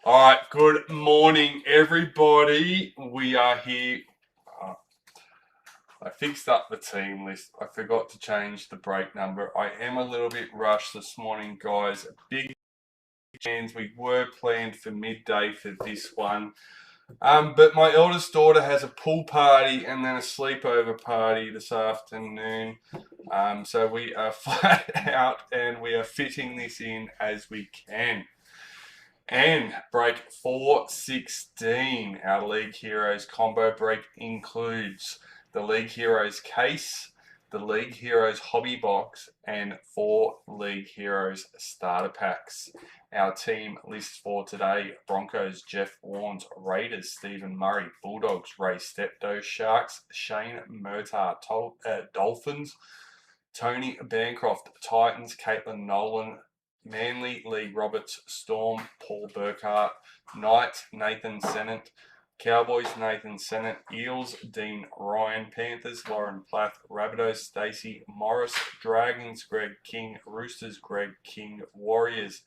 Alright, good morning everybody. We are here. I fixed up the team list. I forgot to change the break number. I am a little bit rushed this morning, guys. Big plans. We were planned for midday for this one. But my eldest daughter has a pool party and then a sleepover party this afternoon. So we are flat out and we are fitting this in as we can. And break 416, our League Heroes combo break includes the League Heroes case, the League Heroes hobby box, and 4 League Heroes starter packs. Our team list for today: Broncos, Jeff Warnes; Raiders, Stephen Murray; Bulldogs, Ray Stepto; Sharks, Shane Murtagh; Dolphins, Tony Bancroft; Titans, Caitlin Nowlan; Manly, Lee Roberts; Storm, Paul Burkhardt; Knights, Naytan Senent; Cowboys, Naytan Senent; Eels, Dean Ryan; Panthers, Lauren Plath; Rabbitohs, Stacey Morris; Dragons, Greg King; Roosters, Greg King; Warriors,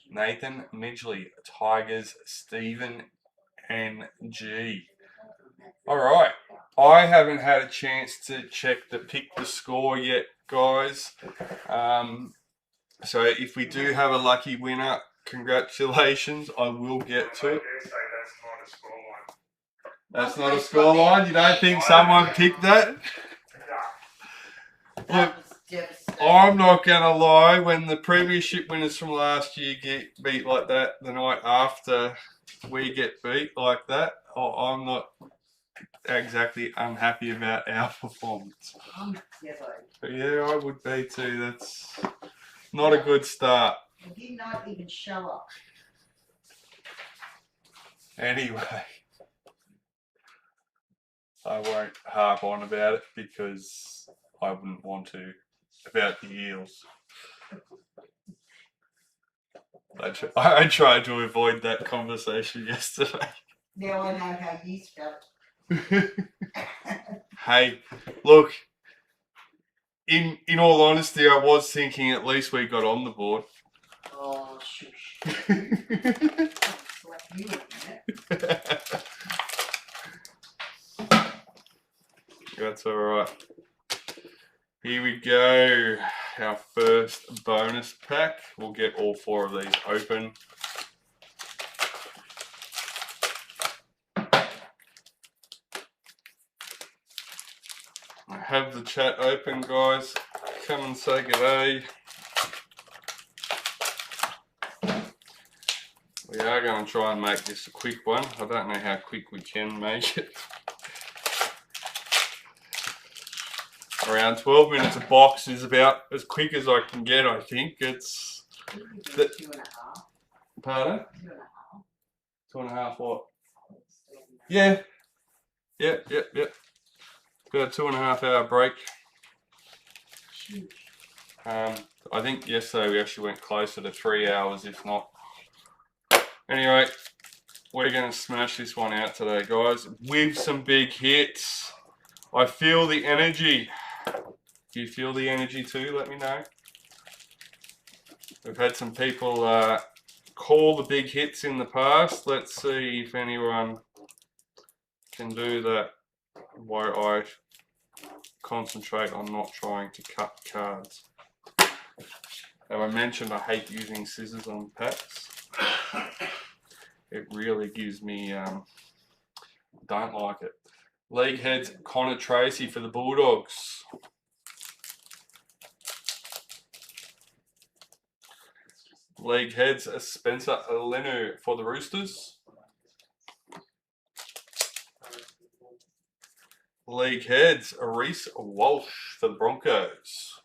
Nathan Midgley; Tigers, Stephen NG. Alright, I haven't had a chance to check the pick the score yet, guys. So if we do have a lucky winner, congratulations. I will get to it. That's not a scoreline? You don't think someone picked that? Look, I'm not going to lie. When the premiership winners from last year get beat like that the night after we get beat like that, I'm not exactly unhappy about our performance. Yeah, I would be too. That's not a good start. I did not even show up. Anyway, I won't harp on about it because I wouldn't want to. About the Eels. I tried to avoid that conversation yesterday. Now I know how you felt. Hey, look. In all honesty, I was thinking at least we got on the board. Oh, shush. That's alright. Here we go. Our first bonus pack. We'll get all 4 of these open. I have the chat open, guys. Come and say g'day. We are going to try and make this a quick one. I don't know how quick we can make it. Around 12 minutes a box is about as quick as I can get, I think. It's... 2.5. Pardon? 2.5. 2.5 what? Yeah. Yep. Got a 2.5 hour break. I think yesterday we actually went closer to 3 hours, if not. Anyway, we're going to smash this one out today, guys, with some big hits. I feel the energy. Do you feel the energy too? Let me know. We've had some people call the big hits in the past. Let's see if anyone can do that while I concentrate on not trying to cut cards. As I mentioned, I hate using scissors on packs. It really gives me, don't like it. League heads, Connor Tracy for the Bulldogs. League heads, Spencer Lenu for the Roosters. League heads, Reece Walsh for the Broncos.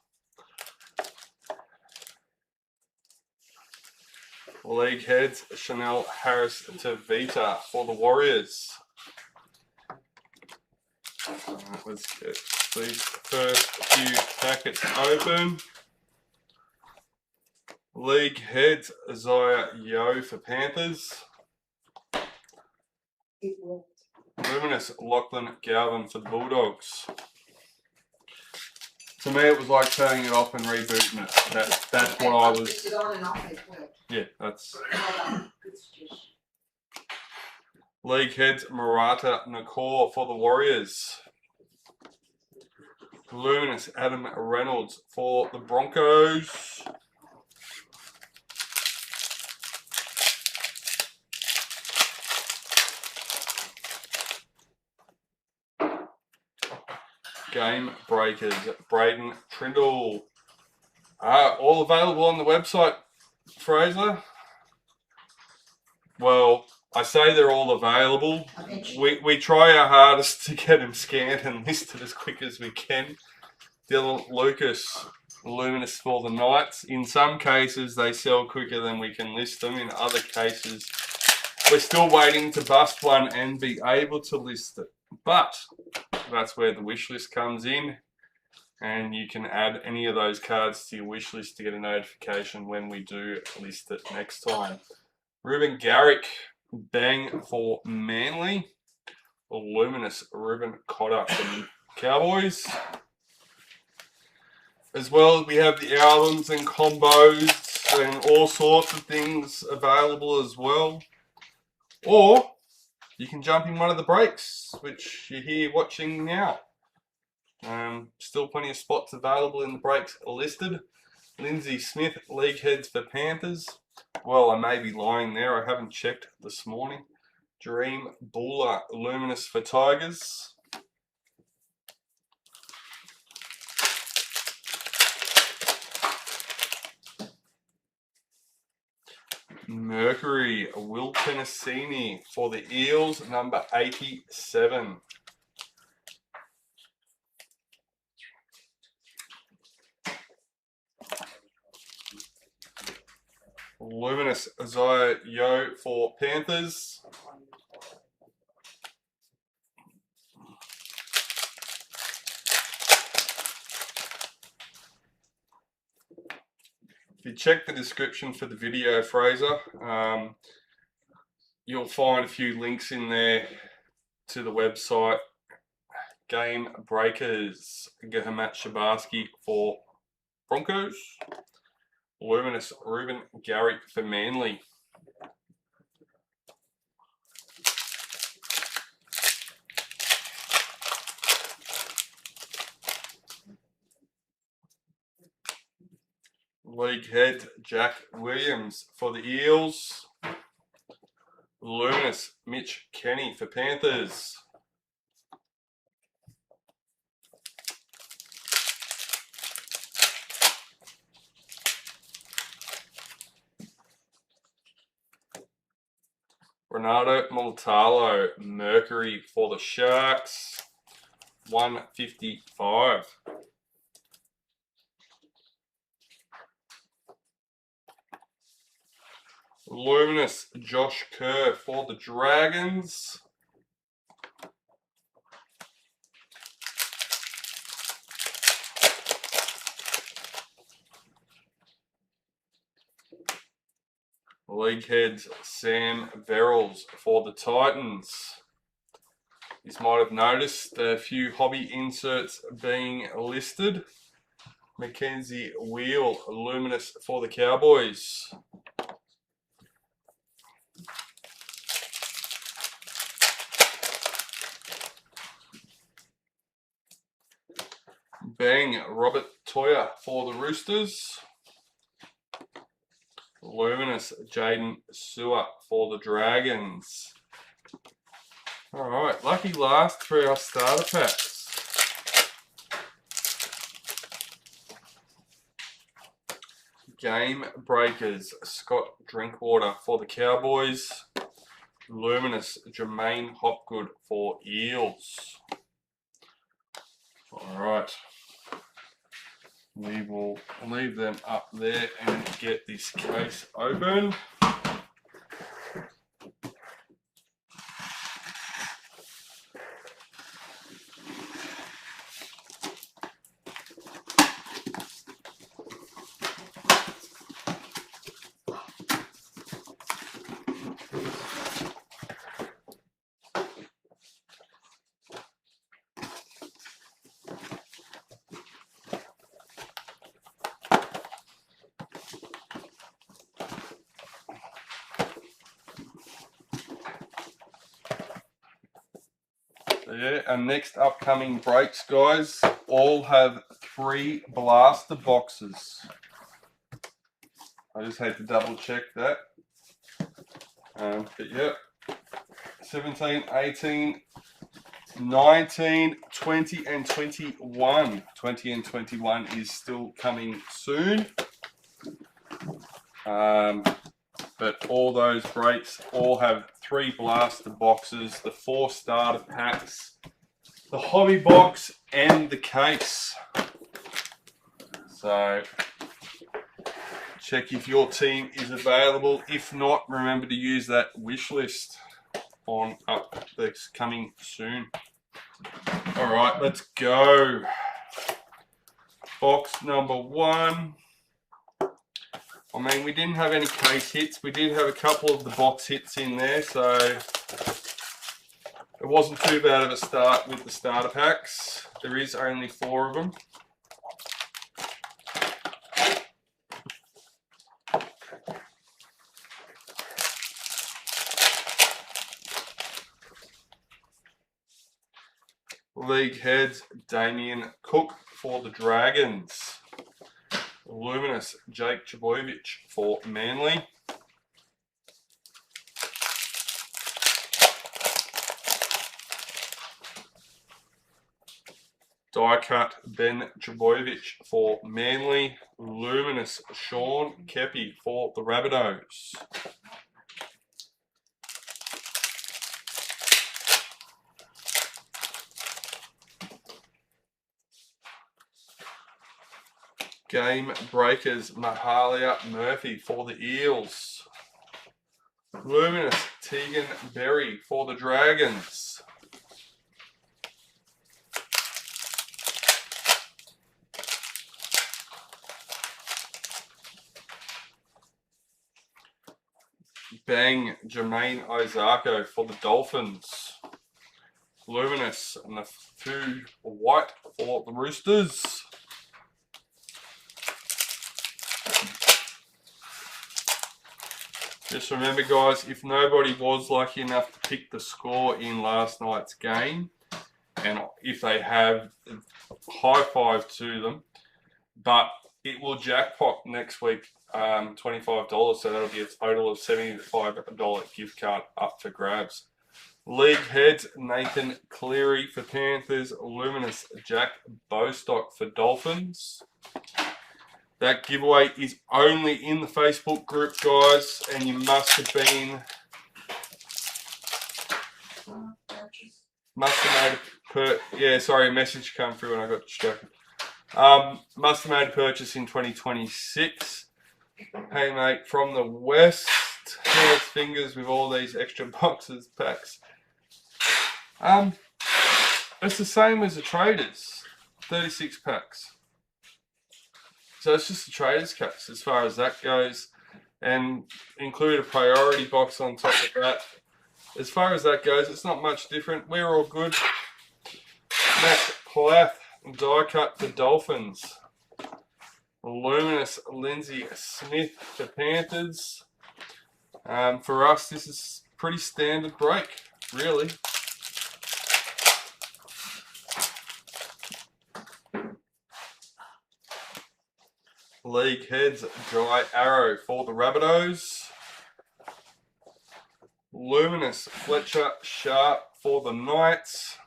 League heads, Chanel Harris Tavita for the Warriors. Alright, let's get these first few packets open. League heads, Isaiah Yeo for Panthers. Luminous, Lachlan Galvin for the Bulldogs. To me, it was like turning it off and rebooting it. That's what I was. It's on and off as well. Yeah, that's. League heads Murtagh Nakor for the Warriors. Luminous Adam Reynolds for the Broncos. Game Breakers, Braden Trindle. All available on the website, Fraser. Well, I say they're all available. We try our hardest to get them scanned and listed as quick as we can. Dylan Lucas, Luminous for the Knights. In some cases, they sell quicker than we can list them. In other cases, we're still waiting to bust one and be able to list it. But that's where the wish list comes in, and you can add any of those cards to your wish list to get a notification when we do list it next time. Ruben Garrick, bang for Manly. Luminous Ruben Cotter for the Cowboys. As well, we have the albums and combos and all sorts of things available as well. Or you can jump in one of the breaks, which you're here watching now. Still plenty of spots available in the breaks listed. Lindsay Smith, league heads for Panthers. Well, I may be lying there. I haven't checked this morning. Dream Buller, Luminous for Tigers. Mercury, Will Tennesini for the Eels, number 87. Luminous Isaiah Yo for Panthers. If you check the description for the video, Fraser, you'll find a few links in there to the website. Game Breakers, Gahamat Shabarsky for Broncos. Luminous Ruben Garrick for Manly. League head Jack Williams for the Eels. Luminous Mitch Kenny for Panthers. Renato Multalo, Mercury for the Sharks. 155. Luminous Josh Kerr for the Dragons. League heads Sam Verrills for the Titans. You might have noticed a few hobby inserts being listed. Mackenzie Wheel, Luminous for the Cowboys. Bang, Robert Toya for the Roosters. Luminous Jaden Sewer for the Dragons. Alright, lucky last for our starter packs. Game Breakers, Scott Drinkwater for the Cowboys. Luminous Jermaine Hopgood for Eels. Alright. We will leave them up there and get this case open. Yeah, and next upcoming breaks, guys, all have 3 blaster boxes. I just had to double check that. But yeah, 17, 18, 19, 20 and 21. 20 and 21 is still coming soon. But all those breaks all have 3 blaster boxes, the 4 starter packs, the hobby box and the case. So check if your team is available. If not, remember to use that wish list on up that's coming soon. All right, let's go. Box number 1. I mean, we didn't have any case hits. We did have a couple of the box hits in there, so it wasn't too bad of a start with the starter packs. There is only 4 of them. League heads, Damien Cook for the Dragons. Luminous, Jake Trbojevic for Manly. Die cut, Ben Trbojevic for Manly. Luminous, Sean Kepi for the Rabbitohs. Game breakers, Mahalia Murphy for the Eels. Luminous, Tegan Berry for the Dragons. Bang, Jermaine Isako for the Dolphins. Luminous, Nafu White for the Roosters. Just remember, guys, if nobody was lucky enough to pick the score in last night's game, and if they have, high five to them, but it will jackpot next week, $25, so that'll be a total of $75 gift card up for grabs. League heads, Nathan Cleary for Panthers, Luminous, Jack Bostock for Dolphins. That giveaway is only in the Facebook group, guys, and you must have been... a message come through and I got distracted. Must have made a purchase in 2026. Hey, mate, from the West. Hands, fingers with all these extra boxes, packs. It's the same as the Traders. 36 packs. So it's just a trader's case as far as that goes, and include a priority box on top of that. As far as that goes, it's not much different. We're all good. Matt Plath, die cut for Dolphins. Luminous, Lindsay Smith for Panthers. For us, this is pretty standard break, really. League heads, Dry Arrow for the Rabbitohs. Luminous, Fletcher Sharp for the Knights.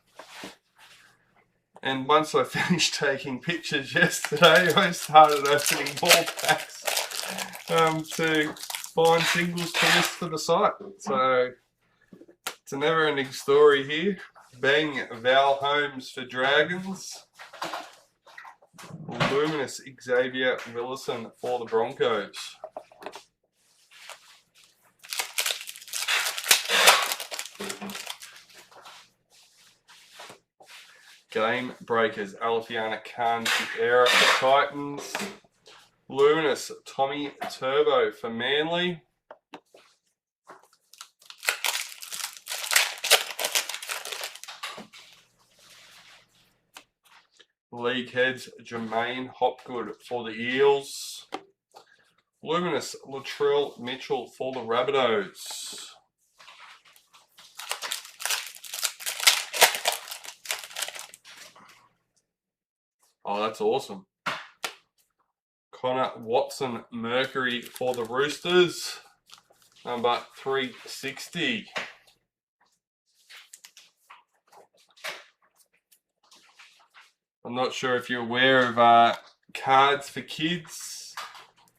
And once I finished taking pictures yesterday, I started opening more packs to find singles to list for the site. So it's a never-ending story here. Bang, Val Holmes for Dragons. Luminous, Xavier Willison for the Broncos. Game breakers, Alfiana Khan Sierra for Titans. Luminous, Tommy Turbo for Manly. League heads, Jermaine Hopgood for the Eels. Luminous, Latrell Mitchell for the Rabbitohs. Oh, that's awesome. Connor Watson Mercury for the Roosters. Number 360. I'm not sure if you're aware of Cards for Kids.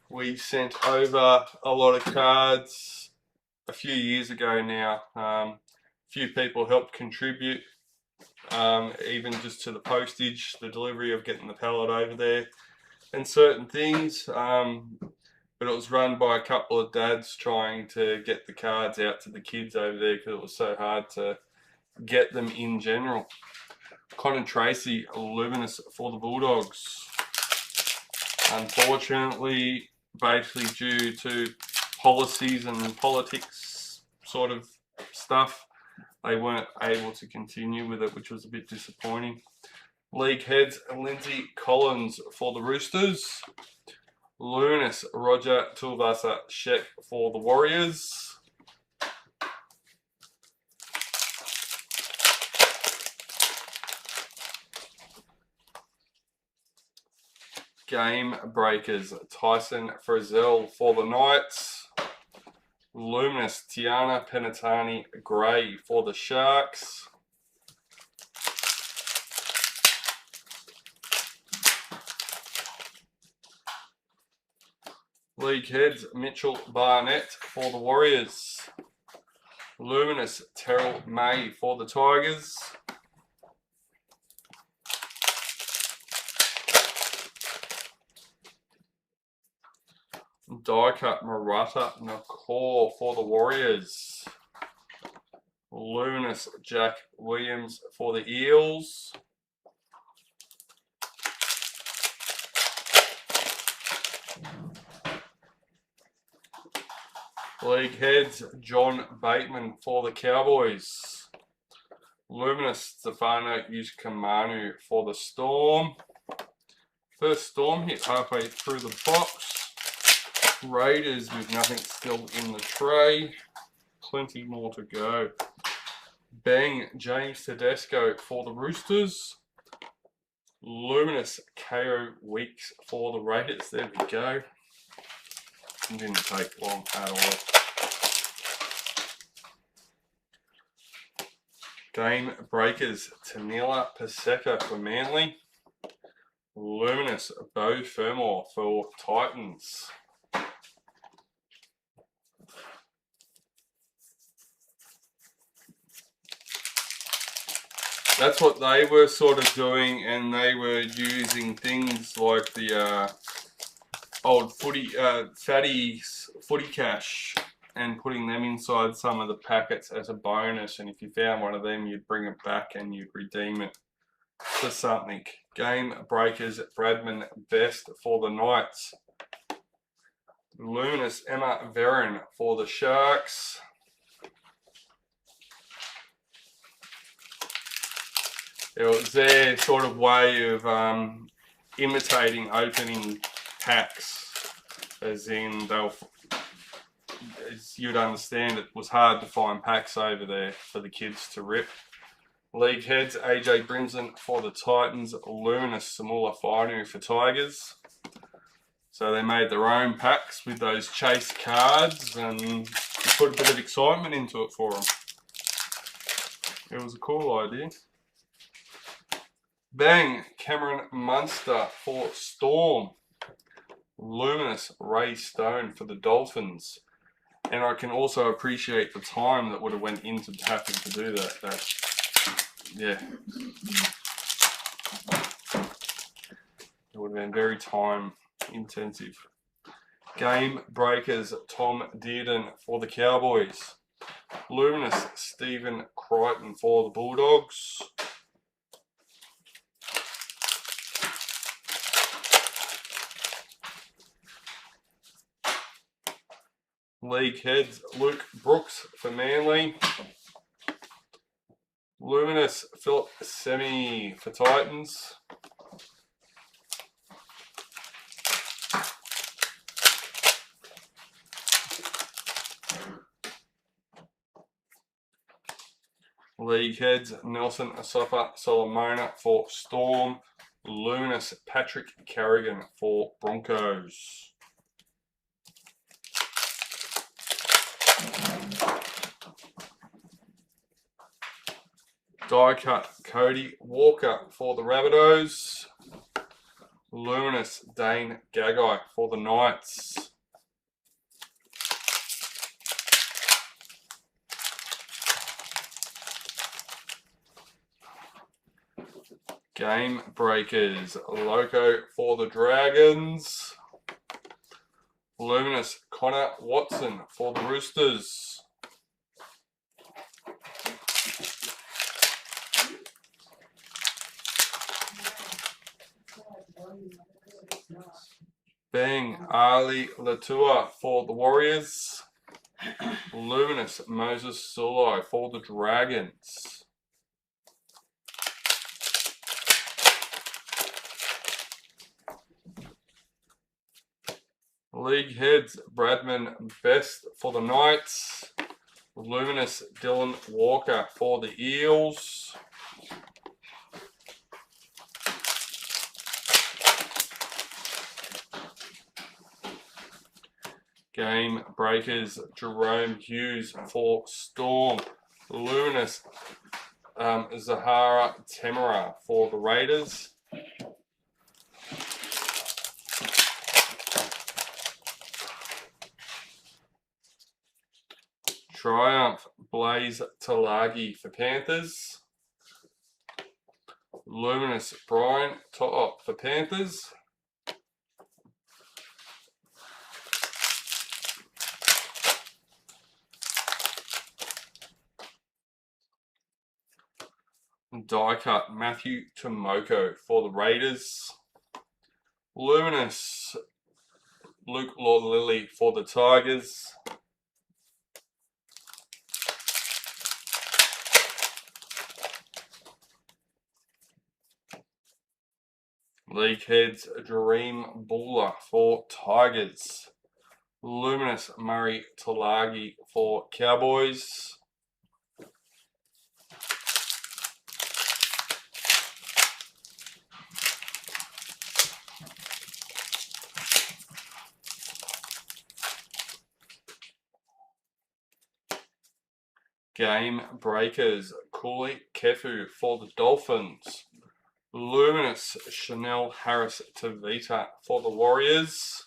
We sent over a lot of cards a few years ago now. A few people helped contribute, even just to the postage, the delivery of getting the pallet over there, and certain things. But it was run by a couple of dads trying to get the cards out to the kids over there because it was so hard to get them in general. Connor Tracy, Luminous for the Bulldogs. Unfortunately, basically due to policies and politics sort of stuff, they weren't able to continue with it, which was a bit disappointing. League heads, Lindsay Collins for the Roosters. Luminous, Roger Tulvasa Shek for the Warriors. Game Breakers, Tyson Frizzell for the Knights. Luminous, Tiana Penatani Gray for the Sharks. League heads, Mitchell Barnett for the Warriors. Luminous, Terrell May for the Tigers. Die cut, Murtagh Nakor for the Warriors. Luminous, Jack Williams for the Eels. League heads, John Bateman for the Cowboys. Luminous, Stefano Yushkamanu for the Storm. First Storm hit halfway through the box. Raiders with nothing still in the tray. Plenty more to go. Bang, James Tedesco for the Roosters. Luminous, KO Weeks for the Raiders. There we go. It didn't take long at all. Game Breakers, Tanila Paseka for Manly. Luminous, Beau Fermor for Titans. That's what they were sort of doing, and they were using things like the old fatties footy cash and putting them inside some of the packets as a bonus, and if you found one of them you'd bring it back and you'd redeem it for something. Game Breakers, Bradman Best for the Knights. Luminous, Emma Veron for the Sharks. It was their sort of way of imitating opening packs, as in they'll, as you'd understand, it was hard to find packs over there for the kids to rip. League heads, AJ Brimson for the Titans, Luminous, Samula Fainu for Tigers. So they made their own packs with those chase cards and put a bit of excitement into it for them. It was a cool idea. Bang, Cameron Munster for Storm. Luminous, Ray Stone for the Dolphins. And I can also appreciate the time that would have went into having to do that. Yeah. It would have been very time intensive. Game Breakers, Tom Dearden for the Cowboys. Luminous, Stephen Crichton for the Bulldogs. League heads, Luke Brooks for Manly. Luminous, Philip Semi for Titans. League heads, Nelson Asafa Solomona for Storm. Luminous Patrick Carrigan for Broncos. Die cut Cody Walker for the Rabbitohs. Luminous Dane Gagai for the Knights. Game Breakers Loco for the Dragons. Luminous Connor Watson for the Roosters. Bang Ali Latua for the Warriors. Luminous Moses Sulai for the Dragons. League Heads Bradman Best for the Knights. Luminous Dylan Walker for the Eels. Game Breakers Jerome Hughes for Storm. Luminous Zahara Temera for the Raiders. Triumph Blaze Talagi for Panthers. Luminous Brian To'o for Panthers. Die cut Matthew Tomoko for the Raiders. Luminous Luke Lord-Lilly for the Tigers. League Heads Dream Buller for Tigers. Luminous Murray Talagi for Cowboys. Game Breakers Cooley Kefu for the Dolphins. Luminous Chanel Harris Tavita for the Warriors.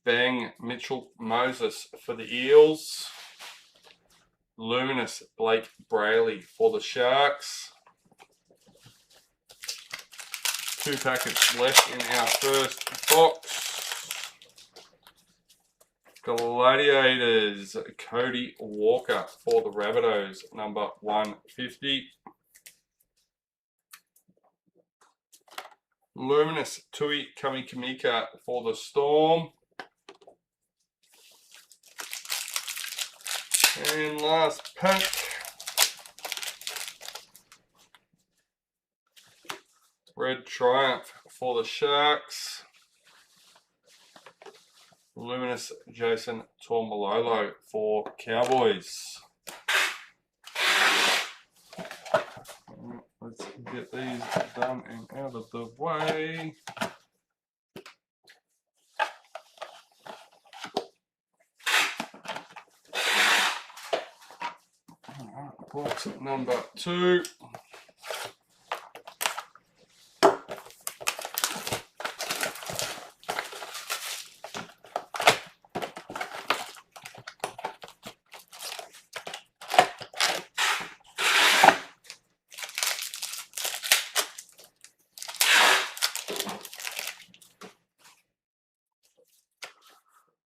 Bang Mitchell Moses for the Eels. Luminous Blake Brayley for the Sharks. 2 packets left in our first box. Gladiators Cody Walker for the Rabbitohs, number 150. Luminous Tui Kamikamika for the Storm. And last pack. Red Triumph for the Sharks. Luminous Jason Tormalolo for Cowboys. Let's get these done and out of the way. Box number 2.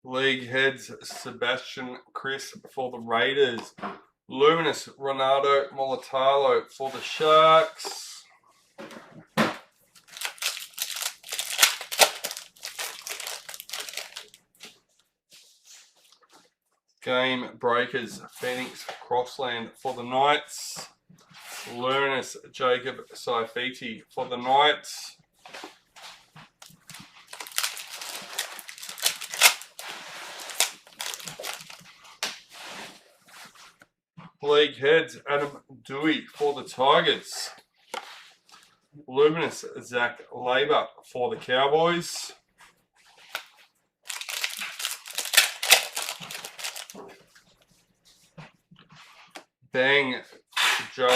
League Heads Sebastian Chris for the Raiders. Luminous Ronaldo Molitalo for the Sharks. Game Breakers Phoenix Crossland for the Knights. Luminous Jacob Saifiti for the Knights. League heads, Adam Dewey for the Tigers. Luminous, Zach Labour for the Cowboys. Bang, Joe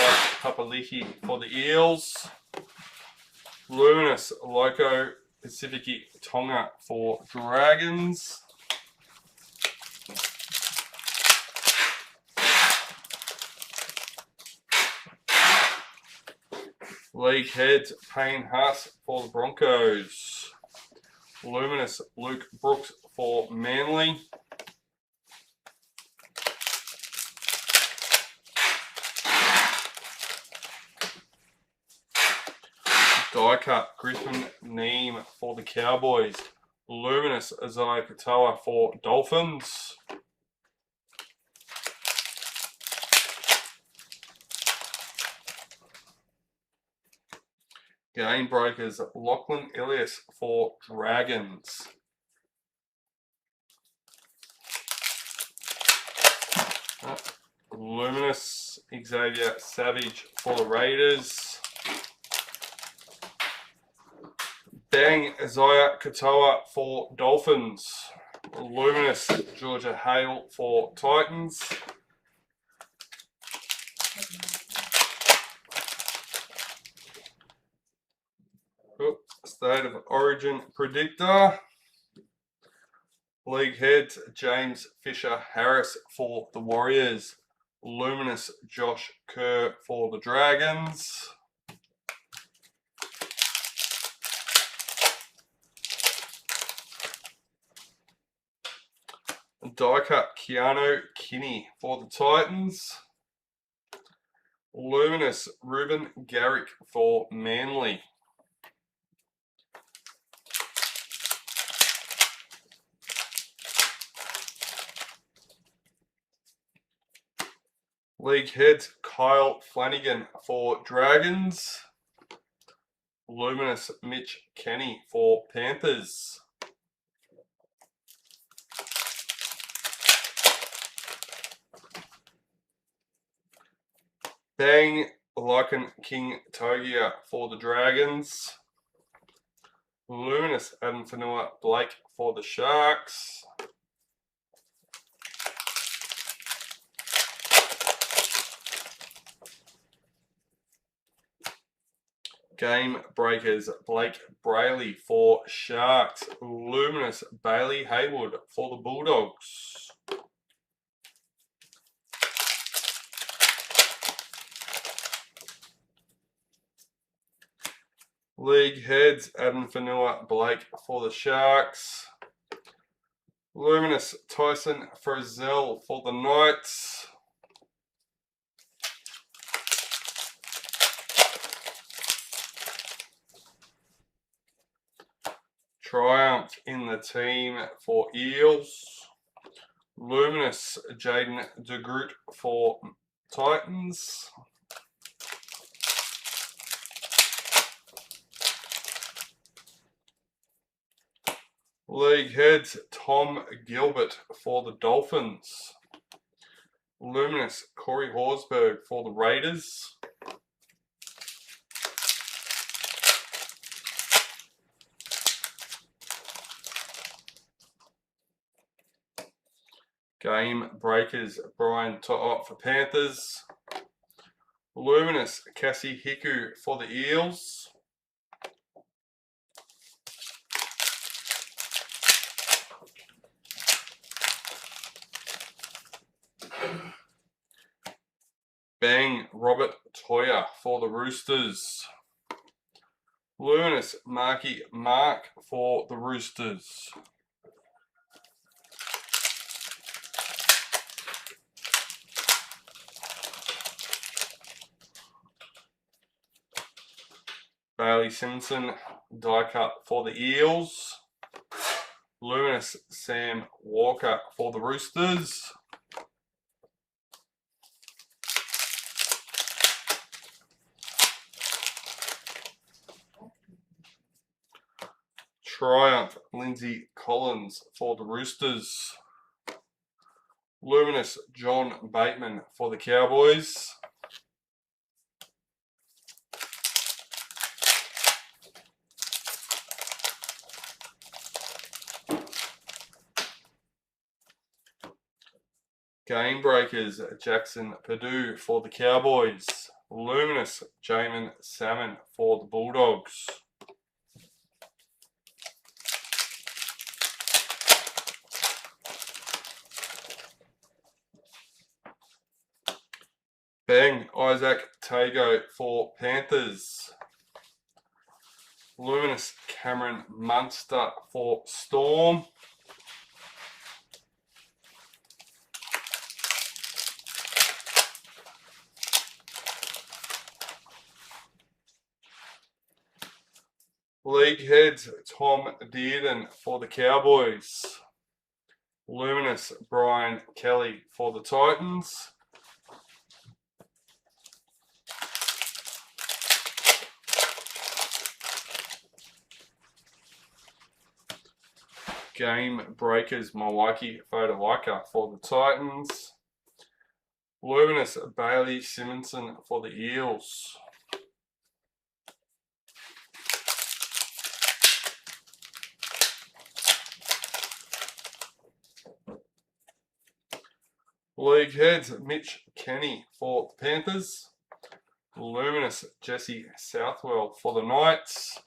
Papali'i for the Eels. Luminous, Loco Pacifici Tonga for Dragons. League heads, Payne Haas for the Broncos. Luminous, Luke Brooks for Manly. Die cut, Griffin Neem for the Cowboys. Luminous, Isaiah Katoa for Dolphins. Game breakers, Lachlan Ilias for Dragons. Luminous, Xavier Savage for the Raiders. Bang, Isaiah Katoa for Dolphins. Luminous, Georgia Hale for Titans. State of Origin predictor. League heads, James Fisher Harris for the Warriors. Luminous, Josh Kerr for the Dragons. Die cut, Keanu Kinney for the Titans. Luminous, Ruben Garrick for Manly. League heads, Kyle Flanagan for Dragons. Luminous, Mitch Kenny for Panthers. Bang, Lycan King Togia for the Dragons. Luminous, Adam Fanua Blake for the Sharks. Game breakers, Blake Brayley for Sharks. Luminous, Bailey Haywood for the Bulldogs. League heads, Adam Fanua Blake for the Sharks. Luminous, Tyson Frizzell for the Knights. Triumph in the team for Eels. Luminous, Jaden De Groot for Titans. League heads, Tom Gilbert for the Dolphins. Luminous, Corey Horsburgh for the Raiders. Game breakers, Brian To'o for Panthers. Luminous, Cassie Hiku for the Eels. Bang, Robert Toya for the Roosters. Luminous, Marky Mark for the Roosters. Bailey Simpson, die cut for the Eels. Luminous, Sam Walker for the Roosters. Triumph, Lindsay Collins for the Roosters. Luminous John Bateman for the Cowboys. Game Breakers, Jackson Perdue for the Cowboys. Luminous Jamin Salmon for the Bulldogs. Bang Isaac Tago for Panthers. Luminous Cameron Munster for Storm. League Heads, Tom Dearden for the Cowboys. Luminous Brian Kelly for the Titans. Game Breakers, Milwaukee Fodawaika for the Titans. Luminous Bailey Simonson for the Eels. League Heads, Mitch Kenny for the Panthers. Luminous Jesse Southwell for the Knights.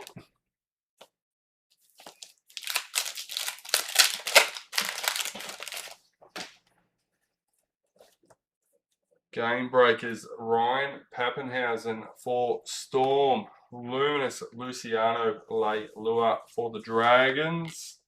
Game Breakers, Ryan Pappenhausen for Storm. Luminous Luciano Leilua for the Dragons.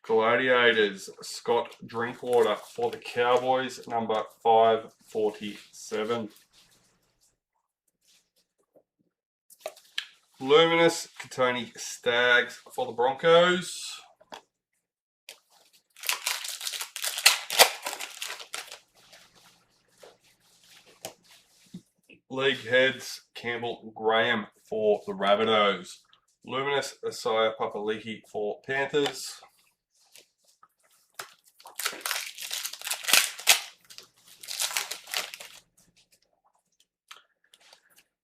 Gladiators, Scott Drinkwater for the Cowboys, number 547. Luminous Katoni Staggs for the Broncos. League Heads, Campbell Graham for the Rabbitohs. Luminous Isaiah Papali'i for Panthers.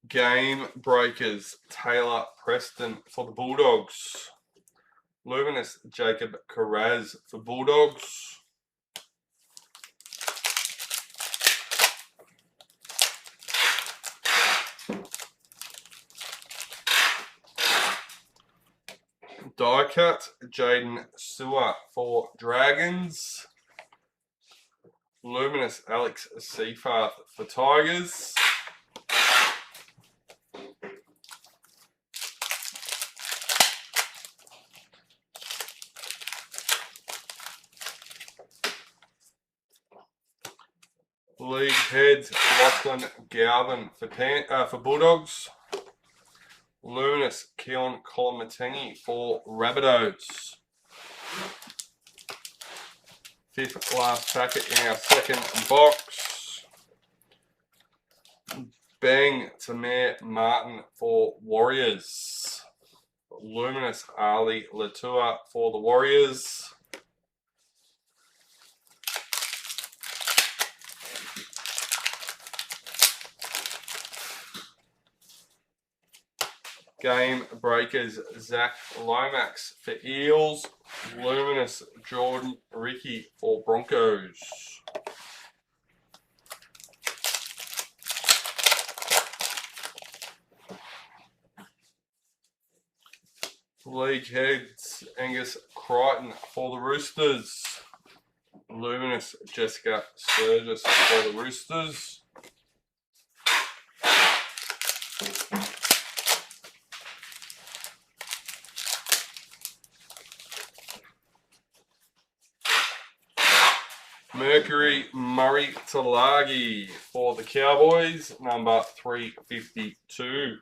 Game Breakers, Taylor Preston for the Bulldogs. Luminous Jacob Carraz for Bulldogs. Die cut, Jaden Sewer for Dragons. Luminous Alex Seafarth for Tigers. League Heads, Lachlan Galvin for Bulldogs. Luminous Keon Kolomatangi for Rabbitohs. Fifth last packet in our second box. Bang Tamir Martin for Warriors. Luminous Ali Latua for the Warriors. Game Breakers, Zach Lomax for Eels. Luminous Jordan Ricky for Broncos. League Heads, Angus Crichton for the Roosters. Luminous Jessica Sturgis for the Roosters. Mercury Murray Talagi for the Cowboys, number 352.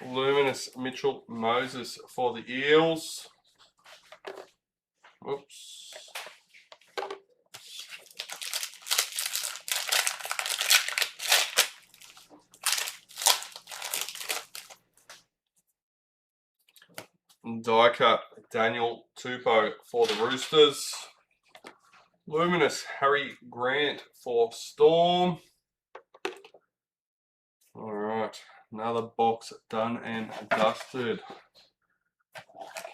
Luminous Mitchell Moses for the Eels. Oops. Die cut Daniel Tupou for the Roosters. Luminous Harry Grant for Storm. Alright, another box done and dusted.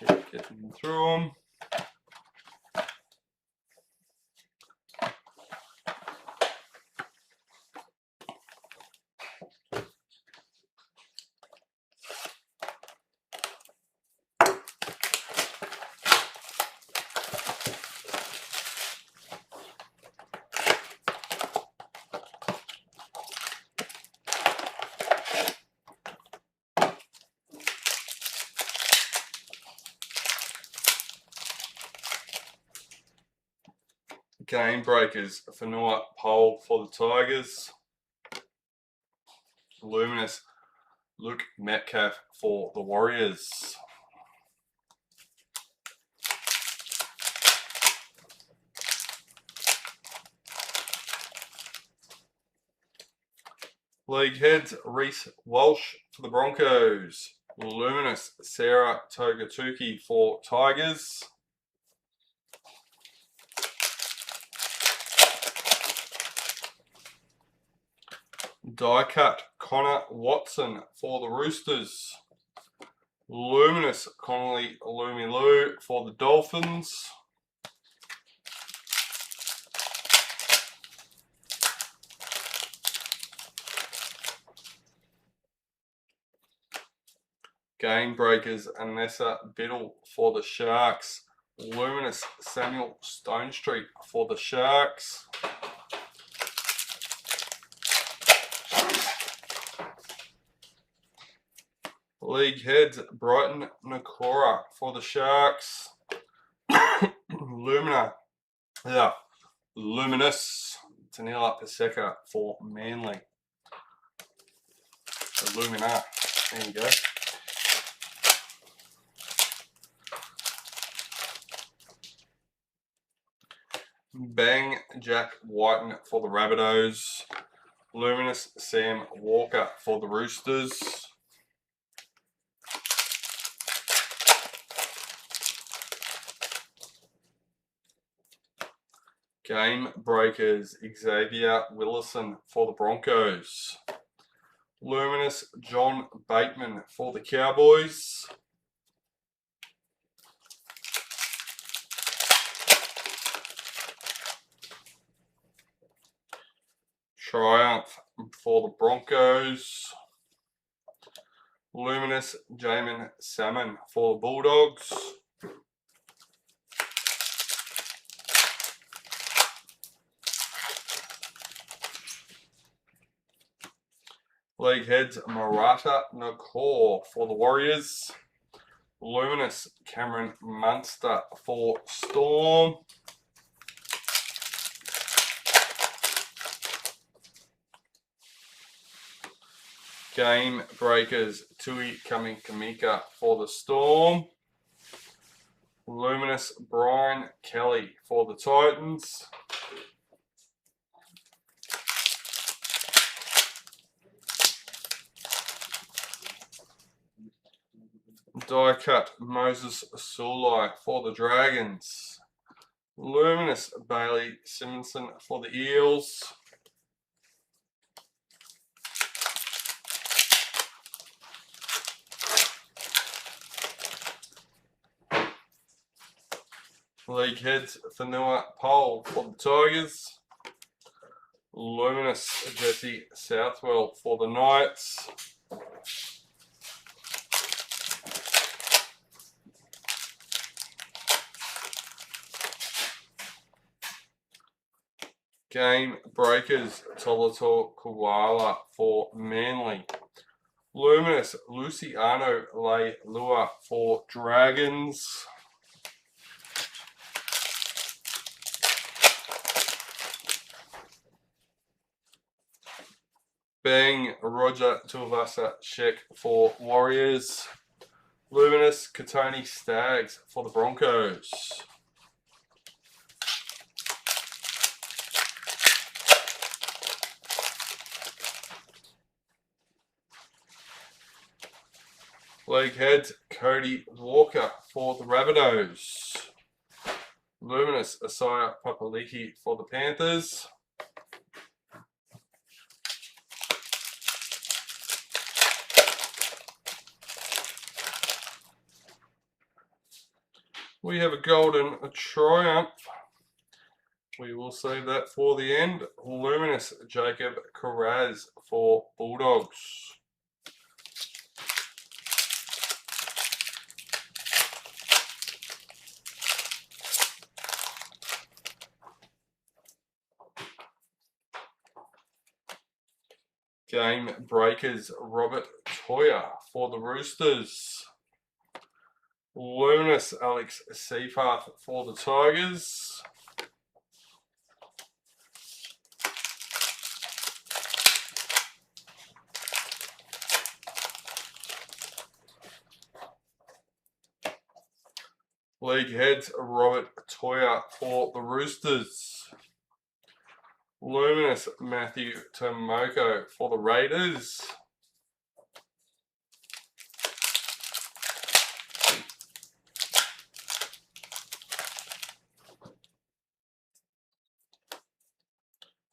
Keep getting through them. Game breakers, Fanua Pole for the Tigers. Luminous Luke Metcalf for the Warriors. League heads, Reece Walsh for the Broncos. Luminous Sarah Togatuki for Tigers. Die cut Connor Watson for the Roosters. Luminous Connolly Lumilu for the Dolphins. Game breakers Anessa Biddle for the Sharks. Luminous Samuel Stonestreet for the Sharks. League heads, Brighton Nakora for the Sharks. Luminous Tanila Paseka for Manly. Lumina, there you go. Bang Jack Whiten for the Rabbitohs. Luminous Sam Walker for the Roosters. Game breakers Xavier Willison for the Broncos. Luminous John Bateman for the Cowboys. Triumph for the Broncos. Luminous Jamin Salmon for the Bulldogs. League heads Murtagh Nakor for the Warriors. Luminous Cameron Munster for Storm. Game breakers Tui Kamika for the Storm. Luminous Brian Kelly for the Titans. Die cut Moses Sulai for the Dragons. Luminous Bailey Simonson for the Eels. League heads Fanua Pole for the Tigers. Luminous Jesse Southwell for the Knights. Game breakers Tolato Koala for Manly. Luminous Luciano Leilua for Dragons. Bang Roger Tuivasa Sheck for Warriors. Luminous Katoni Stags for the Broncos. League heads Cody Walker for the Rabbitohs. Luminous Asaya Papaliki for the Panthers. We have a golden triumph. We will save that for the end. Luminous Jacob Carraz for Bulldogs. Game Breakers Robert Toya for the Roosters. Luminous Alex Seapath for the Tigers. League Heads Robert Toya for the Roosters. Luminous Matthew Tomoko for the Raiders.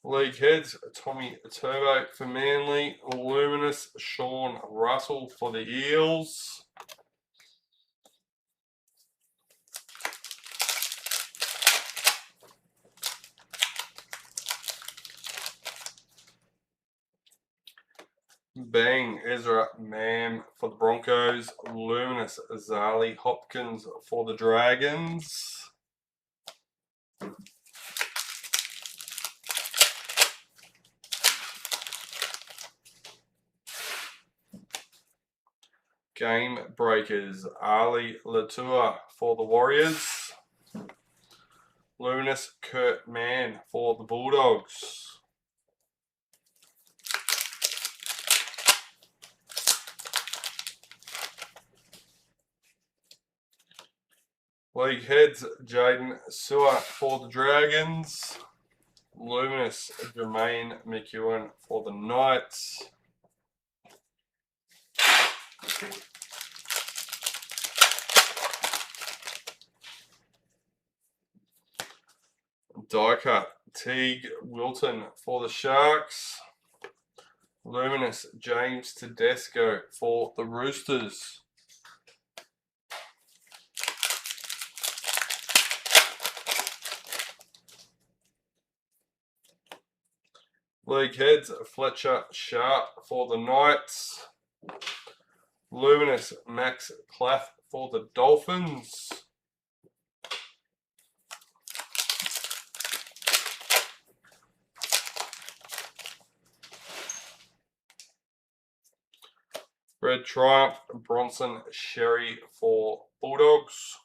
League Heads Tommy Turbo for Manly. Luminous Sean Russell for the Eels. Bang Ezra Mam for the Broncos. Luminous Zali Hopkins for the Dragons. Game Breakers Ali Latua for the Warriors. Luminous Kurt Mann for the Bulldogs. League Heads Jaden Sewer for the Dragons. Luminous Jermaine McEwen for the Knights. Die cut Teague Wilton for the Sharks. Luminous James Tedesco for the Roosters. League Heads Fletcher Sharp for the Knights. Luminous Max Plath for the Dolphins. Red Triumph Bronson Sherry for Bulldogs.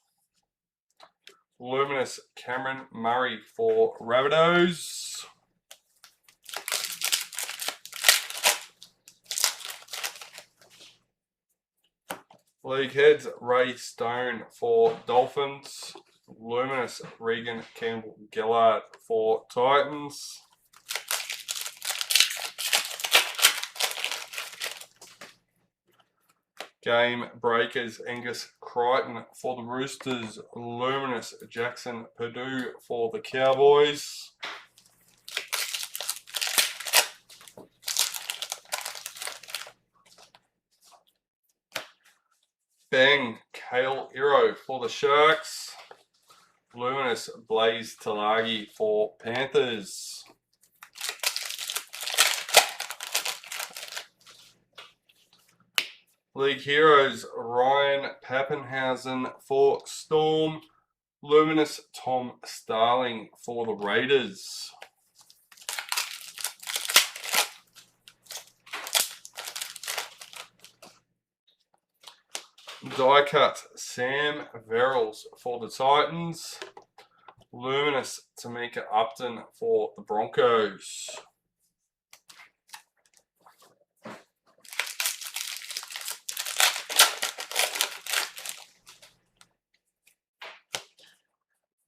Luminous Cameron Murray for Rabbitohs. League Heads Ray Stone for Dolphins. Luminous Regan Campbell Gillard for Titans. Game Breakers Angus Crichton for the Roosters. Luminous Jackson Purdue for the Cowboys. Bang Kale Iro for the Sharks. Luminous Blaze Talagi for Panthers. League Heroes Ryan Pappenhausen for Storm. Luminous Tom Starling for the Raiders. Die cut Sam Verrills for the Titans. Luminous Tamika Upton for the Broncos.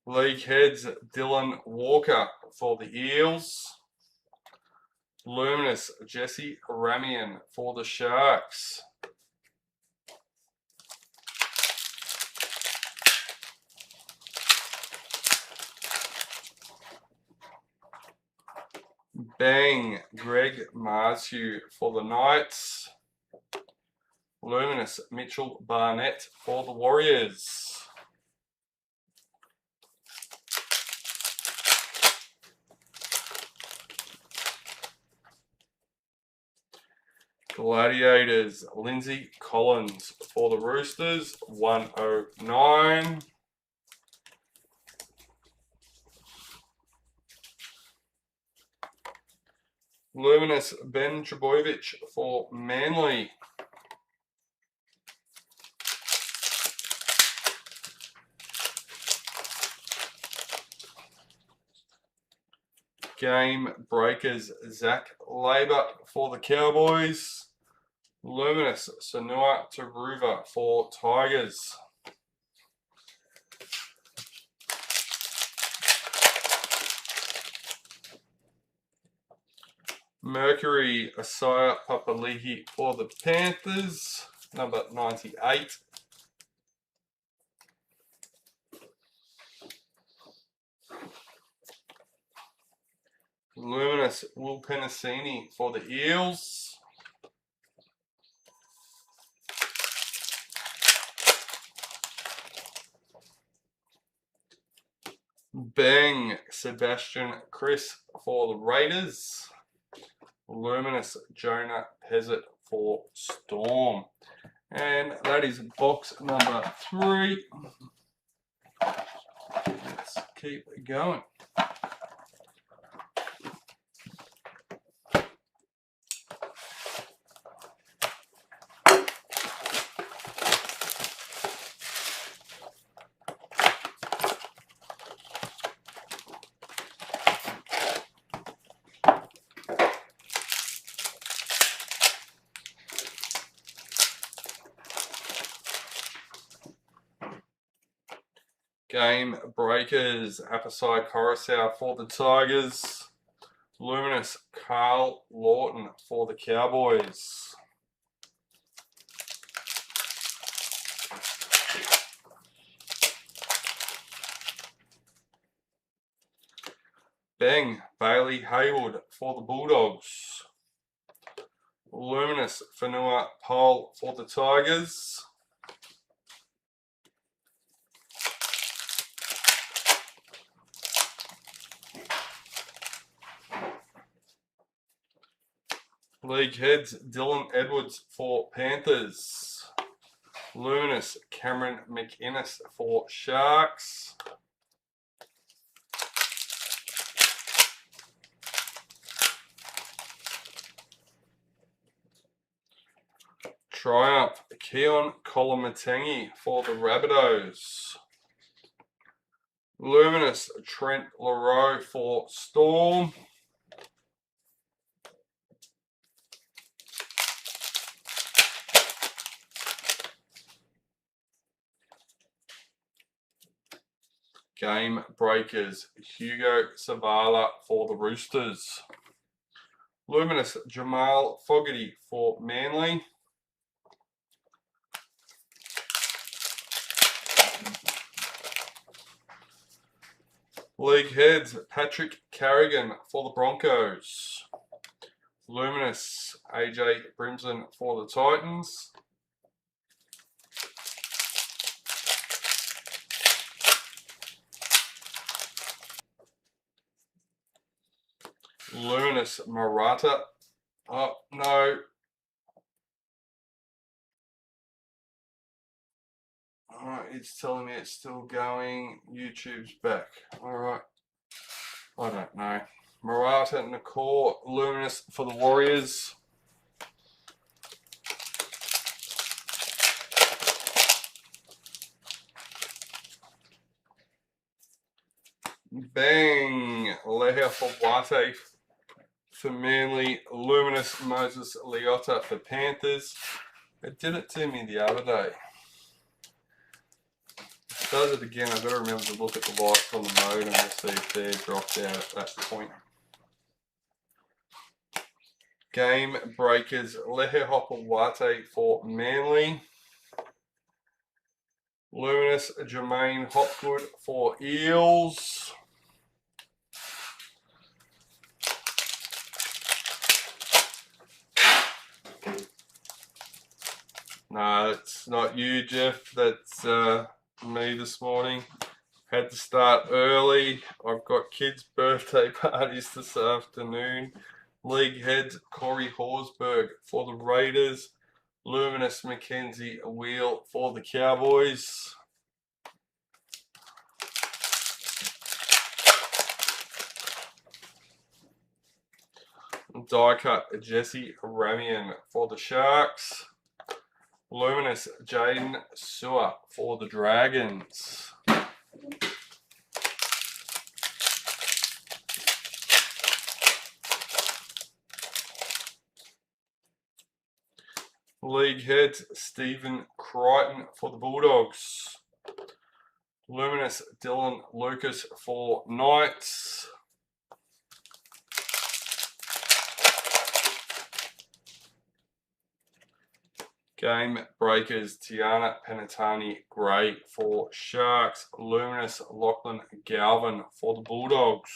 League Heads Dylan Walker for the Eels. Luminous Jesse Ramian for the Sharks. Bang, Greg Marzhew for the Knights. Luminous, Mitchell Barnett for the Warriors. Gladiators, Lindsay Collins for the Roosters, 109. Luminous, Ben Trebojevic for Manly. Game breakers, Zach Labour for the Cowboys. Luminous, Sanua Taruva for Tigers. Mercury, Asaya Papali'i for the Panthers, number 98. Luminous, Will Penasini for the Eels. Bang, Sebastian Chris for the Raiders. Luminous, Jonah Pezzett for Storm. And that is box number 3. Let's keep going. Game breakers, Apasai Coruscant for the Tigers. Luminous, Carl Lawton for the Cowboys. Bang, Bailey Haywood for the Bulldogs. Luminous, Fanua Pole for the Tigers. League heads, Dylan Edwards for Panthers. Luminous, Cameron McInnes for Sharks. Triumph, Keon Kolomatangi for the Rabbitohs. Luminous, Trent Leroux for Storm. Game breakers, Hugo Savala for the Roosters. Luminous, Jamal Fogarty for Manly. League heads, Patrick Carrigan for the Broncos. Luminous, AJ Brimson for the Titans. Luminous, Murtagh. Oh, no. Alright, it's telling me it's still going. YouTube's back. Alright. I don't know. Murtagh, Nicole, Luminous for the Warriors. Bang! Leha for Wate for Manly. Luminous, Moses Leota for Panthers. It did it to me the other day. Does it again, I've got to remember to look at the lights on the modem and see if they're dropped out at that point. Game breakers, Lehe Hopper Wate for Manly. Luminous, Jermaine Hopgood for Eels. No, it's not you, Jeff. That's me this morning. Had to start early. I've got kids' birthday parties this afternoon. League heads Corey Horsburgh for the Raiders. Luminous Mackenzie Wheel for the Cowboys. Die cut Jesse Ramian for the Sharks. Luminous Jaden Sewer for the Dragons. League heads Stephen Crichton for the Bulldogs. Luminous Dylan Lucas for Knights. Game breakers Tiana Penatani Gray for Sharks. Luminous Lachlan Galvin for the Bulldogs.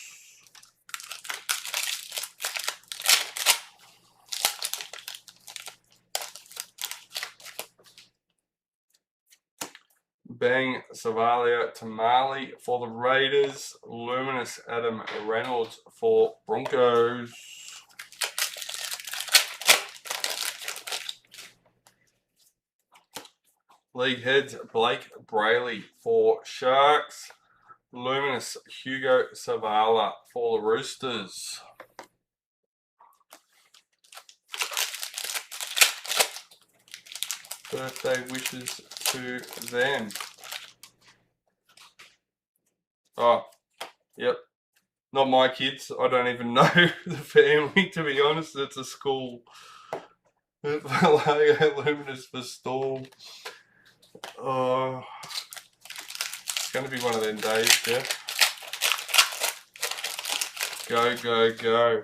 Bang Savalia Tamale for the Raiders. Luminous Adam Reynolds for Broncos. League heads Blake Brayley for Sharks. Luminous Hugo Savala for the Roosters. Birthday wishes to them. Oh, yep. Not my kids. I don't even know the family, to be honest. It's a school. Vallejo Luminous for Storm. Oh, it's going to be one of them days, Jeff. Go, go, go.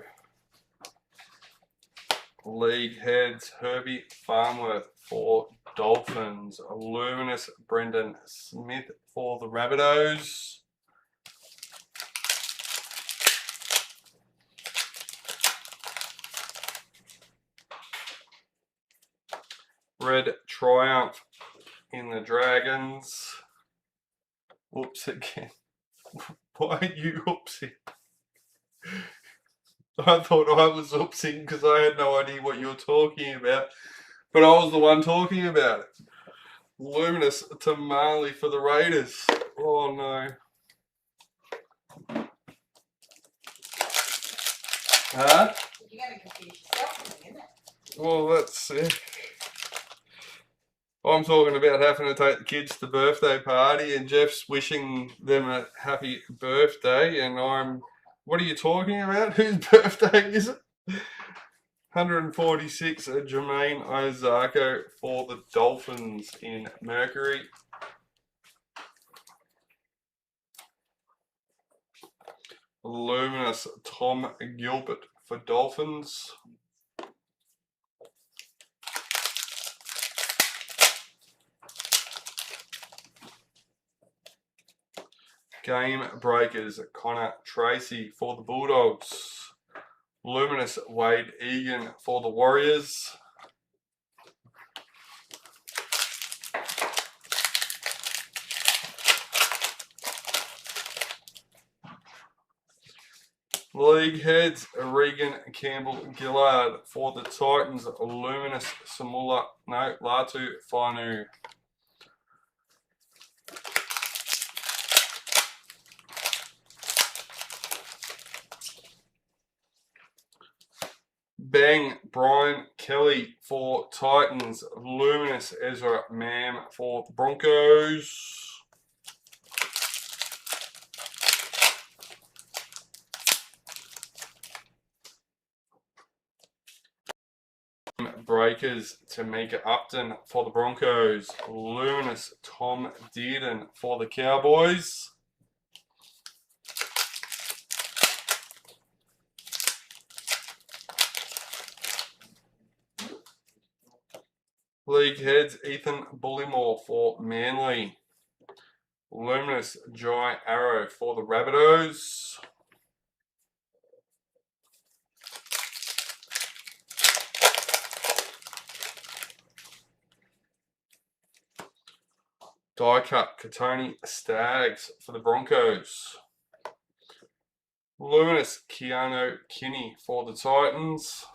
League heads Herbie Farmworth for Dolphins. Luminous Brendan Smith for the Rabbitohs. Red Triumph in the Dragons. Oops again. Why are you oopsing? I thought I was oopsing because I had no idea what you were talking about. But I was the one talking about it. Luminous Tamale for the Raiders. Oh no. Huh? You're going to confuse yourself, isn't it? Well, that's it. I'm talking about having to take the kids to the birthday party and Jeff's wishing them a happy birthday and I'm... What are you talking about? Whose birthday is it? 146, Jermaine Ozako for the Dolphins in Mercury. Luminous Tom Gilbert for Dolphins. Game breakers Connor Tracy for the Bulldogs. Luminous Wade Egan for the Warriors. League heads Regan Campbell Gillard for the Titans. Luminous Samula Latu Fanu. Bang Brian Kelly for Titans. Luminous Ezra Mam for Broncos. Breakers Tamika Upton for the Broncos. Luminous Tom Dearden for the Cowboys. League heads Ethan Bullymore for Manly. Luminous Jai Arrow for the Rabbitohs. Die cut Katoni Stags for the Broncos. Luminous Keanu Kinney for the Titans.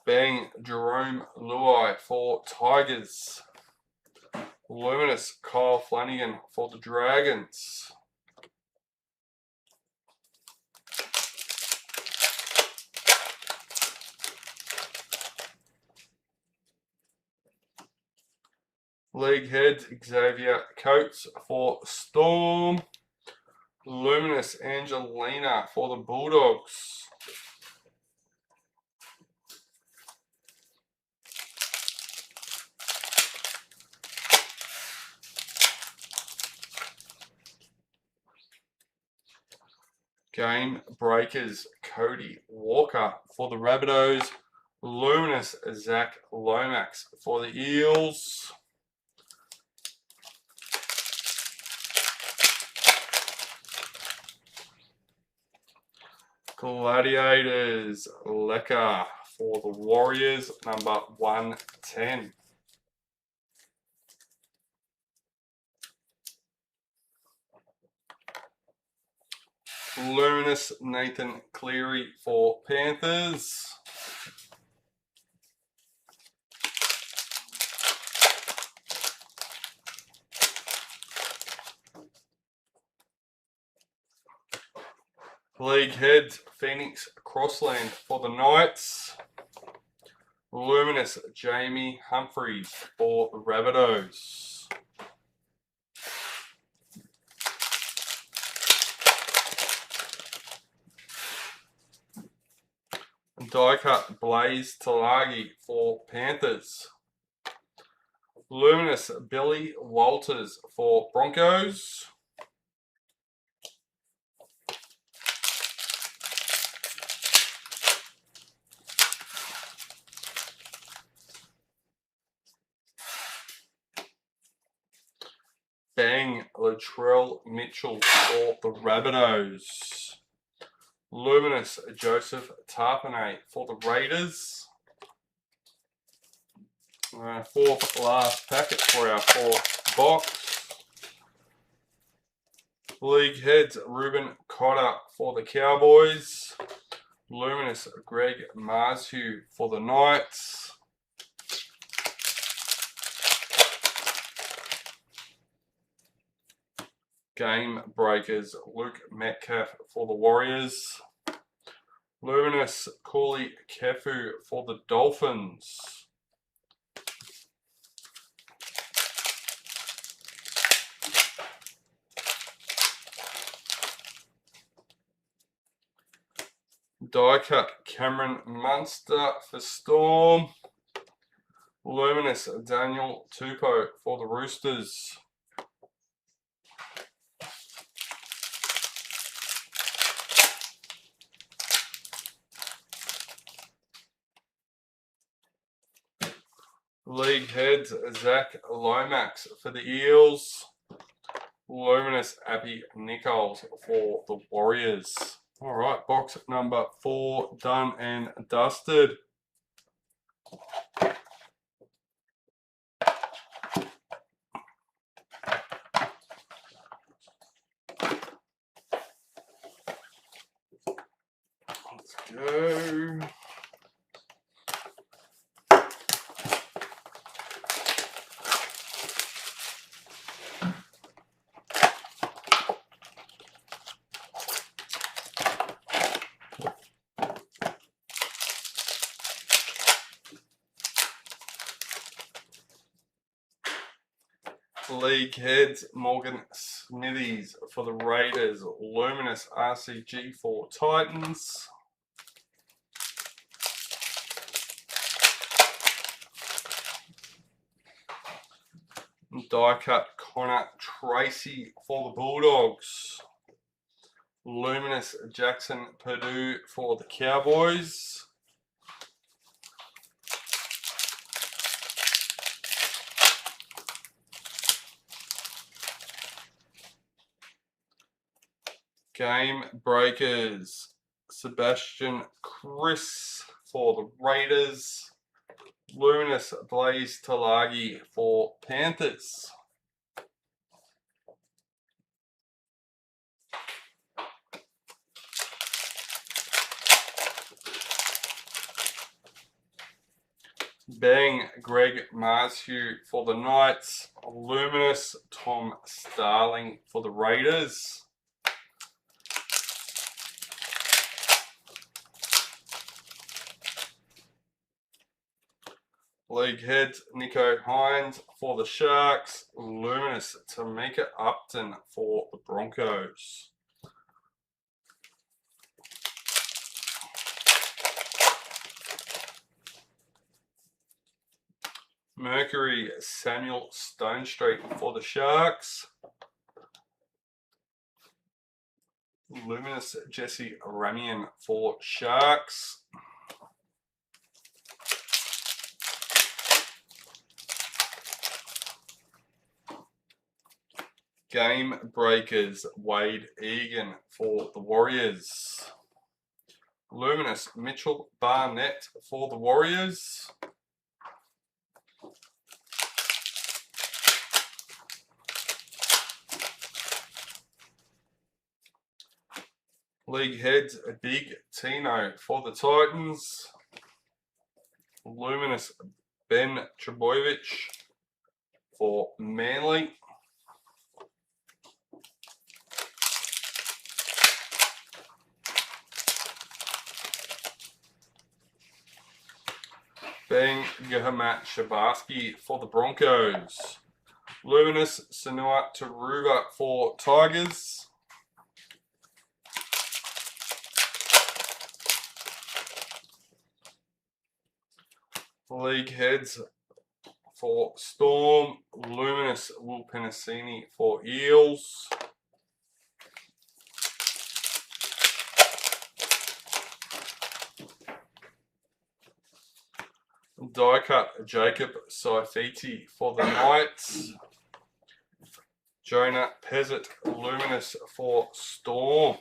Bang Jerome Luai for Tigers. Luminous Kyle Flanagan for the Dragons. League heads Xavier Coates for Storm. Luminous Angelina for the Bulldogs. Game breakers Cody Walker for the Rabbitohs. Luminous Zach Lomax for the Eels. Gladiators Lecker for the Warriors, number 110. Luminous Nathan Cleary for Panthers. League heads Phoenix Crossland for the Knights. Luminous Jamie Humphreys for the Rabbitohs. Die cut Blaze Talagi for Panthers. Luminous Billy Walters for Broncos. Bang Latrell Mitchell for the Rabbitohs. Luminous Joseph Tarpanay for the Raiders. Fourth last packet for our fourth box. League heads Ruben Cotter for the Cowboys. Luminous Greg Marshew for the Knights. Game breakers Luke Metcalf for the Warriors. Luminous Cooley Kefu for the Dolphins. Die cut Cameron Munster for Storm. Luminous Daniel Tupou for the Roosters. League heads Zach Lomax for the Eels. Luminous Abby Nichols for the Warriors. All right, box number 4 done and dusted. Let's go. League heads Morgan Smithies for the Raiders. Luminous RCG for Titans. Die cut Connor Tracy for the Bulldogs. Luminous Jackson Purdue for the Cowboys. Game breakers. Sebastian Chris for the Raiders. Luminous Blaze Talagi for Panthers. Bang Greg Marshew for the Knights. Luminous Tom Starling for the Raiders. League heads Nico Hines for the Sharks. Luminous Tamika Upton for the Broncos. Mercury Samuel Stonestreet for the Sharks. Luminous Jesse Ramian for Sharks. Game breakers Wade Egan for the Warriors. Luminous Mitchell Barnett for the Warriors. League heads Big Tino for the Titans. Luminous Ben Trebojevic for Manly. Bang Gahamat Shabarsky for the Broncos. Luminous Sanua Taruva for Tigers. League heads for Storm. Luminous Will Penasini for Eels. Die cut Jacob Saifiti for the Knights. Jonah Pezzett Luminous for Storm.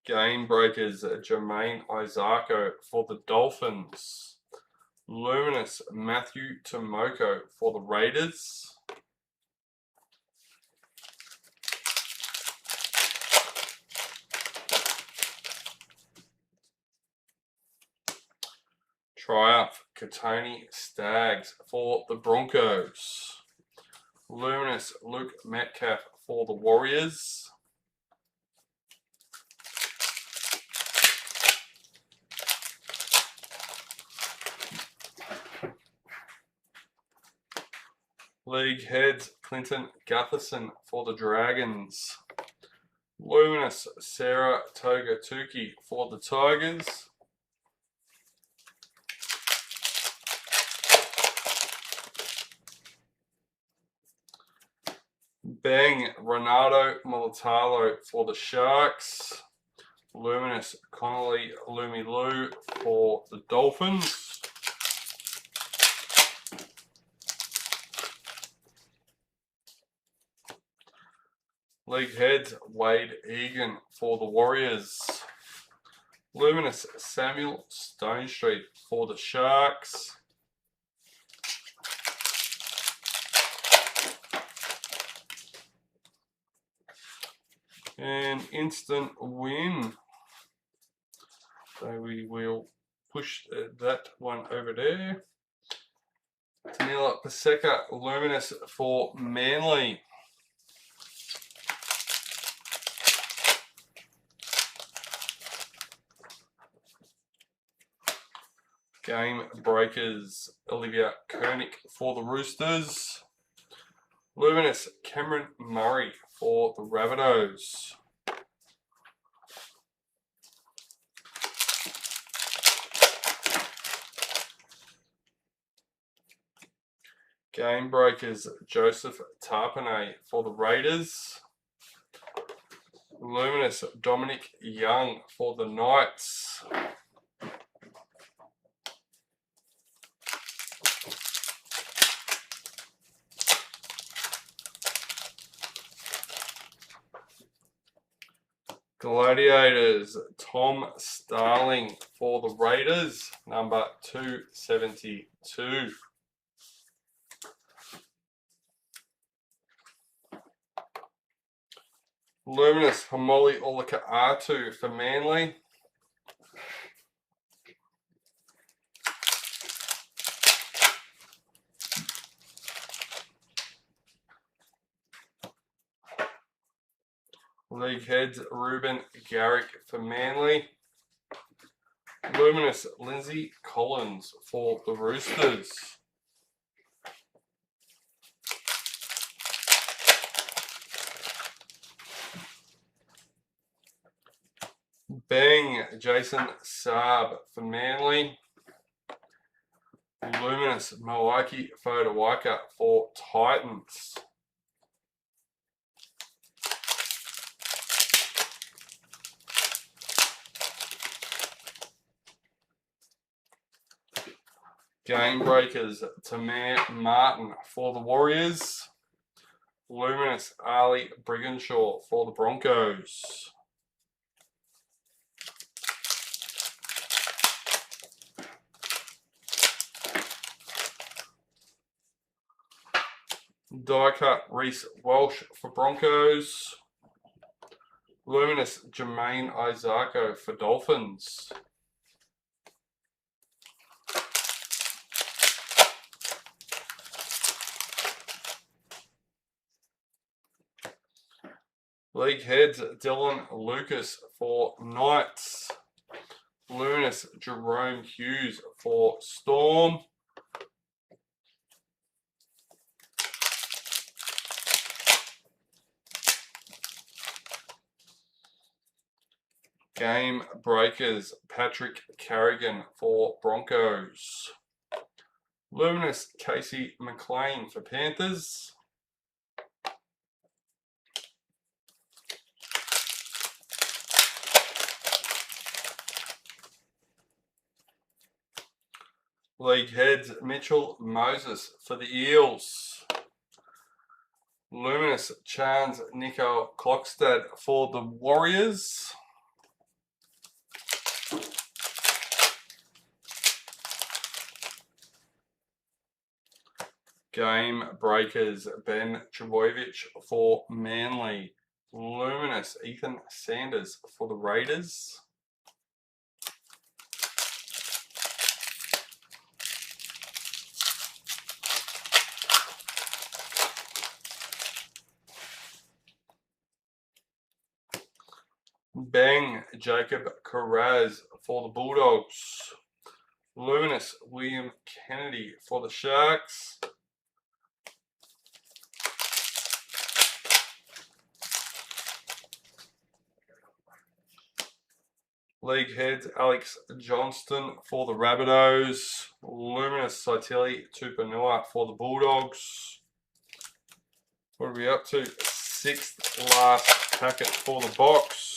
Game breakers Jermaine Isako for the Dolphins. Luminous Matthew Tomoko for the Raiders. Triumph Katoni Staggs for the Broncos. Luminous Luke Metcalf for the Warriors. League heads Clinton Gutherson for the Dragons. Luminous Sarah Togatuki for the Tigers. Bang Renato Mulatalo for the Sharks. Luminous Connolly Lumilu for the Dolphins. League heads Wade Egan for the Warriors. Luminous Samuel Stonestreet for the Sharks. And instant win. So we will push that one over there. Tanila Paseka Luminous for Manly. Game breakers Olivia Koenig for the Roosters. Luminous Cameron Murray for the Rabbitohs. Game breakers Joseph Tarpanay for the Raiders. Luminous Dominic Young for the Knights. Gladiators, Tom Starling for the Raiders, number 272. Luminous, Hamoli Olaka'atu for Manly. League Heads, Ruben Garrick for Manly. Luminous, Lindsay Collins for the Roosters. Bang, Jason Saab for Manly. Luminous, Moaki Fodawaka for Titans. Game Breakers, Tamir Martin for the Warriors. Luminous, Ali Briganshaw for the Broncos. Die cut, Reece Walsh for Broncos. Luminous, Jermaine Isako for Dolphins. League Heads, Dylan Lucas for Knights. Luminous, Jerome Hughes for Storm. Game Breakers, Patrick Carrigan for Broncos. Luminous, Casey McLean for Panthers. League Heads, Mitchell Moses for the Eels. Luminous, Chance Nico Klokstad for the Warriors. Game Breakers, Ben Trbojevic for Manly. Luminous, Ethan Sanders for the Raiders. Bang, Jacob Carraz for the Bulldogs. Luminous, William Kennedy for the Sharks. League Heads, Alex Johnston for the Rabbitohs. Luminous, Saitili Tupanua for the Bulldogs. What are we up to? 6th last packet for the box.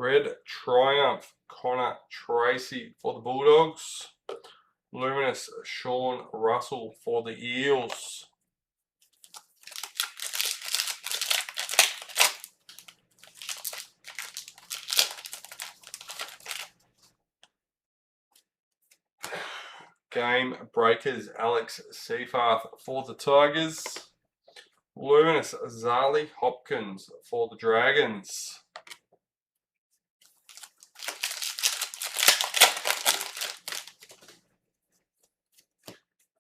Red Triumph, Connor Tracy for the Bulldogs. Luminous, Sean Russell for the Eels. Game Breakers, Alex Seafarth for the Tigers. Luminous, Zali Hopkins for the Dragons.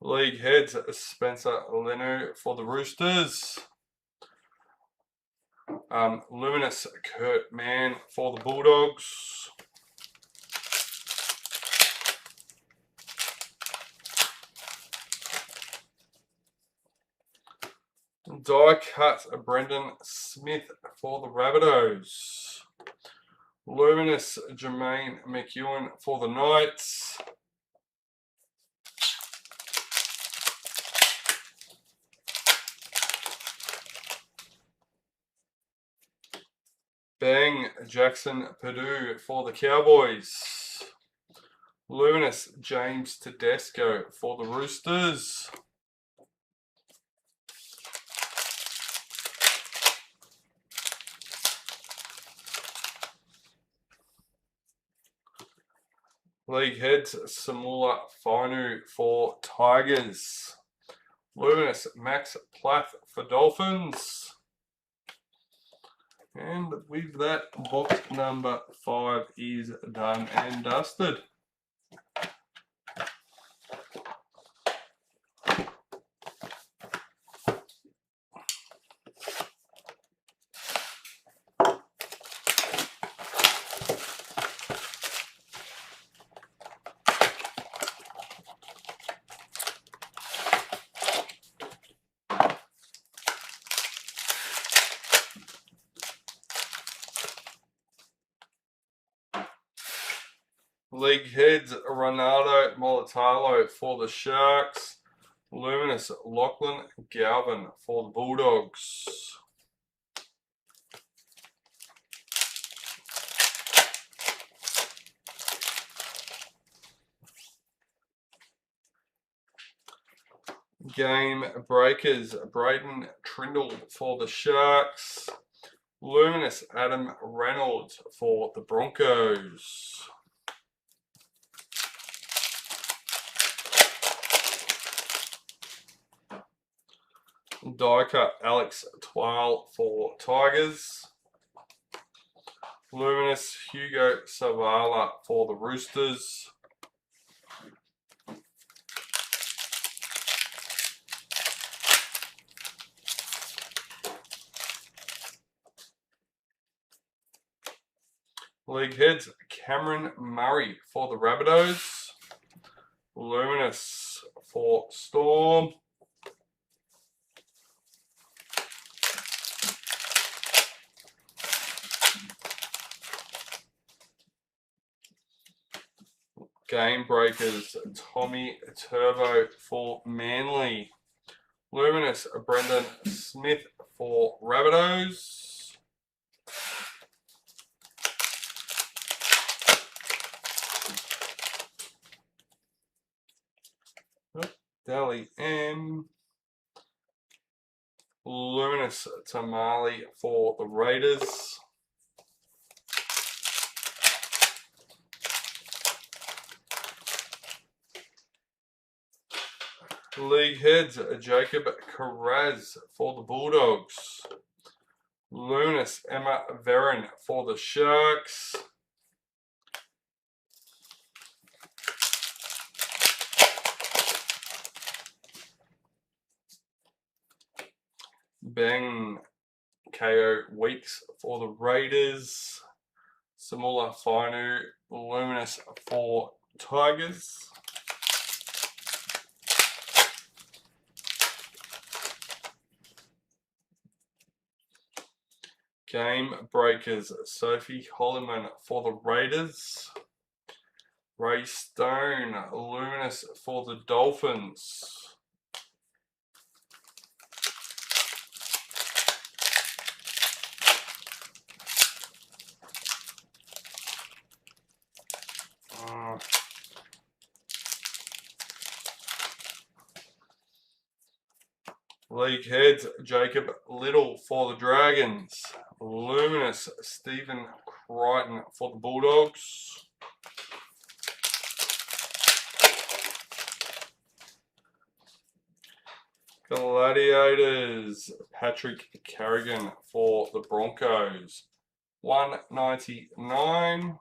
League Heads, Spencer Lenu for the Roosters. Luminous, Kurt Mann for the Bulldogs. Die cut, Brendan Smith for the Rabbitohs. Luminous, Jermaine McEwen for the Knights. Bang, Jackson Purdue for the Cowboys. Luminous, James Tedesco for the Roosters. League heads, Samula Fainu for Tigers. Luminous Max Plath for Dolphins. And with that, box number 5 is done and dusted. League heads, Ronaldo Molitalo for the Sharks. Luminous Lachlan Galvin for the Bulldogs. Game breakers, Braden Trindle for the Sharks. Luminous Adam Reynolds for the Broncos. Die cut Alex Twal for Tigers. Luminous Hugo Savala for the Roosters. League heads, Cameron Murray for the Rabbitohs. Luminous for Storm. Game breakers, Tommy Turbo for Manly. Luminous Brendan Smith for Rabbitohs. Dally M. Luminous Tamale for the Raiders. League heads, Jacob Carraz for the Bulldogs. Luminous Emma Veron for the Sharks. Bang KO Weeks for the Raiders. Samula Fainu Luminous for Tigers. Game breakers, Sophie Holliman for the Raiders. Ray Stone Luminous for the Dolphins. League heads, Jacob Little for the Dragons. Luminous Stephen Crichton for the Bulldogs. Gladiators, Patrick Carrigan for the Broncos. 199.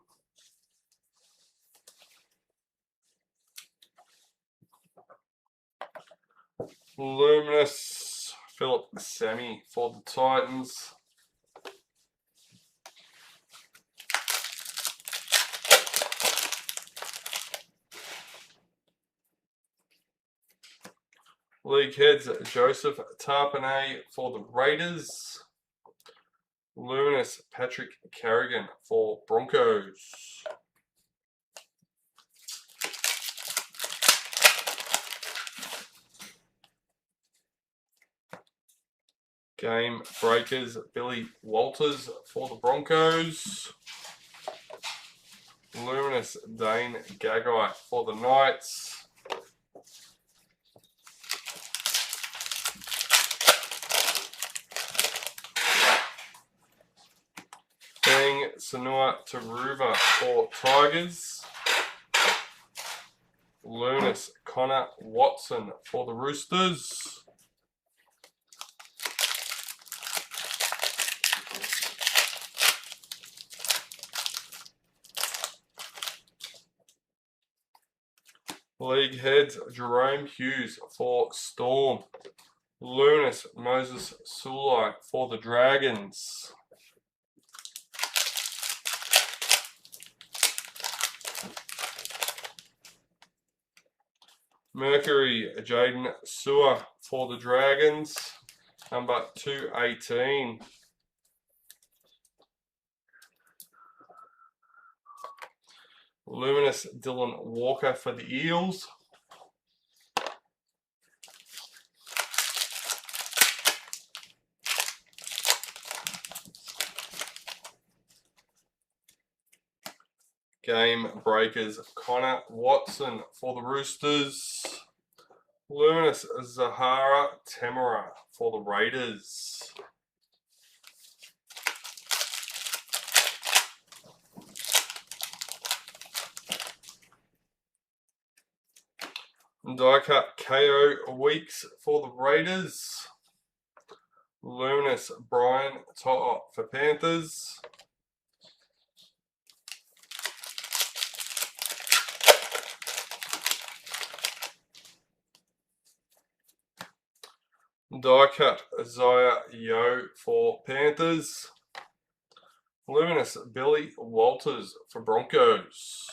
Luminous Philip Sammy for the Titans. League heads, Joseph Tarpanay for the Raiders. Luminous Patrick Carrigan for Broncos. Game breakers, Billy Walters for the Broncos. Luminous Dane Gagai for the Knights. Bang Sanua Taruva for Tigers. Lunas Connor Watson for the Roosters. League heads Jerome Hughes for Storm. Lunas Moses Sulai for the Dragons. Mercury Jaden Sewer for the Dragons. Number 218. Luminous Dylan Walker for the Eels. Game breakers Connor Watson for the Roosters. Luminous Zahara Temera for the Raiders. Die cut KO Weeks for the Raiders. Luminous Brian To'o for Panthers. Die cut Isaiah Yo for Panthers. Luminous Billy Walters for Broncos.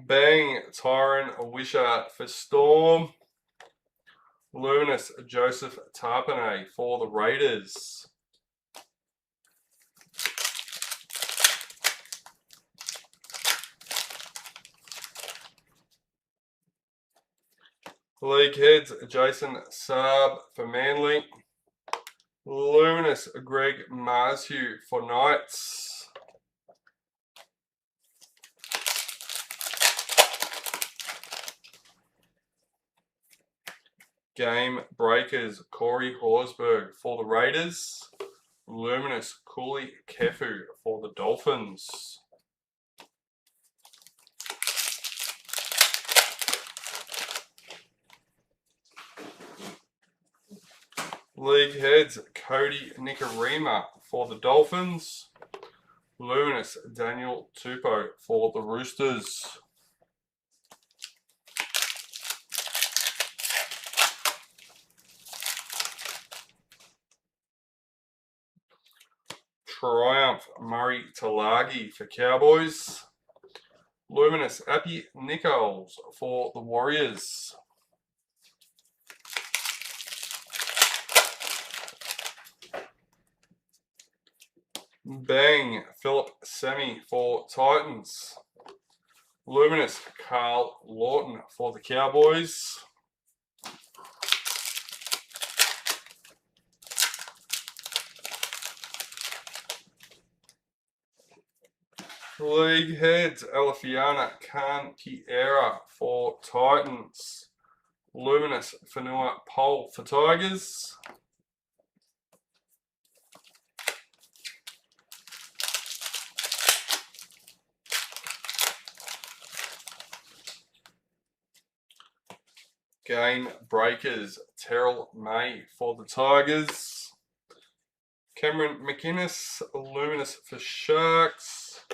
Bang Tyron Wishart for Storm. Luminous Joseph Tarpanay for the Raiders. League heads Jason Saab for Manly. Luminous Greg Marshew for Knights. Game breakers Corey Horsburgh for the Raiders. Luminous Cooley Kefu for the Dolphins. League heads Cody Nikarima for the Dolphins. Luminous Daniel Tupou for the Roosters. Triumph Murray Talagi for Cowboys. Luminous Appy Nichols for the Warriors. Bang Philip Semi for Titans. Luminous Carl Lawton for the Cowboys. League heads Elafiana Khan Kiera for Titans. Luminous Fanua Pole for Tigers. Game breakers Terrell May for the Tigers. Cameron McInnes Luminous for Sharks.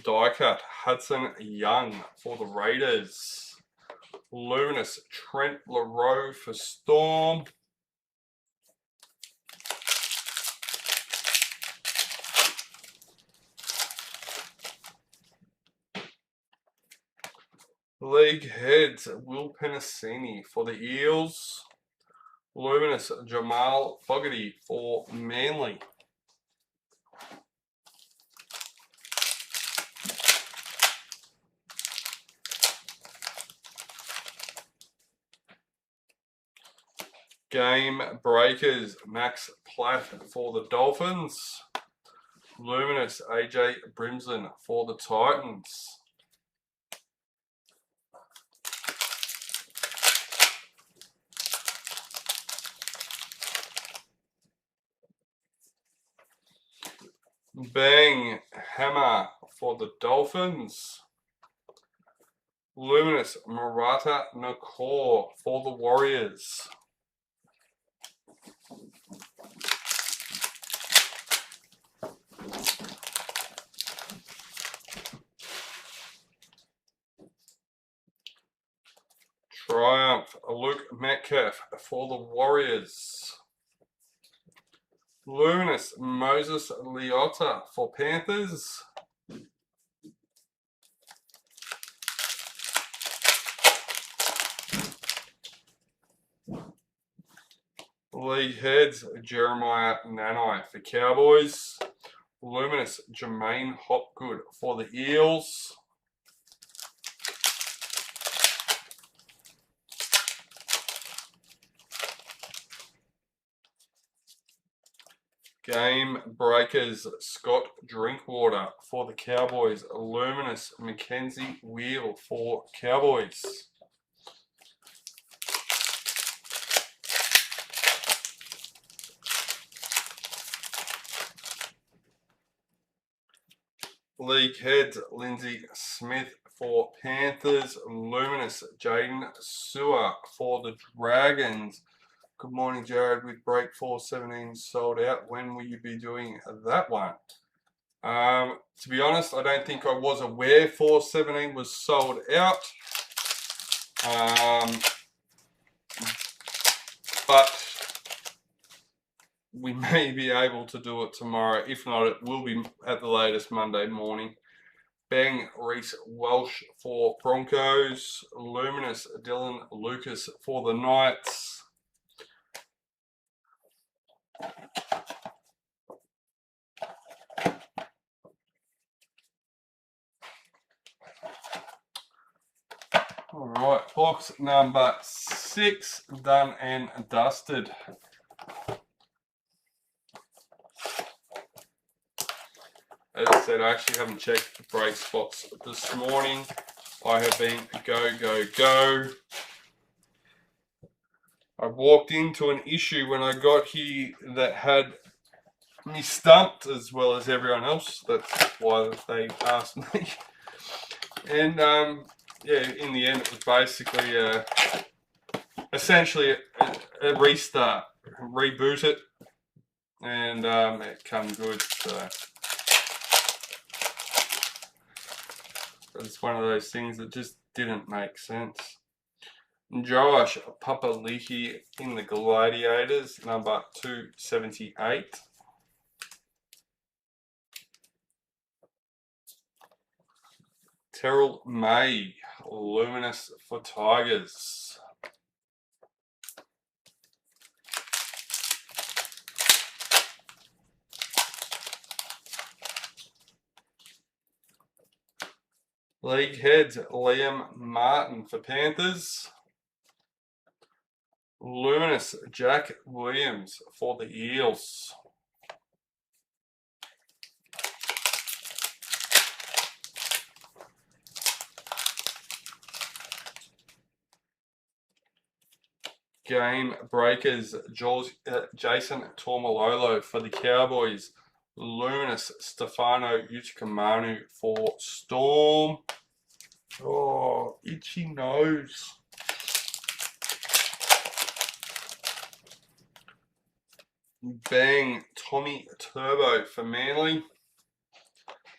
Die cut Hudson Young for the Raiders. Luminous Trent LaRoe for Storm. League heads Will Penasini for the Eels. Luminous Jamal Fogarty for Manly. Game breakers Max Plath for the Dolphins. Luminous AJ Brimson for the Titans. Bang Hammer for the Dolphins. Luminous Murtagh Nakor for the Warriors. Triumph Luke Metcalf for the Warriors. Luminous Moses Leota for Panthers. League Heads Jeremiah Nanai for Cowboys. Luminous Jermaine Hopgood for the Eels. Game Breakers Scott Drinkwater for the Cowboys. Luminous Mackenzie Wheel for Cowboys. League Heads Lindsay Smith for Panthers. Luminous Jaden Sewer for the Dragons. Good morning, Jared. With break 417 sold out, when will you be doing that one? To be honest, I don't think I was aware 417 was sold out. But we may be able to do it tomorrow. If not, it will be at the latest Monday morning. Bang Reese Welsh for Broncos. Luminous Dylan Lucas for the Knights. All right, box number 6 done and dusted. As I said, I actually haven't checked the break spots this morning. I have been go. I walked into an issue when I got here that had me stumped as well as everyone else. That's why they asked me. And yeah, in the end, it was basically essentially a restart, reboot it, and it come good. So it's one of those things that just didn't make sense. Josh Papali'i in the Gladiators, number 278. Terrell May, Luminous for Tigers. League Heads, Liam Martin for Panthers. Luminous Jack Williams for the Eels. Game Breakers, Jason Tormalolo for the Cowboys. Luminous Stefano Uchikamanu for Storm. Oh, itchy nose. Bang Tommy Turbo for Manly.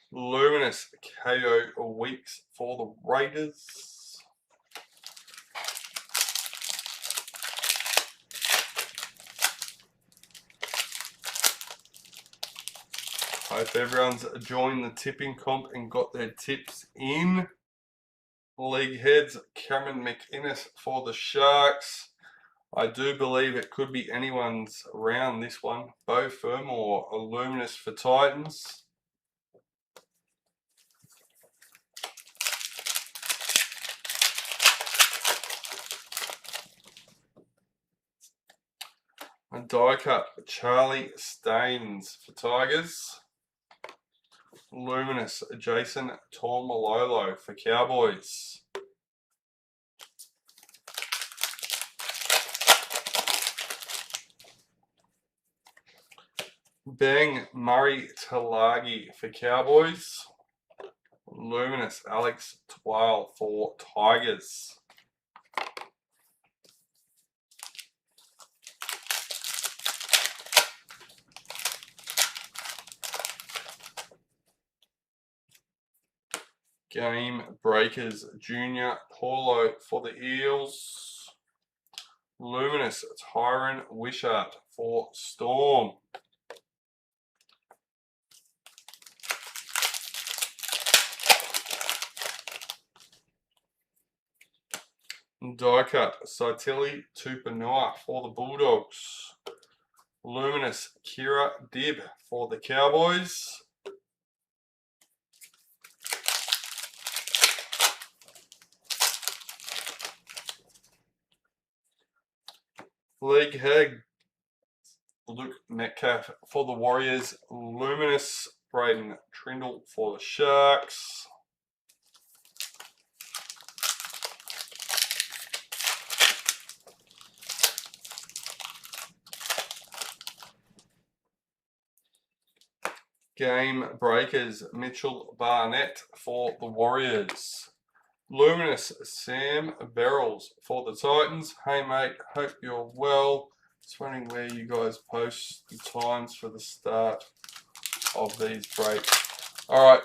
Luminous KO Weeks for the Raiders. Hope everyone's joined the tipping comp and got their tips in. League Heads, Cameron McInnes for the Sharks. I do believe it could be anyone's round, this one. Bo Fermor, Luminous for Titans. A die cut, Charlie Staines for Tigers. Luminous Jason Taumalolo for Cowboys. Bang Murray Talagi for Cowboys. Luminous Alex Twile for Tigers. Game Breakers Junior Paulo for the Eels. Luminous Tyron Wishart for Storm. Die cut Saitili Tupanua for the Bulldogs. Luminous Kira Dib for the Cowboys. League Head Luke Metcalf for the Warriors. Luminous Braden Trindle for the Sharks. Game Breakers Mitchell Barnett for the Warriors. Luminous Sam Barrels for the Titans. Hey mate, hope you're well. Just wondering where you guys post the times for the start of these breaks. Alright,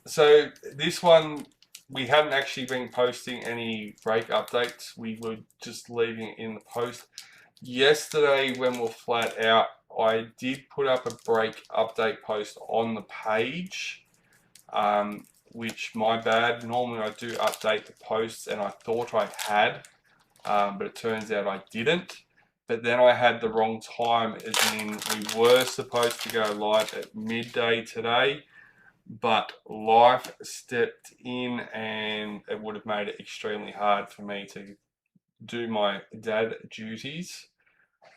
so this one we hadn't actually been posting any break updates. We were just leaving it in the post. Yesterday when we're flat out, I did put up a break update post on the page. Which my bad. Normally I do update the posts and I thought I had, but it turns out I didn't. But then I had the wrong time, as in we were supposed to go live at midday today, but life stepped in and it would have made it extremely hard for me to do my dad duties.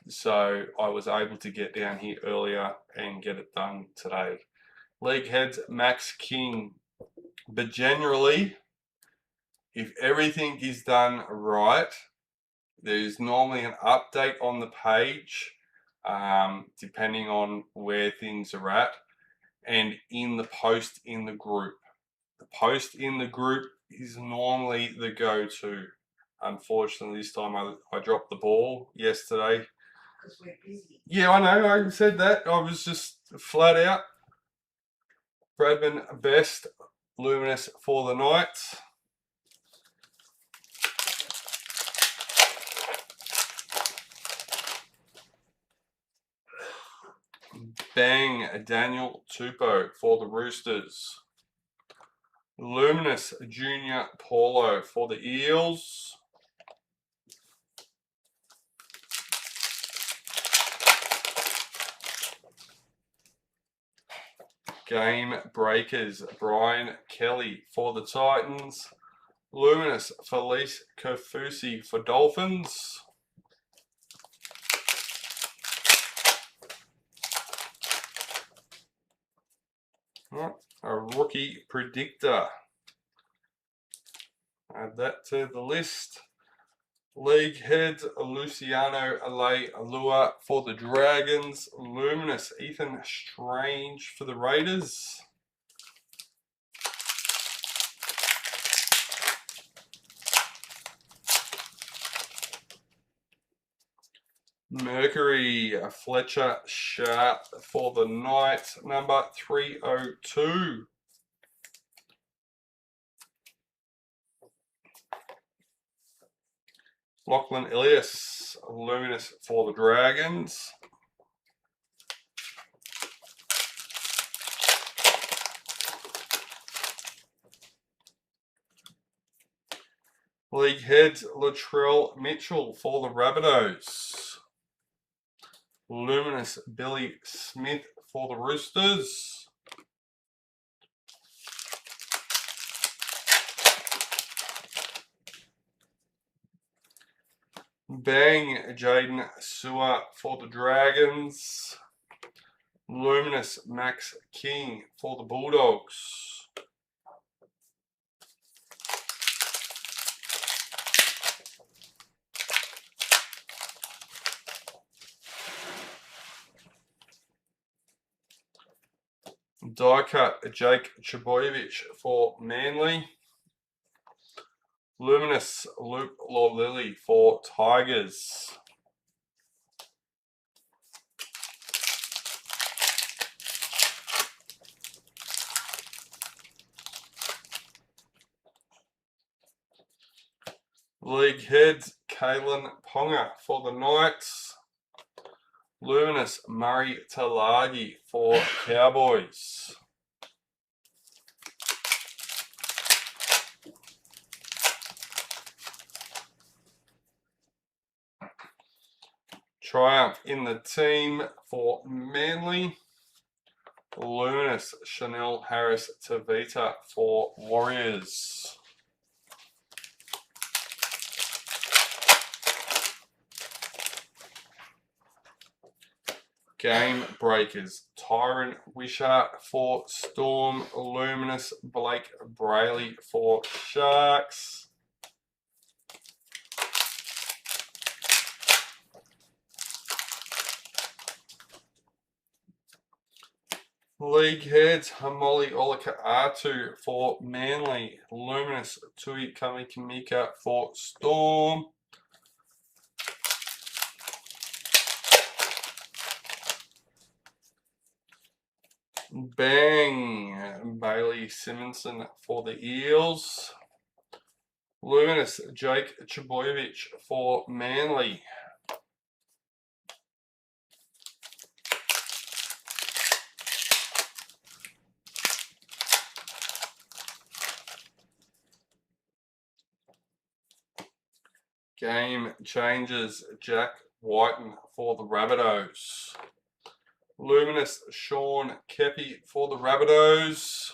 So I was able to get down here earlier and get it done today. League heads Max King. But generally, if everything is done right, there's normally an update on the page, depending on where things are at, and in the post in the group. The post in the group is normally the go-to. Unfortunately, this time I dropped the ball yesterday. Because we're busy. Yeah, I know, I said that. I was just flat out. Bradman Best. Luminous for the Knights. Bang Daniel Tupou for the Roosters. Luminous Junior Paulo for the Eels. Game Breakers Brian Kelly for the Titans. Luminous Felice Kofusi for Dolphins. A rookie predictor. Add that to the list. League heads Luciano Alua for the Dragons. Luminous Ethan Strange for the Raiders. Mercury Fletcher Sharp for the Knights, number 302. Lachlan Elias, Luminous for the Dragons. League heads Latrell Mitchell for the Rabbitohs. Luminous Billy Smith for the Roosters. Bang Jaden Sewer for the Dragons. Luminous Max King for the Bulldogs. Die cut Jake Trbojevic for Manly. Luminous Luke Lawlilly for Tigers. League heads Kalen Ponga for the Knights. Luminous Murray Talagi for Cowboys. Triumph in the team for Manly. Luminous Chanel Harris Tavita for Warriors. Game breakers Tyron Wishart for Storm. Luminous Blake Brayley for Sharks. League heads Hamoli Olaka-Atu for Manly. Luminous Tui Kamikimika for Storm. Bang! Bailey Simonson for the Eels. Luminous Jake Trbojevic for Manly. Game changes Jack Whiten for the Rabbitohs. Luminous Sean Kepi for the Rabbitohs.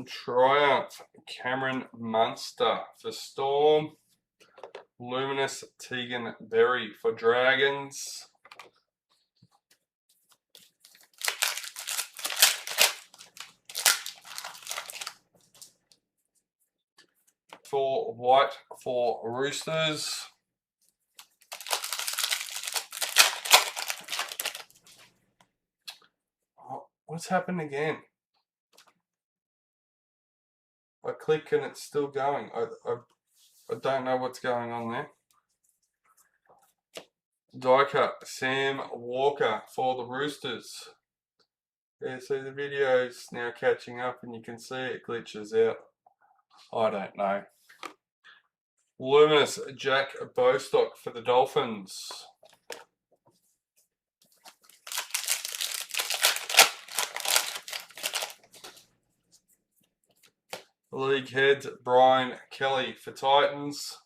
Triumph Cameron Munster for Storm. Luminous Tegan Berry for Dragons. For White for Roosters. Oh, what's happened again? I click and it's still going. I don't know what's going on there. Die cut Sam Walker for the Roosters. Yeah, so the video's now catching up and you can see it glitches out. I don't know. Luminous Jack Bostock for the Dolphins. League heads Brian Kelly for Titans.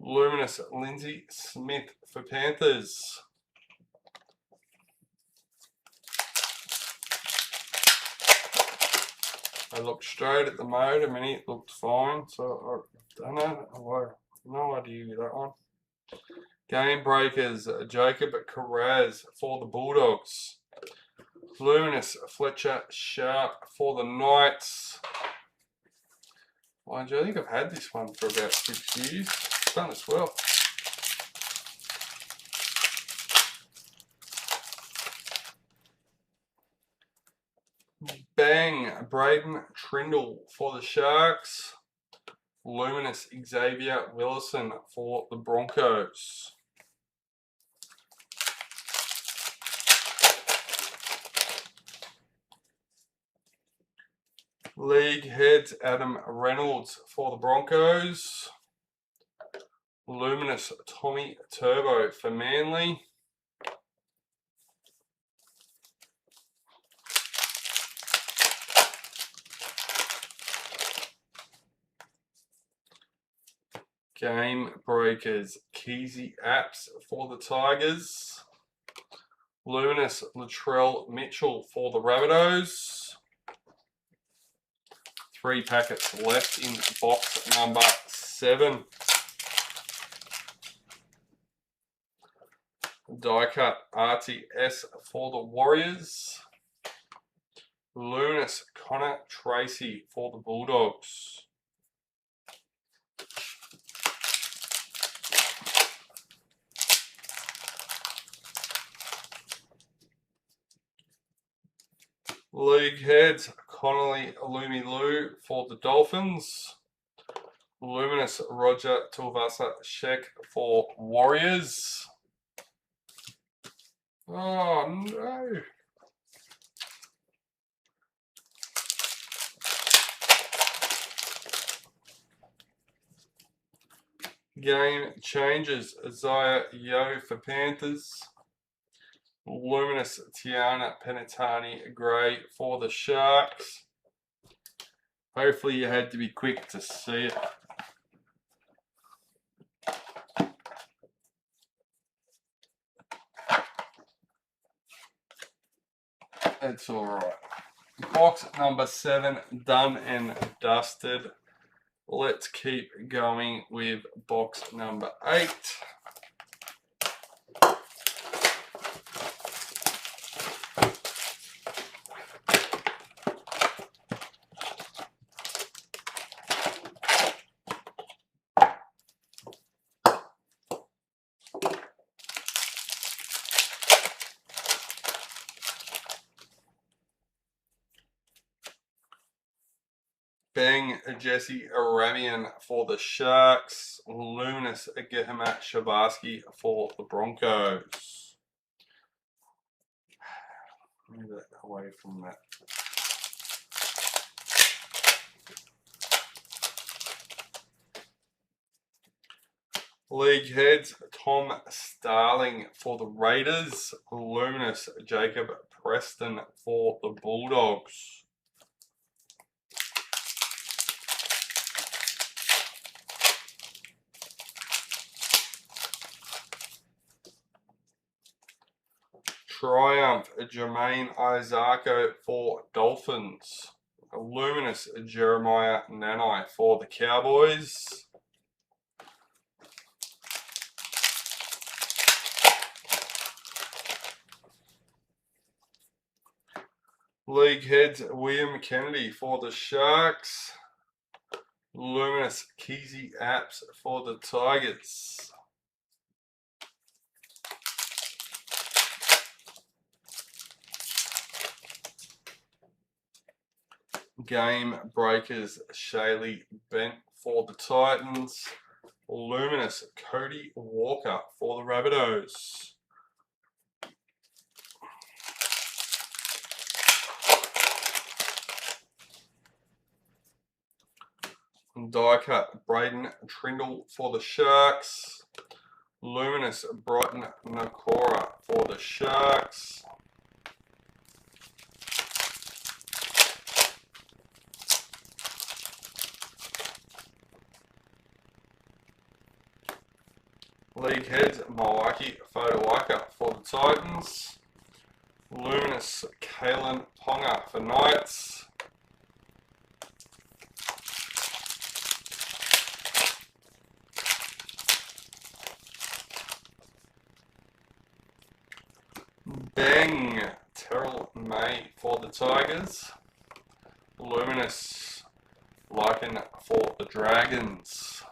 Luminous Lindsay Smith for Panthers. I looked straight at the modem and it looked fine, so I don't know. No idea with that one. Game breakers Jacob Carraz for the Bulldogs. Luminous Fletcher Sharp for the Knights. Mind you, I think I've had this one for about 6 years. It's done as well. Bang! Braden Trindle for the Sharks. Luminous Xavier Willison for the Broncos. League heads Adam Reynolds for the Broncos. Luminous Tommy Turbo for Manly. Game breakers Keezy Apps for the Tigers. Luminous Latrell Mitchell for the Rabbitohs. 3 packets left in box number 7. Die cut RTS for the Warriors. Luminous Connor Tracy for the Bulldogs. League heads, Connolly Lumilu for the Dolphins. Luminous Roger Tuivasa Sheck for Warriors. Oh no. Game changes, Isaiah Yo for Panthers. Luminous Tiana Penatani Gray for the Sharks. Hopefully you had to be quick to see it. That's alright. Box number 7 done and dusted. Let's keep going with box number 8. Bang Jesse Arabian for the Sharks. Luminous Gehamat Shabarsky for the Broncos. Move that away from that. League heads, Tom Starling for the Raiders. Luminous Jacob Preston for the Bulldogs. Triumph Jermaine Isako for Dolphins. Luminous Jeremiah Nanai for the Cowboys. League heads William Kennedy for the Sharks. Luminous Keezy Apps for the Tigers. Game breakers Shaylee Bent for the Titans. Luminous Cody Walker for the Rabbitohs. Die cut Braden Trindle for the Sharks. Luminous Brighton Nakora for the Sharks. League heads Milwaukee Fodawaka for the Titans. Luminous Kalen Ponga for Knights. Bang Terrell May for the Tigers. Luminous Lycan for the Dragons.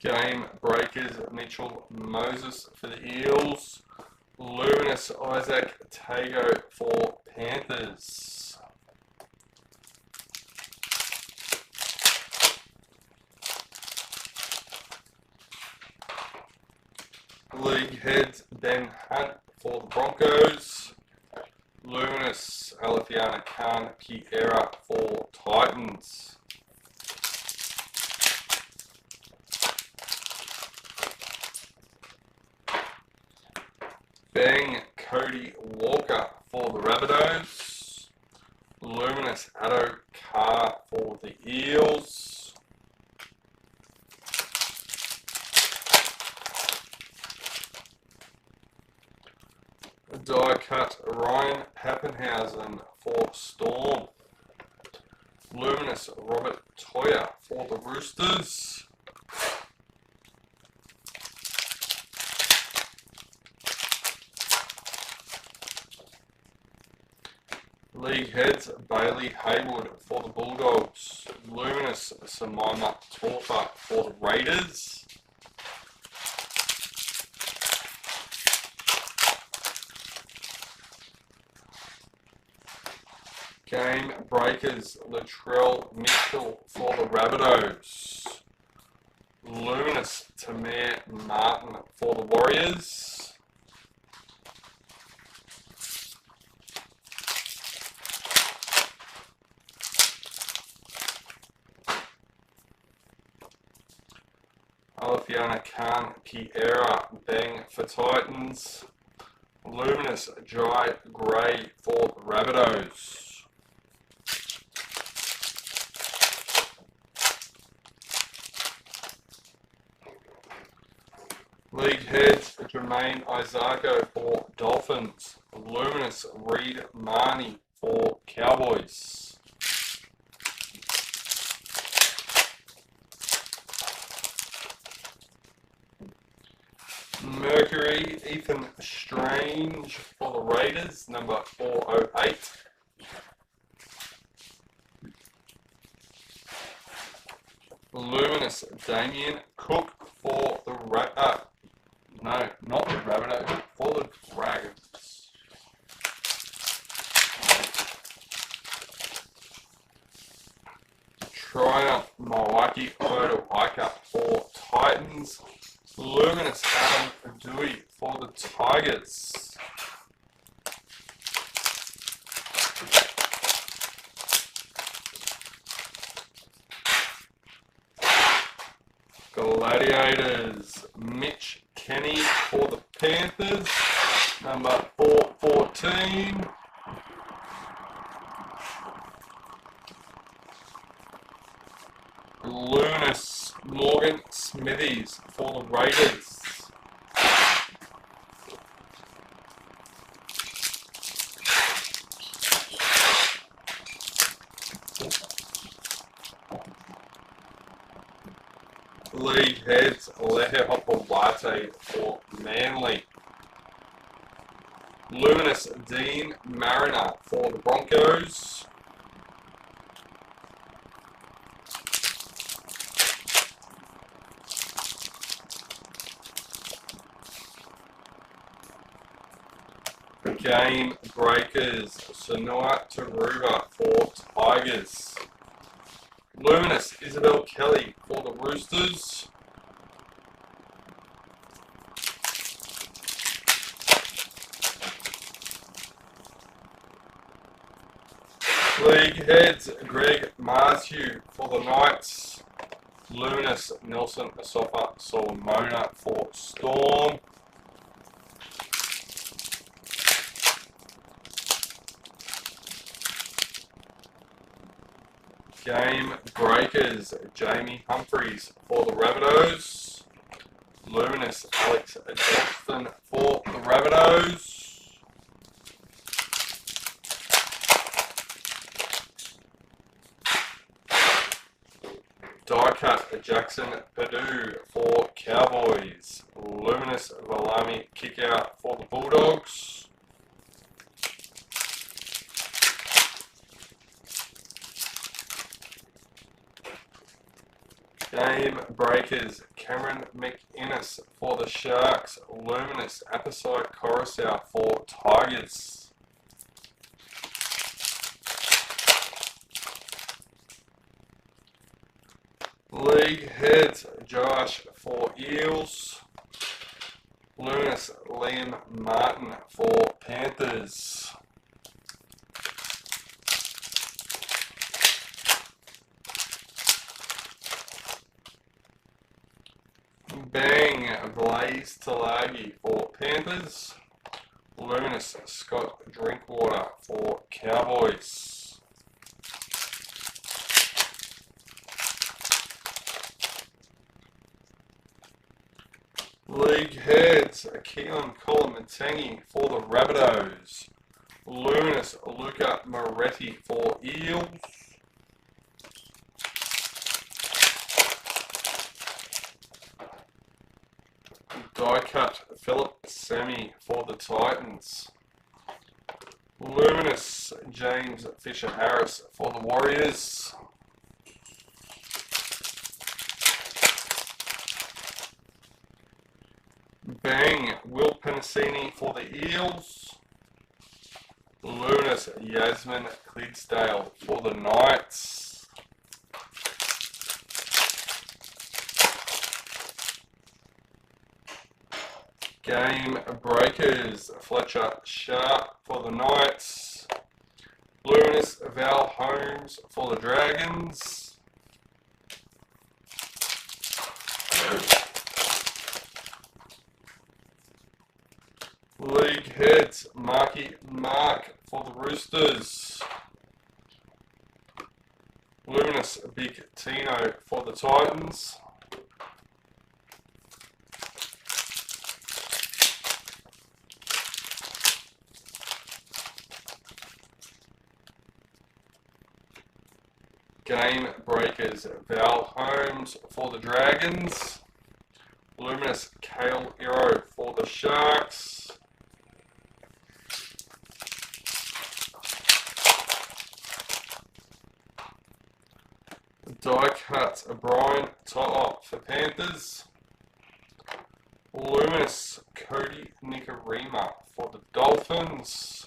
Game breakers Mitchell Moses for the Eels. Luminous Isaac Tago for Panthers. League heads Ben Hunt for the Broncos. Luminous Alifiana Khan Kiera for Titans. Bang Cody Walker for the Rabbitohs. Luminous Addo Carr for the Eels. Die cut Ryan Pappenhausen for Storm. Luminous Robert Toya for the Roosters. League heads Bailey Haywood for the Bulldogs. Luminous Simona Torfa for the Raiders. Game breakers Latrell Mitchell for the Rabbitohs. Luminous Tamir Martin for the Warriors. Alifiana Khan Kiera Bang for Titans. Luminous Jai Gray for the Rabbitohs. League heads Jermaine Isako for Dolphins. Luminous Reed Marnie for Cowboys. Mercury Ethan Strange for the Raiders, number 408. Luminous Damien Cook for the no, not the Rabbitohs, for the Dragons. Triumph Milwaukee Photo Ica for Titans. Luminous Adam Dewey for the Tigers. Gladiators Mitch Kenny for the Panthers, number 414. Luminous Morgan Smithies for the Raiders. League heads Lehe Hopawate for Manly. Luminous Dean Mariner for the Broncos. Game breakers Sanoa Taruba for Tigers. Luminous Isabel Kelly for the Roosters. League heads Greg Marshew for the Knights. Luminous Nelson Asofa Solomona for Storm. Game breakers Jamie Humphreys for the Rabbitohs. Luminous Alex Johnston for the Rabbitohs. Die cut Jackson Perdue for Cowboys. Luminous Valami Kickout for the Bulldogs. Game breakers Cameron McInnes for the Sharks. Luminous Apposite Coruscant for Tigers. League heads Josh for Eels. Luminous Liam Martin for Panthers. Bang Blaze Talagi for Panthers. Luminous Scott Drinkwater for Cowboys. League heads, Keelan Colomatangi for the Rabbitohs. Luminous Luca Moretti for Eels. Die cut Philip Sammy for the Titans. Luminous James Fisher Harris for the Warriors. Bang Will Penasini for the Eels. Luminous Yasmin Clydesdale for the Knights. Game breakers, Fletcher Sharp for the Knights. Luminous Val Holmes for the Dragons. League heads, Marky Mark for the Roosters. Luminous Big Tino for the Titans. Game breakers, Val Holmes for the Dragons. Luminous Kale Hero for the Sharks. Die cut Brian To'o for Panthers. Luminous Cody Nikarima for the Dolphins.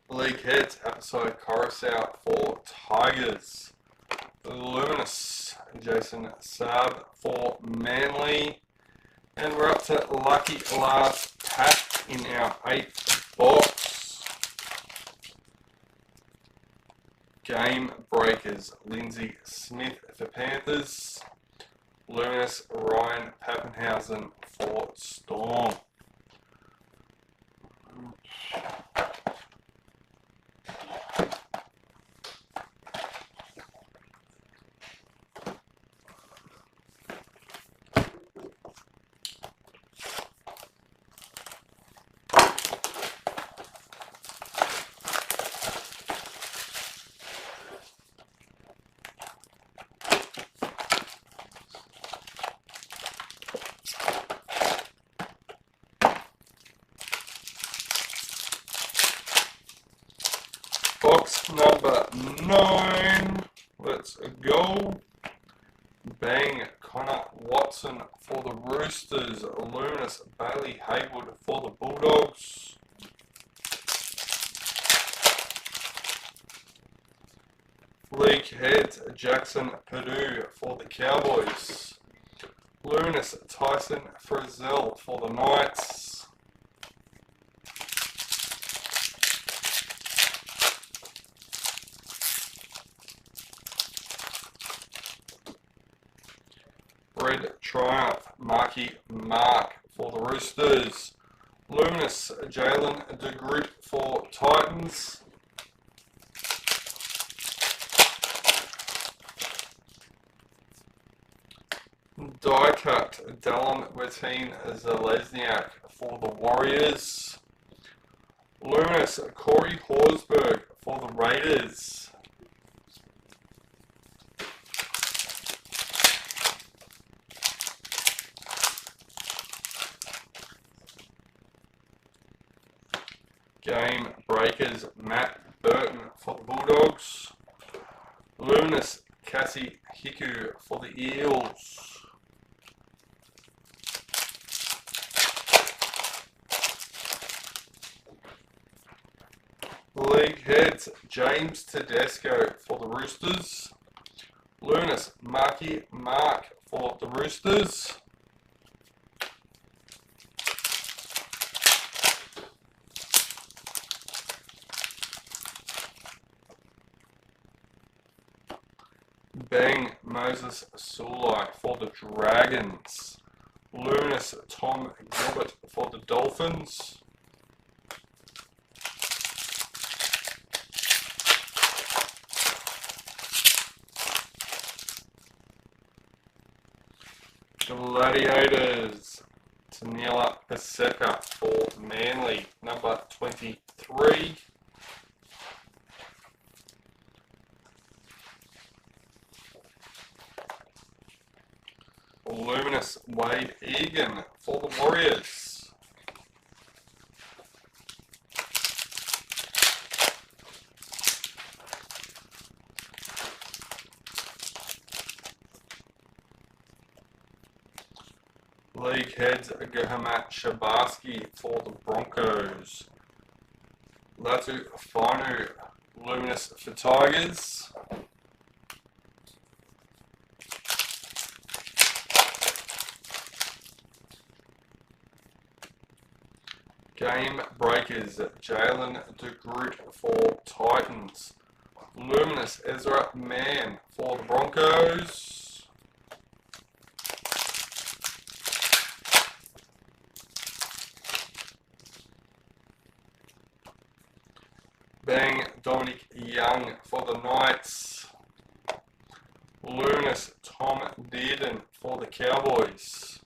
League heads, episode Coruscant for Tigers. Luminous Jason Saab for Manly. And we're up to lucky last pack in our 8th box. Game breakers, Lindsay Smith for Panthers. Luminous Ryan Pappenhausen for Storm. Box number 9, let's go. Bang Connor Watson for the Roosters. Luminous Bailey Haywood for the Bulldogs. League heads, Jackson Purdue for the Cowboys. Luminous Tyson Frizzell for the Knights. Red Triumph, Marky Mark for the Roosters. Luminous Jalen DeGroot for Titans. Die cut, Dallin Martin Zalesniak for the Warriors. Luminous Corey Horsburgh for the Raiders. Game breakers, Matt Burton for the Bulldogs. Luminous Cassie Hiku for the Eels. League heads, James Tedesco for the Roosters. Luminous Marky Mark for the Roosters. Bang Moses Sulai for the Dragons. Luminous Tom Gilbert for the Dolphins. Gladiators, Tanila Paseka for Manly, number 23. Luminous Wade Egan for the Warriors. League heads Gahamat Shabarsky for the Broncos. Latu Finu Luminous for Tigers. Game breakers Jalen de Groot for Titans. Luminous Ezra Mann for the Broncos. Bang Dominic Young for the Knights. Luminous Tom Dearden for the Cowboys.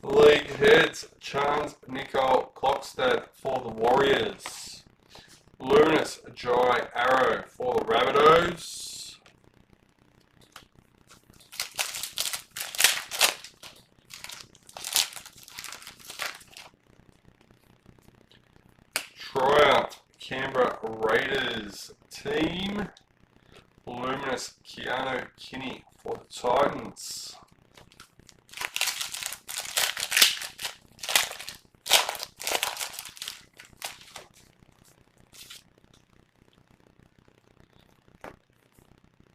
League heads Chance Nicole Clockstad for the Warriors. Luminous Jai Arrow for the Rabbitohs. Triumph Canberra Raiders team. Luminous Keanu Kinney for the Titans.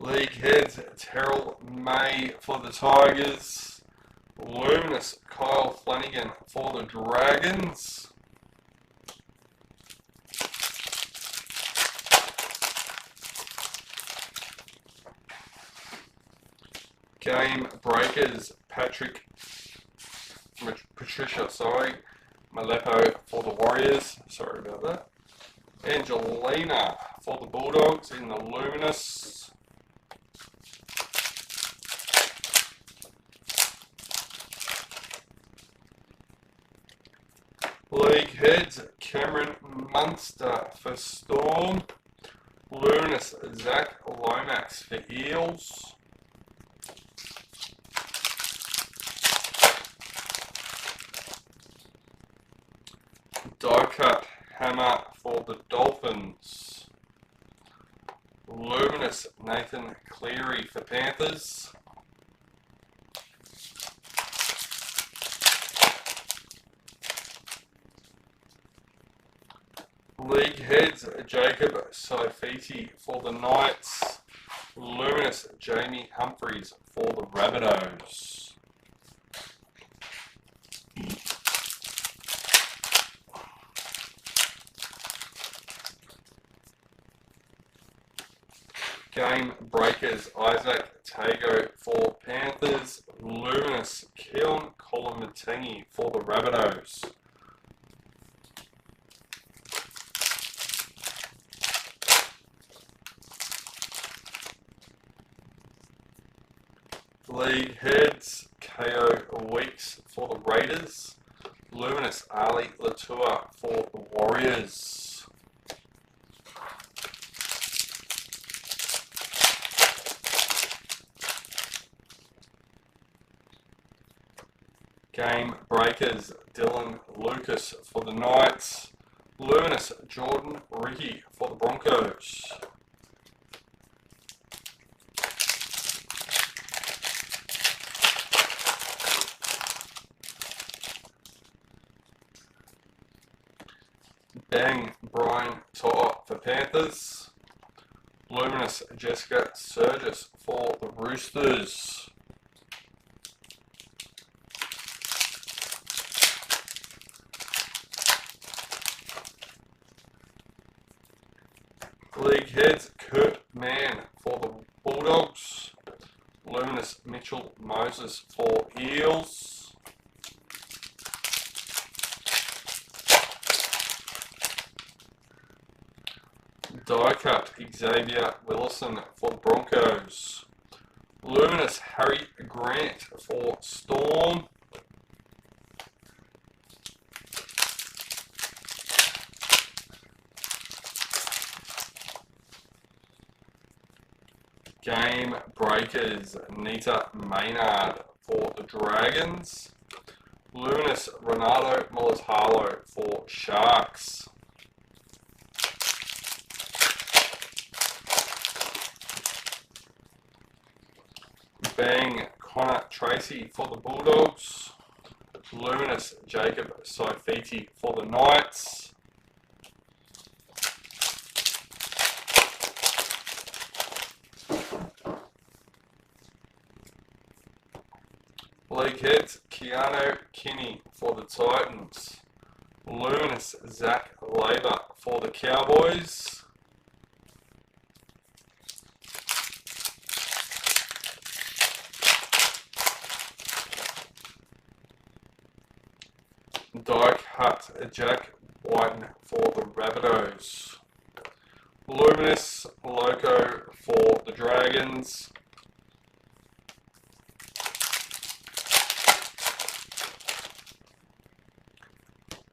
League heads Terrell May for the Tigers. Luminous Kyle Flanagan for the Dragons. Game breakers Patricia Malepo for the Warriors. Sorry about that. Angelina for the Bulldogs in the Luminous. League heads Cameron Munster for Storm. Luminous Zach Lomax for Eels. Die cut Hammer for the Dolphins. Luminous Nathan Cleary for Panthers. League heads Jacob Saifiti for the Knights. Luminous Jamie Humphreys for the Rabbitohs. Game breakers Isaac Tago for Panthers. Luminous Keon Kolomatangi for the Rabbitohs. League heads KO Weeks for the Raiders. Luminous Ali Latua for the Warriors. Game breakers Dylan Lucas for the Knights. Luminous Jordan Ricky for the Broncos. Bang Brian Toa for Panthers. Luminous Jessica Surgis for the Roosters. League heads Kurt Mann for the Bulldogs. Luminous Mitchell Moses for Eels. Die cut Xavier Willison for the Broncos. Luminous Harry Grant for Storm. Game Breakers Nita Maynard for the Dragons. Luminous Renato Mulatalo for Sharks. Bang Connor Tracy for the Bulldogs. Luminous Jacob Saifiti for the Knights. League Heads Keanu Kinney for the Titans. Luminous Zach Labour for the Cowboys. Die cut Jack Whiten for the Rabbitohs. Luminous Loco for the Dragons.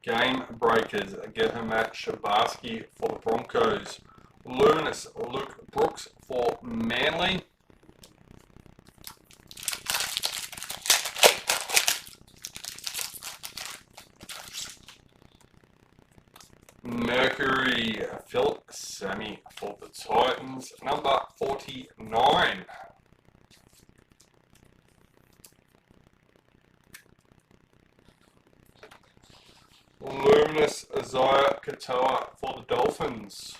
Game Breakers Gehamat Shabarsky for the Broncos. Luminous Luke Brooks for Manly. Mercury Philip Sammy for the Titans, number 49. Luminous Isaiah Katoa for the Dolphins.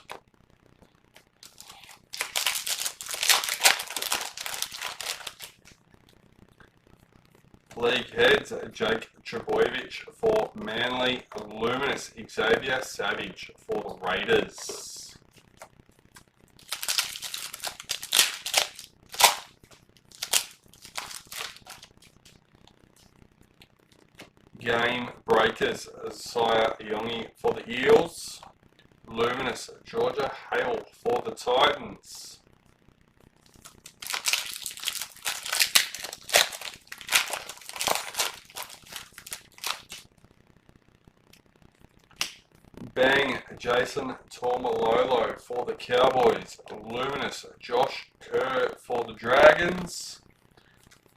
League Heads Jake Trebojevic for Manly. Luminous Xavier Savage for the Raiders. Game Breakers Isaiah Yongi for the Eels. Luminous Georgia Hale for the Titans. Bang Jason Tormalolo for the Cowboys. Luminous Josh Kerr for the Dragons.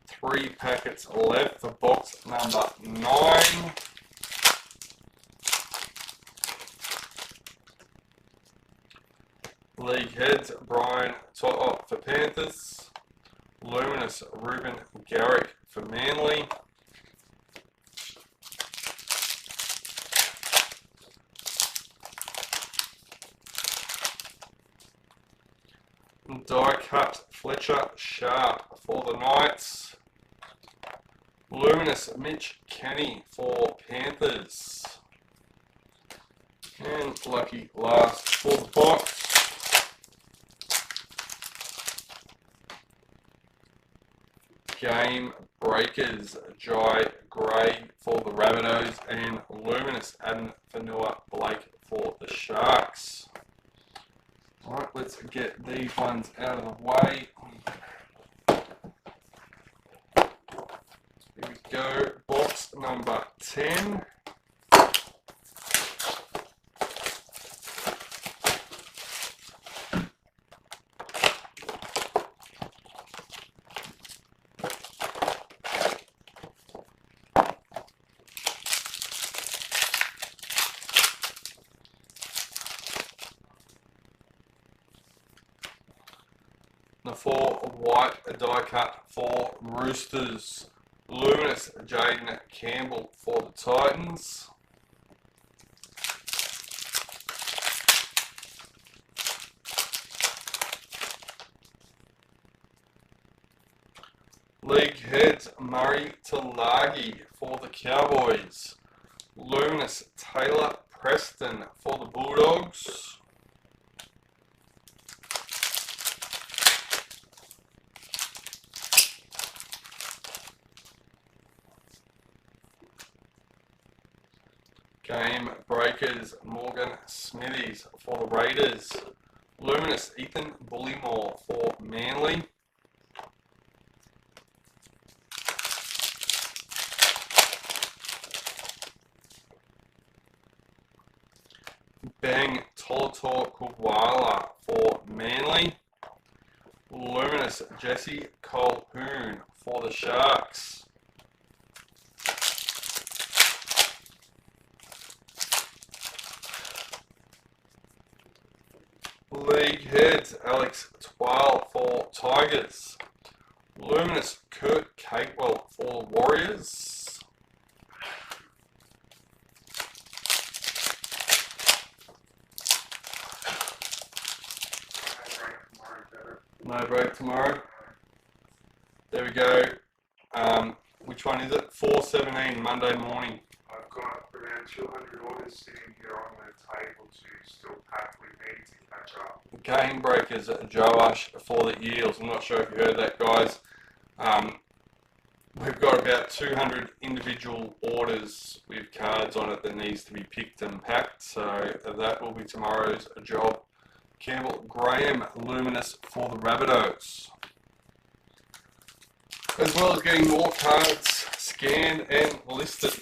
3 packets left for box number 9. League Heads Brian To'o for Panthers. Luminous Ruben Garrick for Manly. Die cut Fletcher Sharp for the Knights. Luminous Mitch Kenny for Panthers. And lucky last for the box. Game Breakers Jai Gray for the Rabbitohs and Luminous Adam Fanua Blake for the Sharks. Alright, let's get these ones out of the way. Here we go, box number 10. The 4 white die cut for Roosters. Luminous Jaden Campbell for the Titans. League Heads Murray Talagi for the Cowboys. Luminous Taylor Preston for the Bulldogs. Game Breakers Morgan Smithies for the Raiders. Luminous Ethan Bullymore for Manly. Bang Tolator Kuwala for Manly. Luminous Jesse Colquhoun for the Sharks. League Heads Alex Twal for Tigers. Luminous Kurt Capewell for Warriors. No break tomorrow. There we go. Which one is it? 4:17 Monday morning. I've got around 200 orders sitting here on the table to still pack. We need to catch up. Game breakers Joash for the Eels. I'm not sure if you heard that, guys. We've got about 200 individual orders with cards on it that needs to be picked and packed. So that will be tomorrow's job. Campbell Graham Luminous for the Rabbitohs. As well as getting more cards scanned and listed.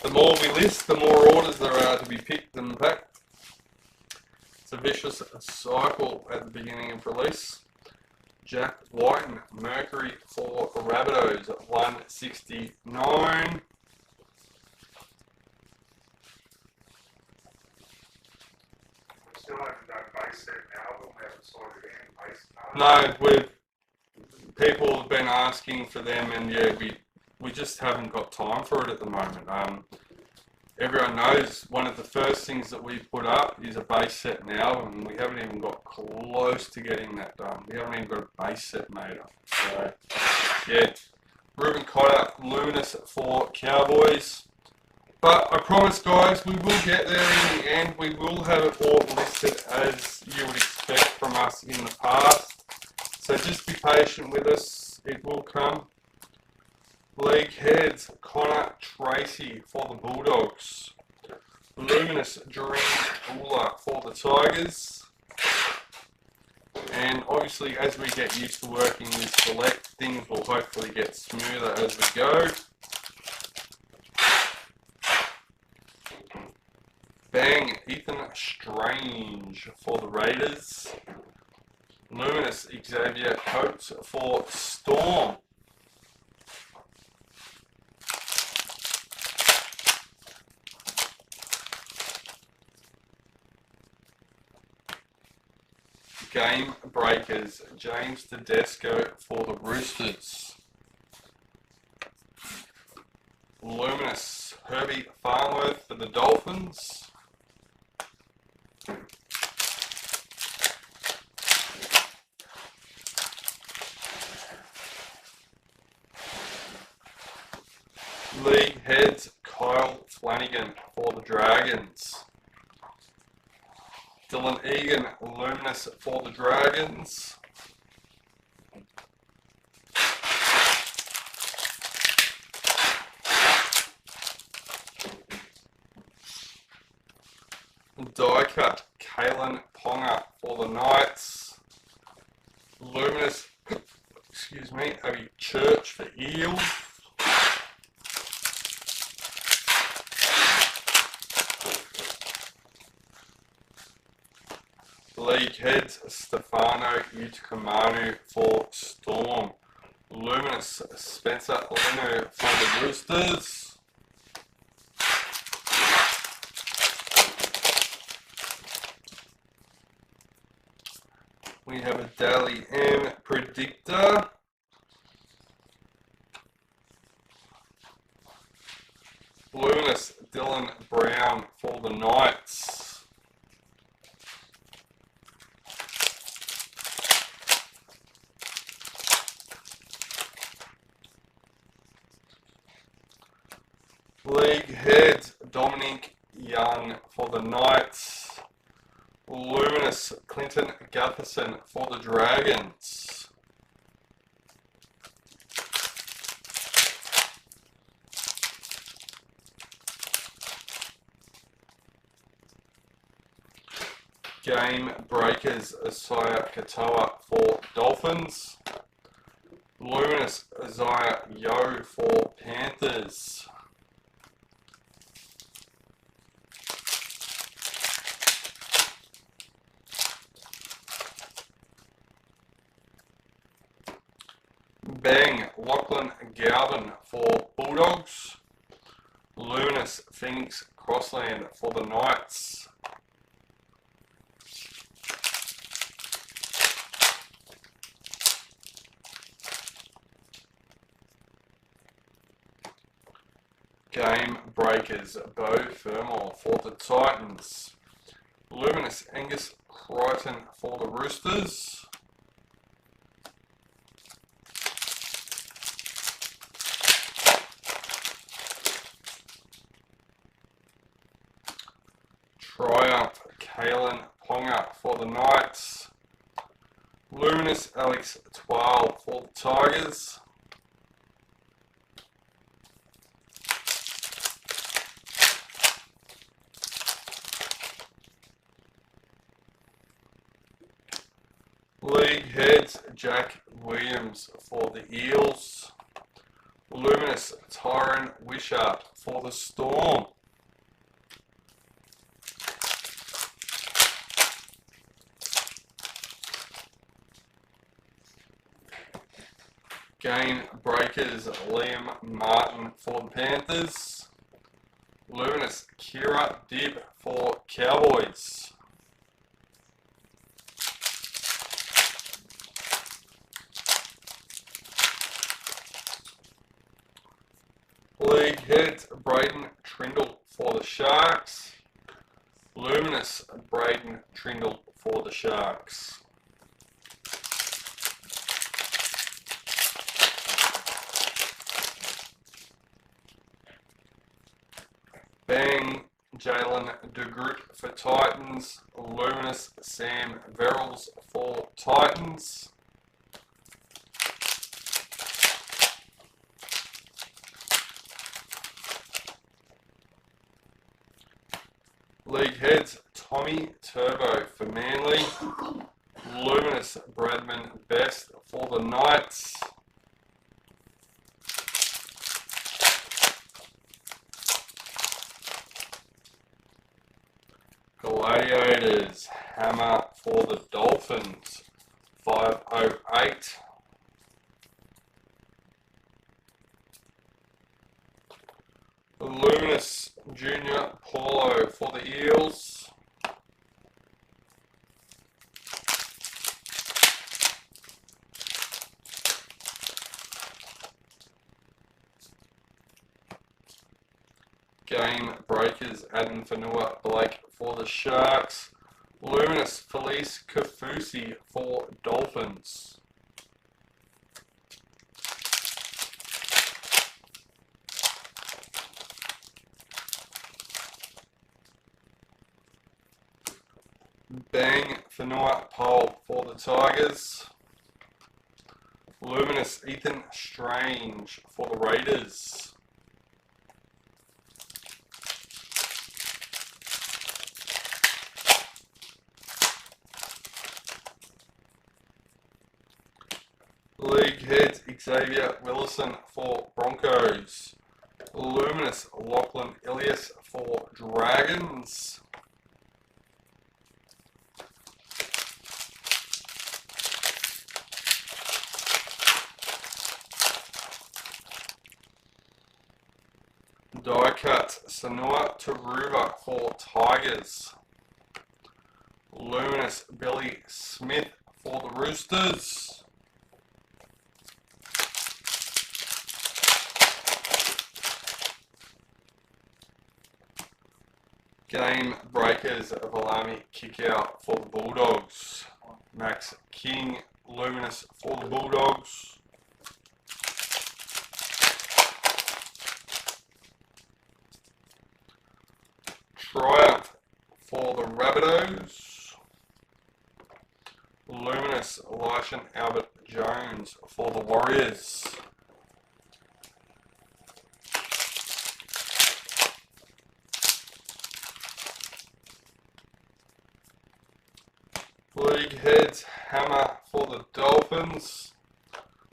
The more we list, the more orders there are to be picked and packed. It's a vicious cycle at the beginning of release. Jack Whiten Mercury for the Rabbitohs at 169. Still haven't done base set now, but we haven't sorted in base No, people have been asking for them, and yeah, we just haven't got time for it at the moment. Everyone knows one of the first things that we put up is a base set now, and we haven't even got close to getting that done. We haven't even got a base set made up. So, yeah, Ruben Cotter, Luminous for Cowboys. But I promise, guys, we will get there in the end. We will have it all listed as you would expect from us in the past. So just be patient with us. It will come. League Heads, Connor Tracy for the Bulldogs. Luminous Dream Buller for the Tigers. And obviously, as we get used to working with Select, things will hopefully get smoother as we go. Bang Ethan Strange for the Raiders. Luminous Xavier Coates for Storm. Game Breakers James Tedesco for the Roosters. Luminous Herbie Farnworth for the Dolphins. League Heads Kyle Flanagan for the Dragons. Dylan Egan Luminous for the Dragons. Die cut Kalen Ponga for the Knights. Luminous, excuse me, Abby Church for Eels. League Heads Stefano Utukamanu for Storm. Luminous Spencer Leno for the Roosters. We have a Daly M Predictor. Luminous Dylan Brown for the Knights. League Heads Dominic Young for the Knights. Luminous Clinton Gutherson for the Dragons. Game breakers Isaiah Katoa for Dolphins. Luminous Isaiah Yo for Panthers. Bang Lachlan Gowden for Bulldogs. Luminous Phoenix Crossland for the Knights. Game breakers Bo Fermor for the Titans. Luminous Angus Crichton for the Roosters. Triumph Kalen Ponga for the Knights. Luminous Alex 12 for the Tigers. League heads Jack Williams for the Eels. Luminous Tyron Wishart for the Storm. Game breakers Liam Martin for the Panthers. Luminous Kira Dibb for Cowboys. League heads Braden Trindle for the Sharks. Luminous Braden Trindle for the Sharks. Bang Jalen DeGroot for Titans. Luminous Sam Verrills for Titans. League heads Tommy Turbo for Manly. Luminous Bradman Best for the Knights. Gladiators Hammer for the Dolphins. 508. Luminous Junior Paulo for the Eels. Game breakers Adam Fanua Blake for the Sharks. Luminous Felice Kafusi for Dolphins. Bang Fanua Pole for the Tigers. Luminous Ethan Strange for the Raiders. League heads Xavier Willison for Broncos. Luminous Lachlan Elias for Dragons. Die cut Sanua Taruva for Tigers. Luminous Billy Smith for the Roosters. Game breakers Valami Kickout for the Bulldogs. Max King Luminous for the Bulldogs. Triumph for the Rabbitohs. Luminous Elishan Albert Jones for the Warriors. Heads Hammer for the Dolphins.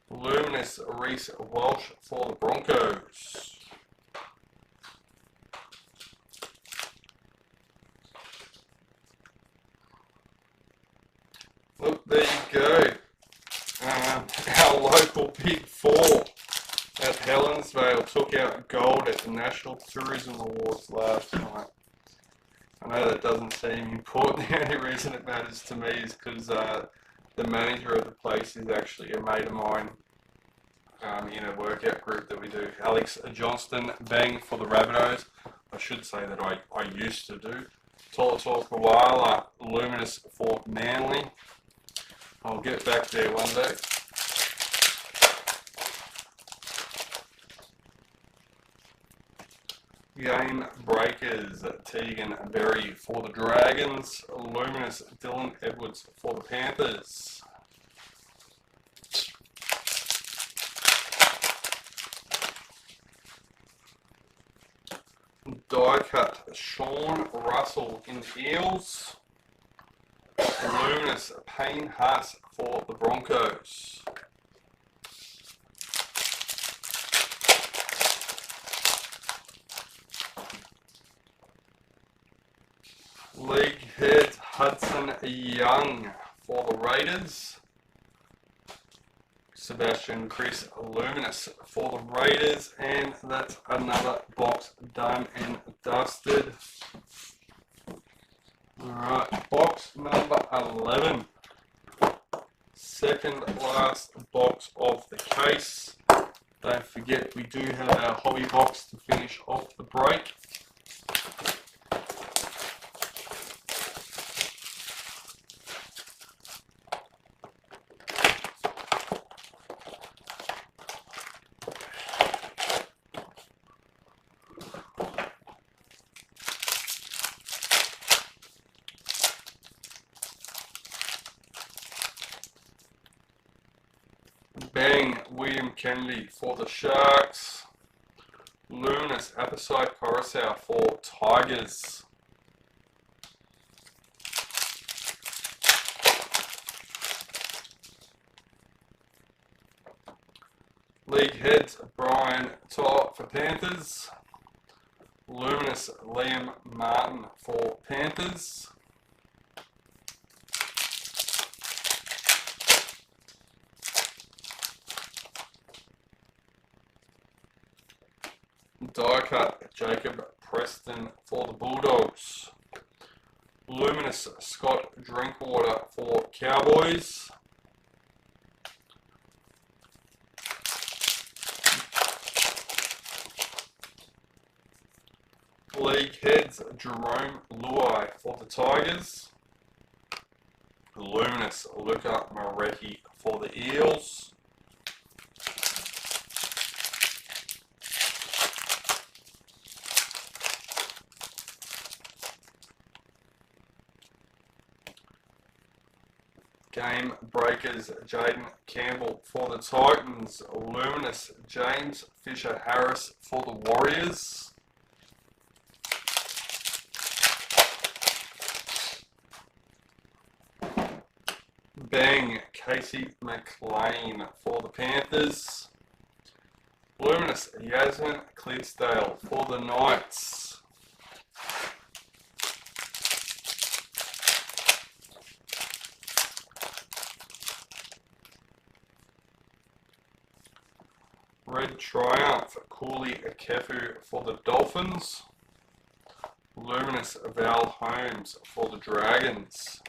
Luminous Reece Walsh for the Broncos. Look, there you go. Our local Big Four at Helensvale took out gold at the National Tourism Awards last night. I know that doesn't seem important. The only reason it matters to me is because the manager of the place is actually a mate of mine in a workout group that we do. Alex Johnston, bang for the Rabbitohs. I should say that I used to do. Tolator Koala, Luminous for Manly. I'll get back there one day. Game Breakers, Tegan Berry for the Dragons. Luminous Dylan Edwards for the Panthers. Die cut Sean Russell in Eels. Luminous Payne Haas for the Broncos. League Head Hudson Young for the Raiders. Sebastian Chris Luminous for the Raiders, and that's another box done and dusted. Alright, box number 11. Second last box of the case. Don't forget we do have our hobby box to finish off the break. Bang, William Kennedy for the Sharks. Luminous Apposite Coruscant for Tigers. League Heads Brian Todd for Panthers. Luminous Liam Martin for Panthers. Die cut Jacob Preston for the Bulldogs. Luminous Scott Drinkwater for Cowboys. League Heads Jerome Luai for the Tigers. Luminous Luca Moretti for the Eels. Game Breakers Jaden Campbell for the Titans. Luminous James Fisher Harris for the Warriors. Bang Casey McLean for the Panthers. Luminous Yasmin Clydesdale for the Knights. Red Triumph, Cooley Kefu for the Dolphins. Luminous Val Holmes for the Dragons.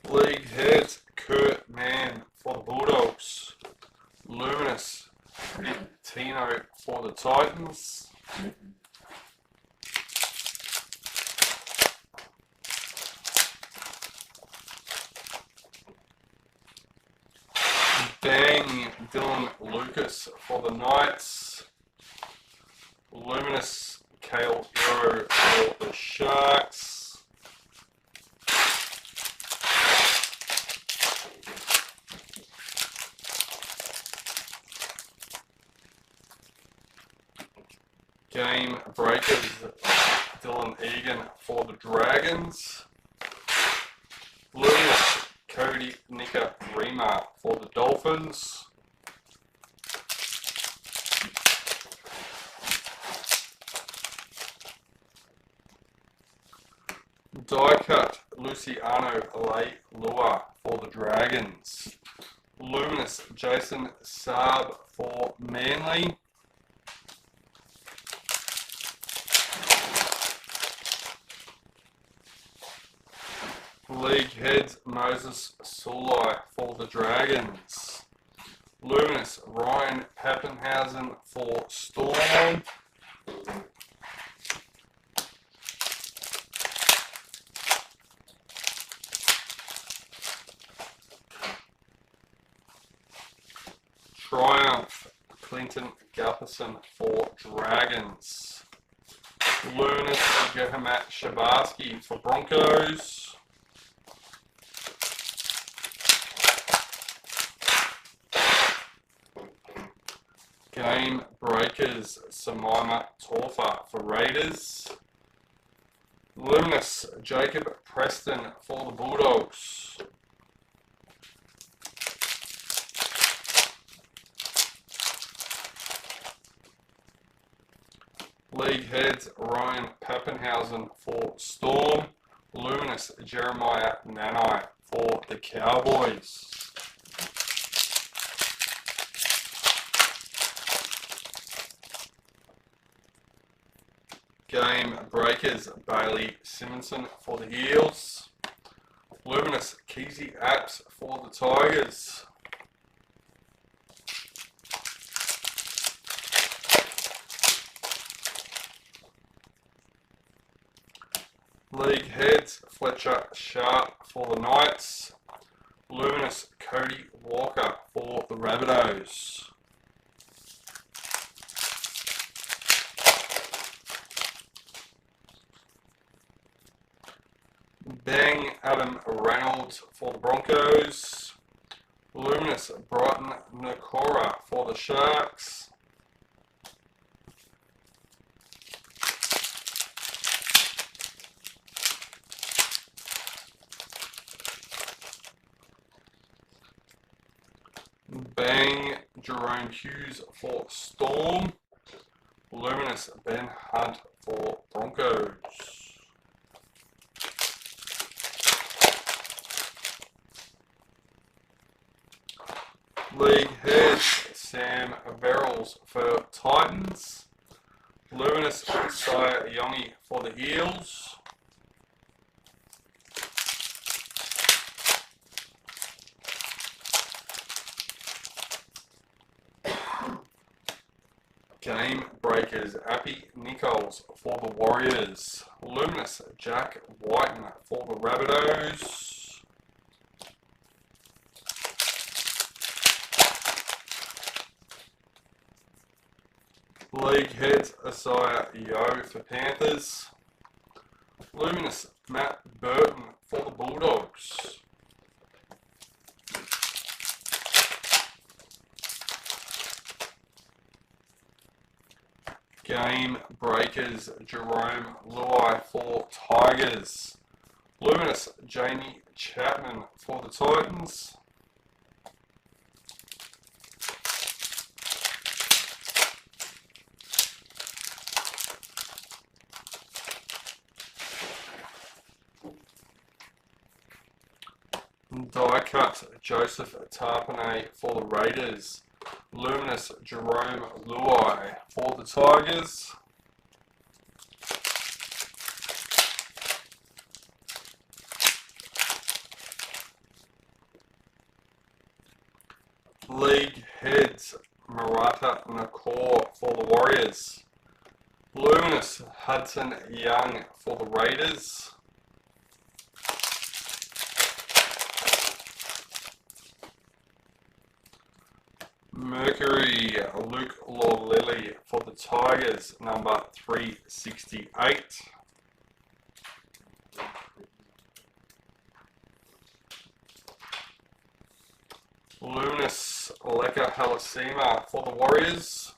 League Heads, Kurt Mann for the Bulldogs. Luminous Tino for the Titans. Bang Dylan Lucas for the Knights. Luminous Kale Hero for the Sharks. Game breakers, Dylan Egan for the Dragons. Luminous, Cody Nikorima for the Dolphins. Die cut, Luciano Leilua for the Dragons. Luminous, Jason Saab for Manly. League heads, Moses Sulai for the Dragons. Luminous, Ryan Pappenhausen for Storm. Triumph, Clinton Gutherson for Dragons. Luminous, Gehamat Shabarsky for Broncos. Game breakers, Samaima Torfa for Raiders. Luminous, Jacob Preston for the Bulldogs. League heads, Ryan Pappenhausen for Storm. Luminous, Jeremiah Nanai for the Cowboys. Game breakers, Bailey Simonson for the Eels. Luminous, Keezy Apps for the Tigers. League heads, Fletcher Sharp for the Knights. Luminous, Cody Walker for the Rabbitohs. Bang Adam Reynolds for the Broncos. Luminous, Brighton Nakora for the Sharks. Bang Jerome Hughes for Storm. Luminous, Ben Hunt for Broncos. League heads, Sam Verrills for Titans. Luminous, Sire Yongi for the Eels. Game breakers, Appy Nichols for the Warriors. Luminous, Jack Whiten for the Rabbitohs. League heads, Isaiah Yo for Panthers. Luminous, Matt Burton for the Bulldogs. Game breakers, Jerome Luai for Tigers. Luminous, Jamie Chapman for the Titans. Die cut, Joseph Tarpanay for the Raiders. Luminous, Jerome Luai for the Tigers. League heads, Murtagh Nakor for the Warriors. Luminous, Hudson Young for the Raiders. Mercury, Luke Lawlilly for the Tigers, number 368. Luminous, Leka Halasima for the Warriors.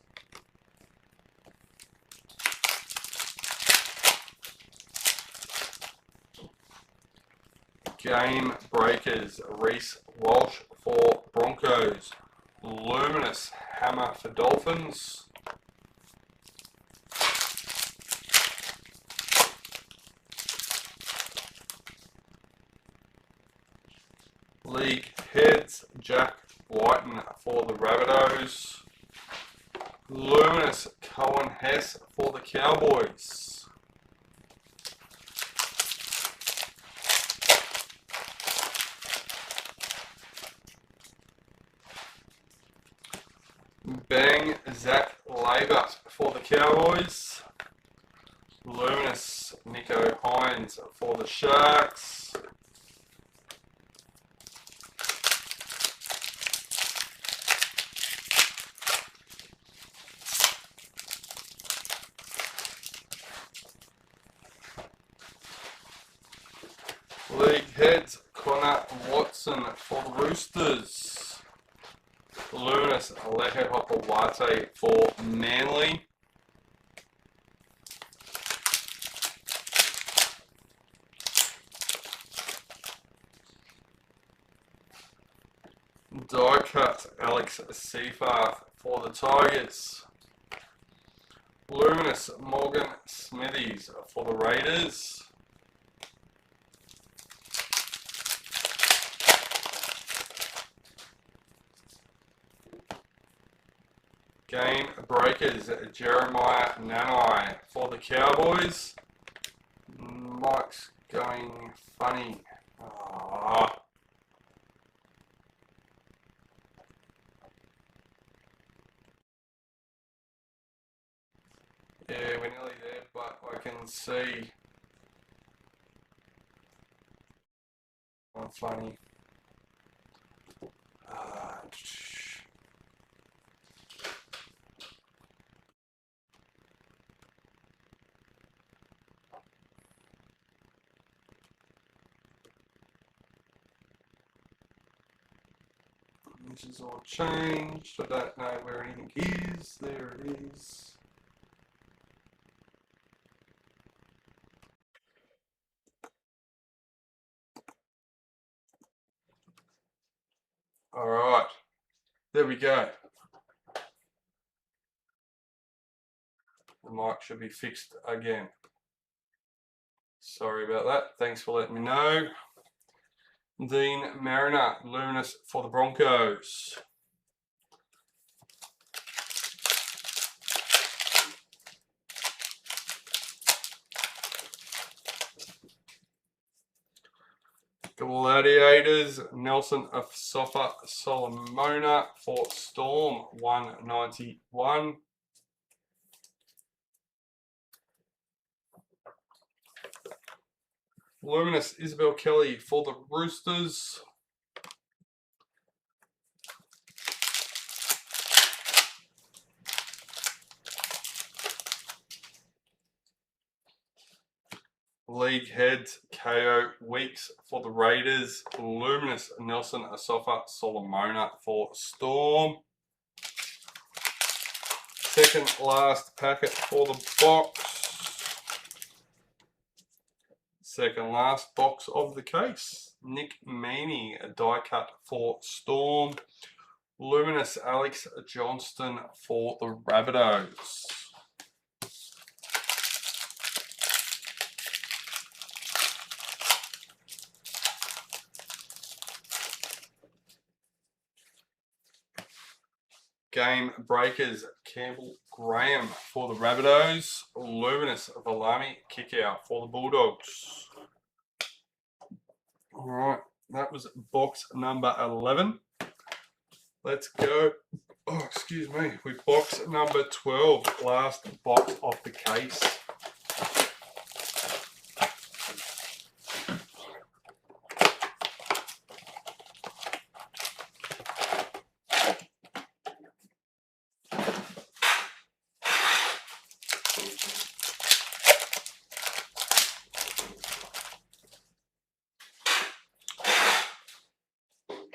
Game breakers, Reece Walsh for Broncos. Luminous hammer for Dolphins. League heads, Jack Whiten for the Rabbitohs. Luminous Cohen Hess for the Cowboys. Bang Zach Labert for the Cowboys. Luminous Nico Hines for the Sharks. League heads, Connor Watson for the Roosters. Luminous Lehe Hopawate for Manly. Die cut Alex Seafarth for the Tigers. Luminous Morgan Smithies for the Raiders. Game breakers, Jeremiah Nanai for the Cowboys. Mike's going funny. Ah. Yeah, we're nearly there, but I can see I'm funny. This is all changed. I don't know where anything is. There it is. All right. There we go. The mic should be fixed again. Sorry about that. Thanks for letting me know. Dean Mariner, Luminous for the Broncos. Gladiators, Nelson Asofa Solomona for Storm, 191. Luminous Isabel Kelly for the Roosters. League heads, KO Weeks for the Raiders. Luminous Nelson Asofa Solomona for Storm. Second last packet for the box. Second last box of the case. Nick Meaney, a die cut for Storm. Luminous Alex Johnston for the Rabbitohs. Game breakers, Campbell Graham for the Rabbitohs. Luminous Valami Kickout for the Bulldogs. All right, that was box number 11. Let's go. Oh, excuse me. With box number 12, last box of the case.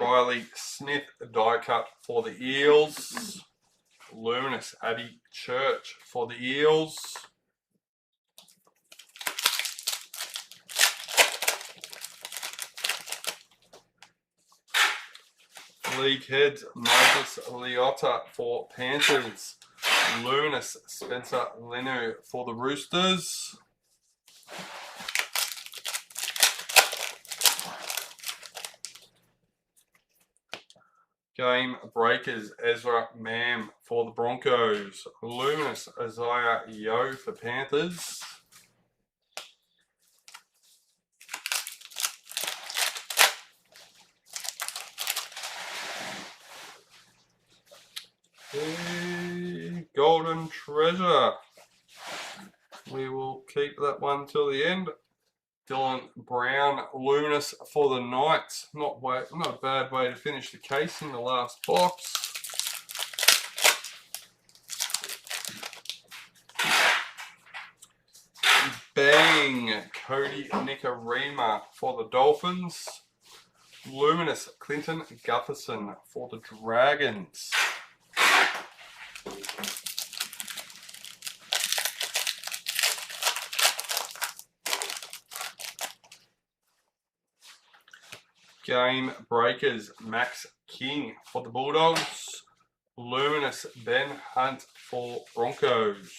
Riley Smith, die cut for the Eels. Luminous Abby Church for the Eels. League heads, Moses Leota for Panthers. Luminous Spencer Lenu for the Roosters. Game breakers, Ezra Mam for the Broncos. Luminous Isaiah Yo for Panthers. The Golden Treasure. We will keep that one till the end. Dylan Brown, Luminous for the Knights. Not a bad way to finish the case in the last box. Bang, Cody Nikarima for the Dolphins. Luminous Clinton Gutherson for the Dragons. Game breakers, Max King for the Bulldogs. Luminous Ben Hunt for Broncos.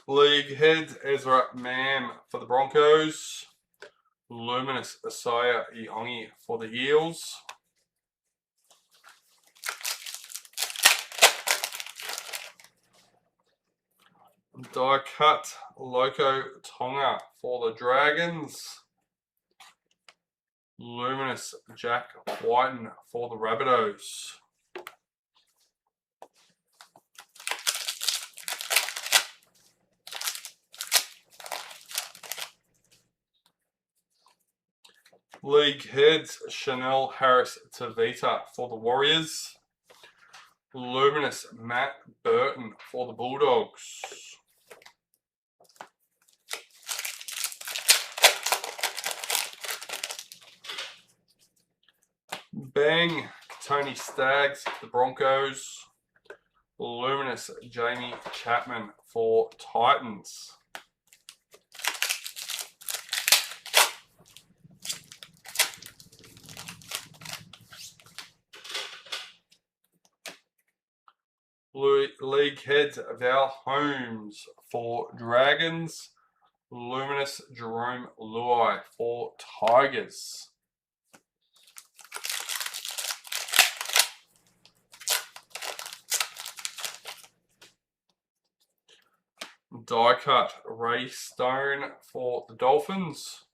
League heads, Ezra Mam for the Broncos. Luminous Asaya Iongi for the Eels. Die cut, Loco Tonga for the Dragons. Luminous Jack Whiten for the Rabbitohs. League heads, Chanel Harris Tavita for the Warriors. Luminous Matt Burton for the Bulldogs. Bang, Tony Staggs for the Broncos. Luminous Jamie Chapman for Titans. League heads, Val Holmes for Dragons. Luminous Jerome Luai for Tigers. Die cut, Ray Stone for the Dolphins.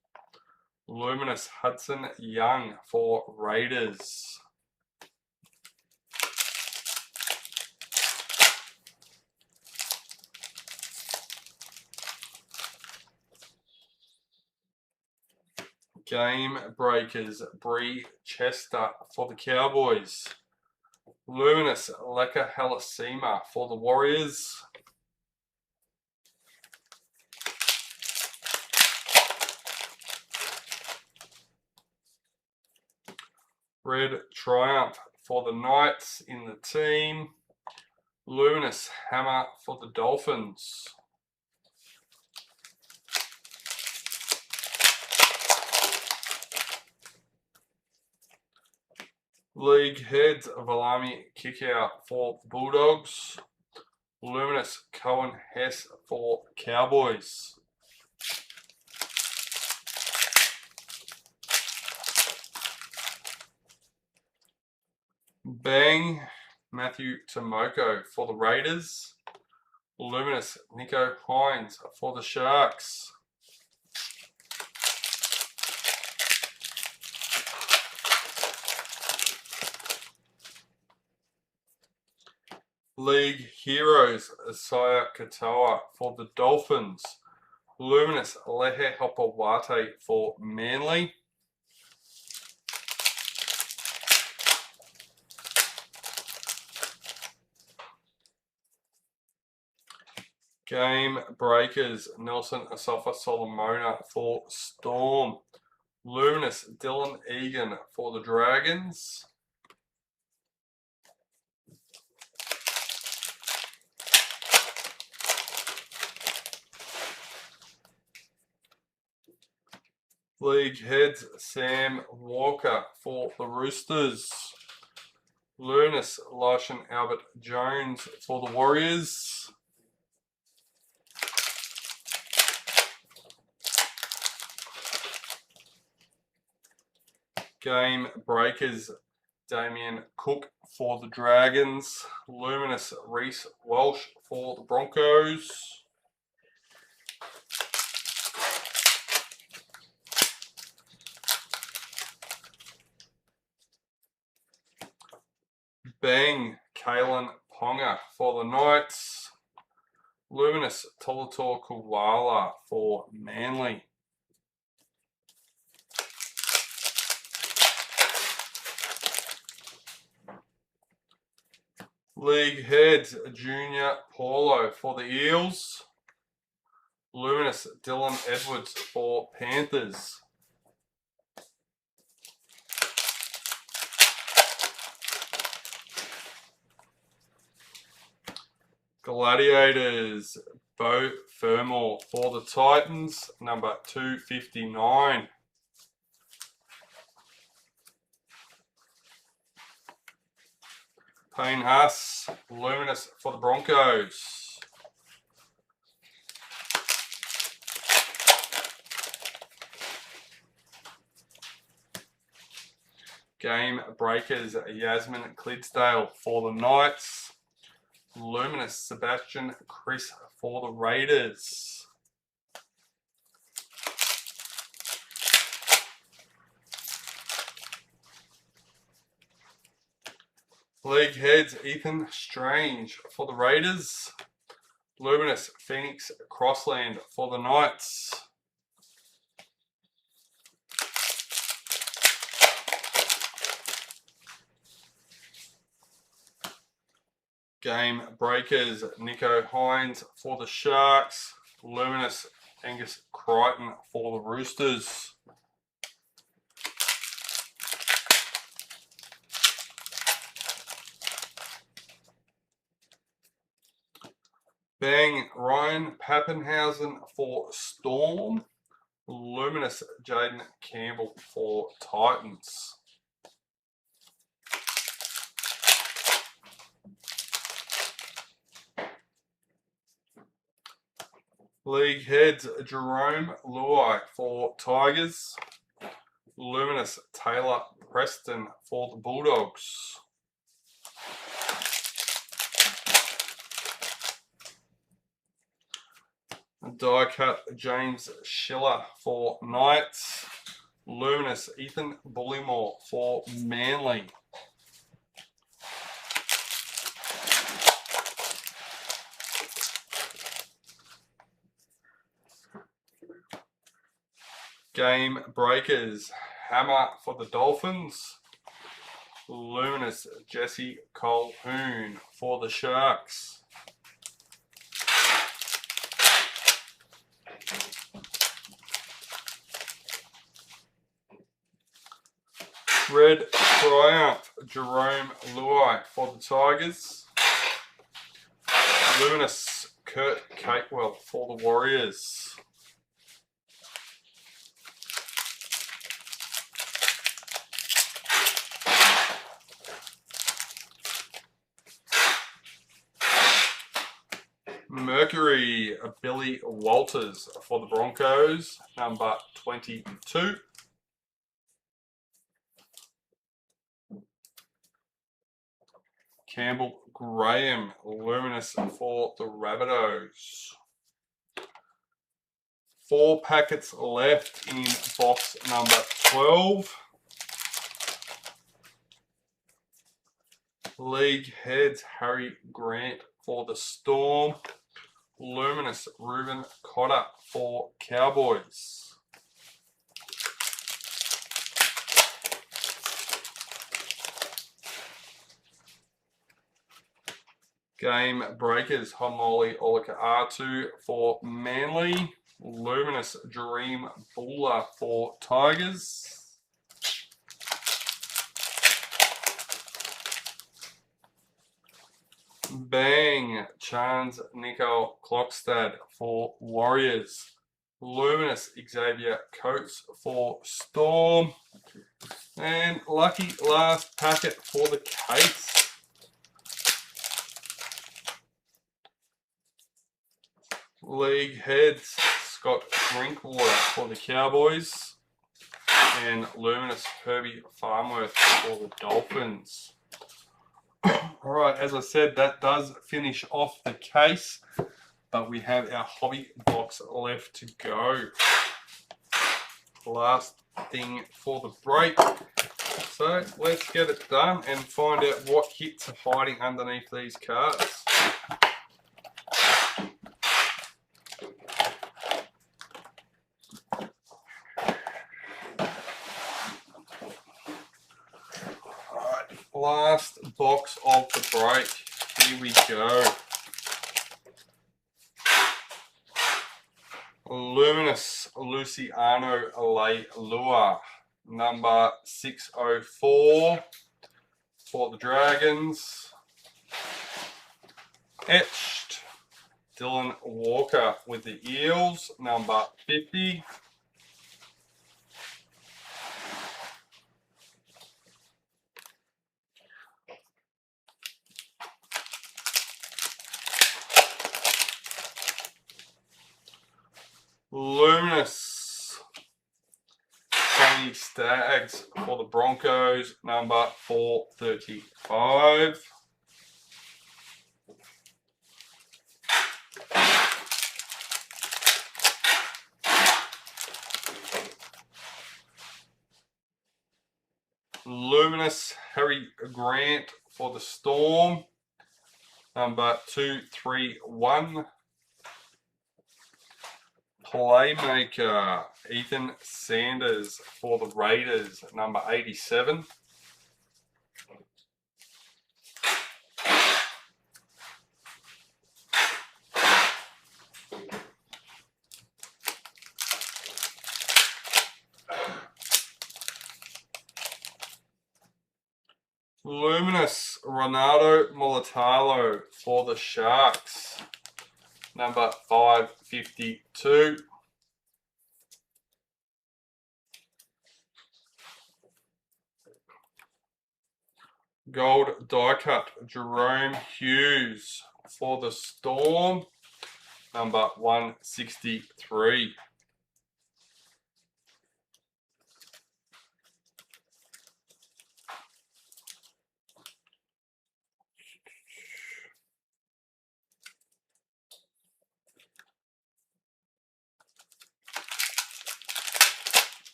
Luminous Hudson Young for Raiders. Game breakers, Bree Chester for the Cowboys. Luminous Leka Halasima for the Warriors. Red Triumph for the Knights in the team. Luminous Hammer for the Dolphins. League heads, Valami Kickout for the Bulldogs. Luminous Cohen Hess for Cowboys. Bang, Matthew Tomoko for the Raiders. Luminous Nico Hines for the Sharks. League Heroes, Isaiah Katoa for the Dolphins. Luminous Lehe Hopawate for Manly. Game breakers, Nelson Asafa Solomona for Storm. Luminous Dylan Egan for the Dragons. League heads Sam Walker for the Roosters. Lunas Larson Albert Jones for the Warriors. Game breakers Damien Cook for the Dragons. Luminous Reece Walsh for the Broncos. Bang Kalen Ponga for the Knights. Luminous Tolator Koala for Manly. League heads Junior Paulo for the Eels. Luminous Dylan Edwards for Panthers. Gladiators Bo Fermor for the Titans, number 259. Payne Haas, Luminous for the Broncos. Game breakers Yasmin Clydesdale for the Knights. Luminous Sebastian Chris for the Raiders. League heads Ethan Strange for the Raiders. Luminous Phoenix Crossland for the Knights. Game breakers Nico Hines for the Sharks. Luminous Angus Crichton for the Roosters. Bang Ryan Pappenhausen for Storm. Luminous Jaden Campbell for Titans. League heads Jerome Luai for Tigers. Luminous Taylor Preston for the Bulldogs. Die cut James Schiller for Knights. Luminous Ethan Bullymore for Manly. Game breakers Hammer for the Dolphins. Luminous Jesse Colquhoun for the Sharks. Red Triumph Jerome Luai for the Tigers. Luminous Kurt Catewell for the Warriors. Mercury Billy Walters for the Broncos, number 22. Campbell Graham, Luminous for the Rabbitohs. 4 packets left in box number 12. League heads Harry Grant for the Storm. Luminous Reuben Cotter for Cowboys. Game breakers Homoli Olika R2 for Manly. Luminous Dream Buller for Tigers. Bang Chance Nico Klokstad for Warriors. Luminous Xavier Coates for Storm. And lucky last packet for the case. League heads, Scott Drinkwater for the Cowboys. And Luminous Herbie Farmworth for the Dolphins. Alright, as I said, that does finish off the case. But we have our hobby box left to go. Last thing for the break. So let's get it done and find out what hits are hiding underneath these cards. Alright, last box of the break. Here we go. Luminous Luciano Leilua, number 604 for the Dragons. Etched Dylan Walker with the Eels, number 50. Luminous Tony Staggs for the Broncos, number 435. Luminous Harry Grant for the Storm, number 231. Playmaker Ethan Sanders for the Raiders, number 87. Luminous Ronaldo Mulatalo for the Sharks, number 552. Gold die cut Jerome Hughes for the Storm, number 163.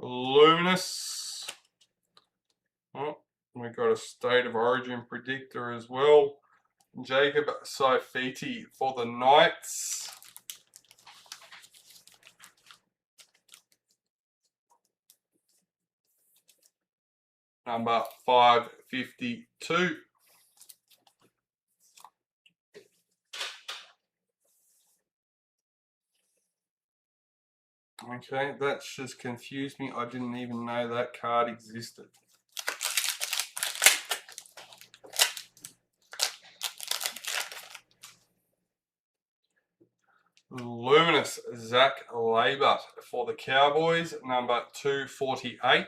Luminous. Oh, we got a State of Origin predictor as well. Jacob Saifiti for the Knights. Number 552. Okay, that's just confused me. I didn't even know that card existed. Luminous Zach Labert for the Cowboys, number 248.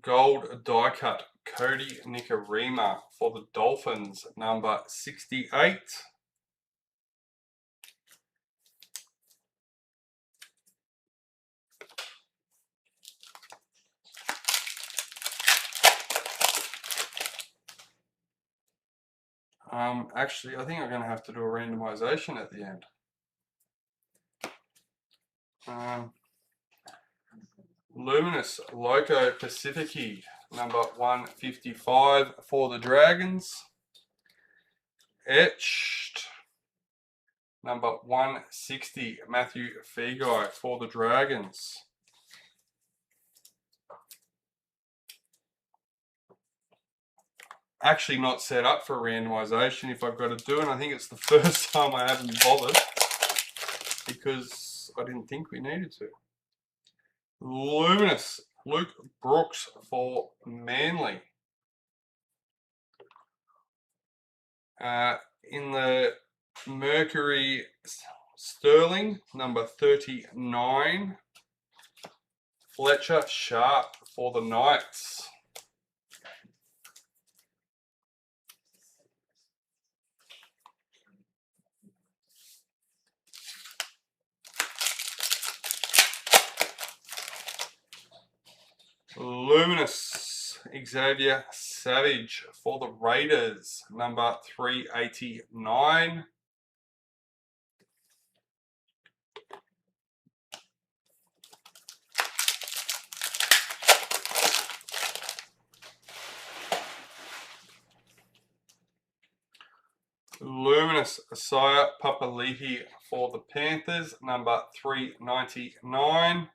Gold die cut Cody Nikarima for the Dolphins, number 68. Actually, I think I'm going to have to do a randomization at the end. Luminous Loco Pacifici, number 155 for the Dragons. Etched, number 160, Matthew Feagai for the Dragons. Actually not set up for randomization if I've got to do it. I think it's the first time I haven't bothered because I didn't think we needed to. Luminous Luke Brooks for Manly, In the Mercury Sterling, number 39, Fletcher Sharp for the Knights. Luminous Xavier Savage for the Raiders, number 389. Luminous Isaiah Papali'i for the Panthers, number 399.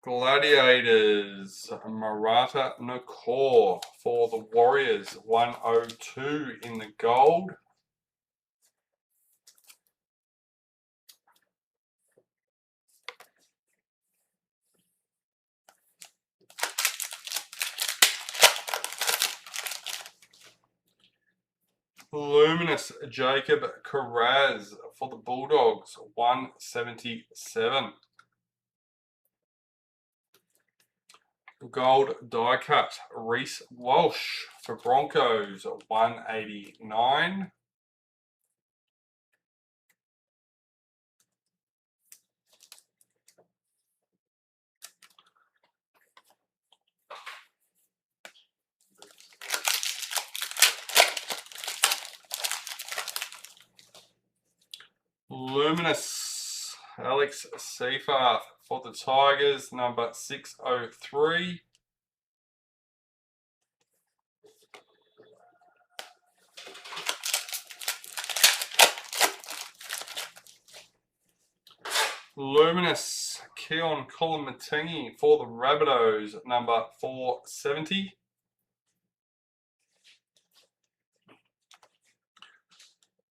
Gladiators, Murtagh Nakor for the Warriors, 102 in the gold. Luminous Jacob Carraz for the Bulldogs, 177. Gold die cut, Reece Walsh for Broncos, 189. Luminous Alex Seyfarth for the Tigers, number 603. Luminous Keon Kolomatangi for the Rabbitohs, number 470.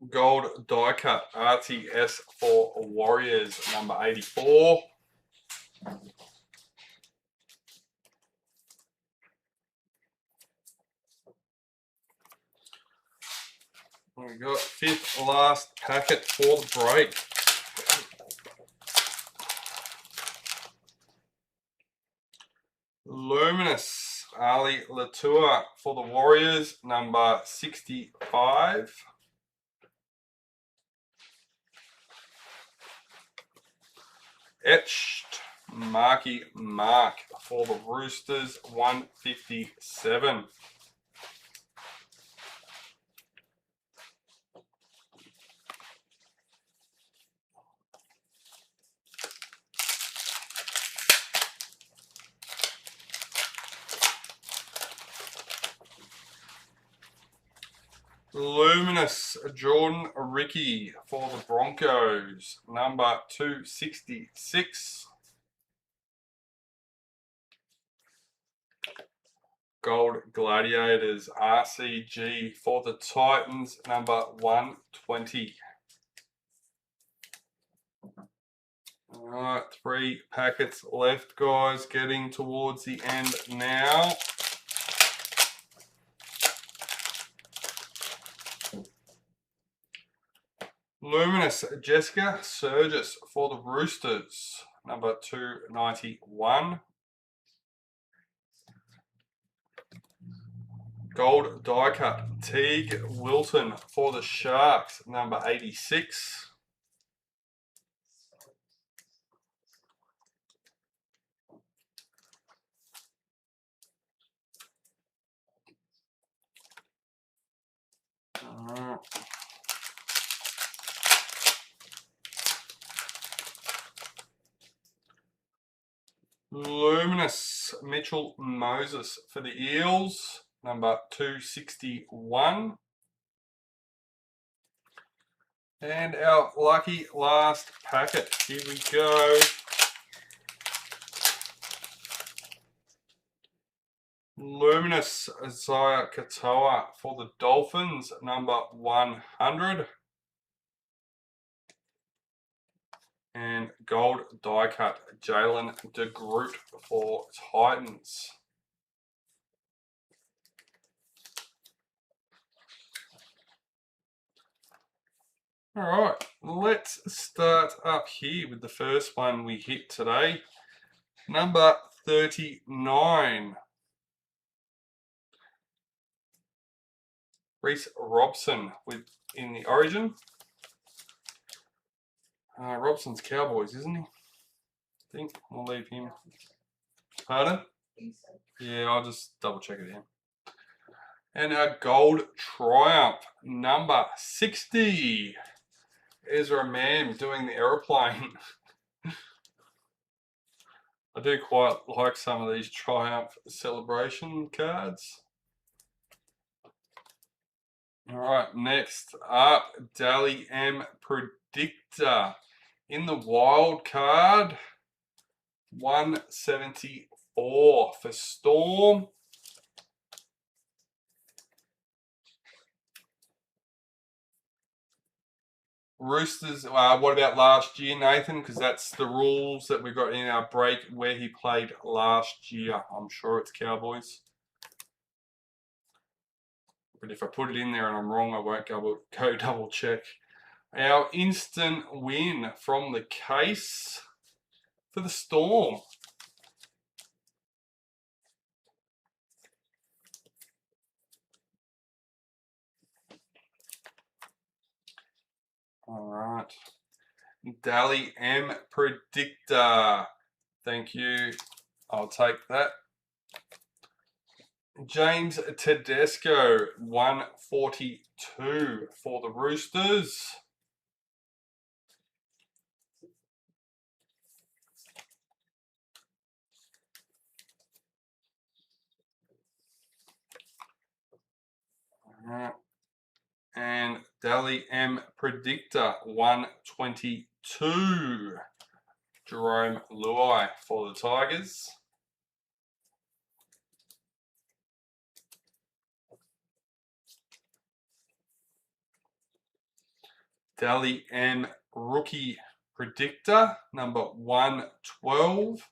Gold die cut RTS for Warriors, number 84. We got fifth last packet for the break. Luminous Ali Latour for the Warriors, number 65. Etched Marky Mark for the Roosters, 157. Luminous Jordan Ricky for the Broncos, number 266. Gold Gladiators RCG for the Titans, number 120. Alright, 3 packets left, guys, getting towards the end now. Luminous Jessica Surgis for the Roosters, number 291. Gold die cut Teague Wilton for the Sharks, number 86. Luminous Mitchell Moses for the Eels, number 261. And our lucky last packet. Here we go. Luminous Isaiah Katoa for the Dolphins, number 100. And gold die cut Jalen de Groot for Titans. Alright, let's start up here with the first one we hit today. Number 39. Reece Robson in the Origin. Robson's Cowboys, isn't he? I think we'll leave him. Pardon? Yeah, I'll just double check it in. And our Gold Triumph, number 60. Ezra Mam doing the aeroplane. I do quite like some of these Triumph celebration cards. Alright, next up, Dally M Predictor. In the wild card, 174 for Storm. Roosters, what about last year, Nathan? Because that's the rules that we got in our break where he played last year. I'm sure it's Cowboys. But if I put it in there and I'm wrong, I won't go double check. Our instant win from the case for the Storm. All right. Dally M Predictor. Thank you. I'll take that. James Tedesco, 142 for the Roosters. All right. And Dally M Predictor, 122. Jerome Luai for the Tigers. Dally M Rookie Predictor, number 112.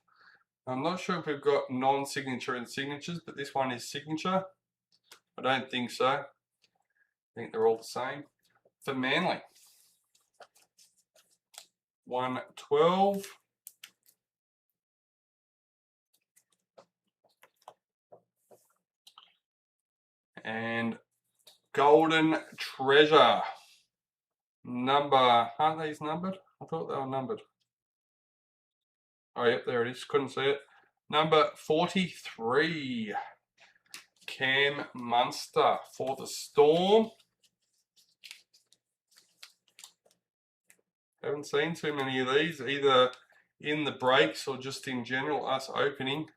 I'm not sure if we've got non-signature and signatures, but this one is signature. I don't think so. I think they're all the same. For Manly, 112. And Golden Treasure, aren't these numbered? I thought they were numbered. Oh, yep, there it is. Couldn't see it. Number 43, Cam Munster for the Storm. Haven't seen too many of these, either in the breaks or just in general, us opening.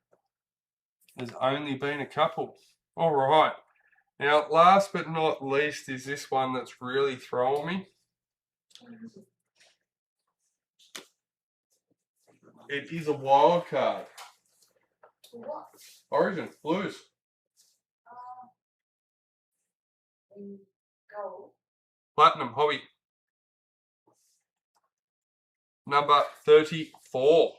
There's only been a couple. All right. Now, last but not least is this one that's really throwing me. It is a wild card. What? Origin, Blues. Gold. Platinum, Hobby. Number 34.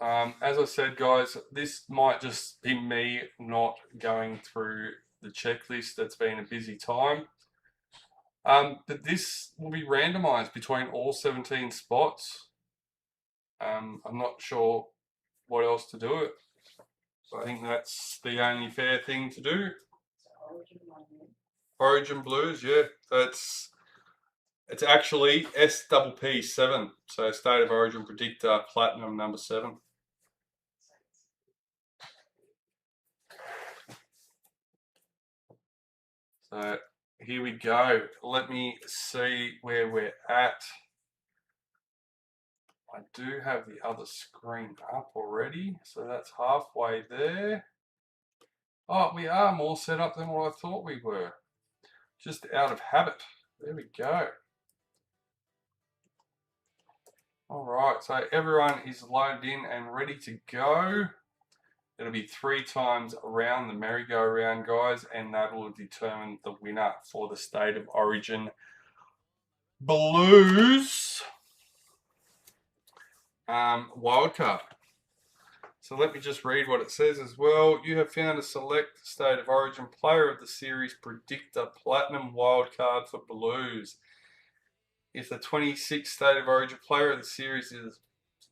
As I said, guys, this might just be me not going through the checklist. That's been a busy time. But this will be randomized between all 17 spots. I'm not sure what else to do it. So I think that's the only fair thing to do. Origin Blues, yeah. It's actually SPP7. So State of Origin Predictor Platinum number 7. So here we go. Let me see where we're at. I do have the other screen up already, so that's halfway there. Oh, we are more set up than what I thought we were. Just out of habit. There we go. All right, so everyone is loaded in and ready to go. It'll be 3 times around the merry-go-round, guys, and that will determine the winner for the State of Origin Blues wildcard. So let me just read what it says as well. You have found a select State of Origin player of the series predictor Platinum wildcard for Blues. If the 26th State of Origin player of the series is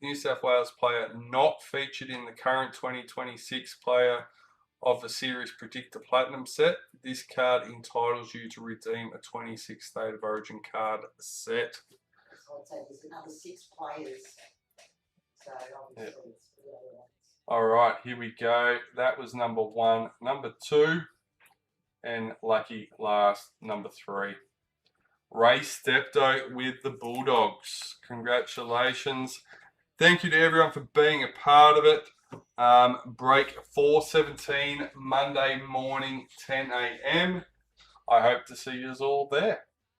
New South Wales player not featured in the current 2026 player of the series predictor Platinum set, this card entitles you to redeem a 26 State of Origin card set. So I'd say there's another 6 players. So obviously it's for the other ones. All right, here we go. That was number 1. Number 2, and lucky last, number 3. Ray Stepto with the Bulldogs. Congratulations. Thank you to everyone for being a part of it. Break 4:17 Monday morning, 10 a.m. I hope to see you all there.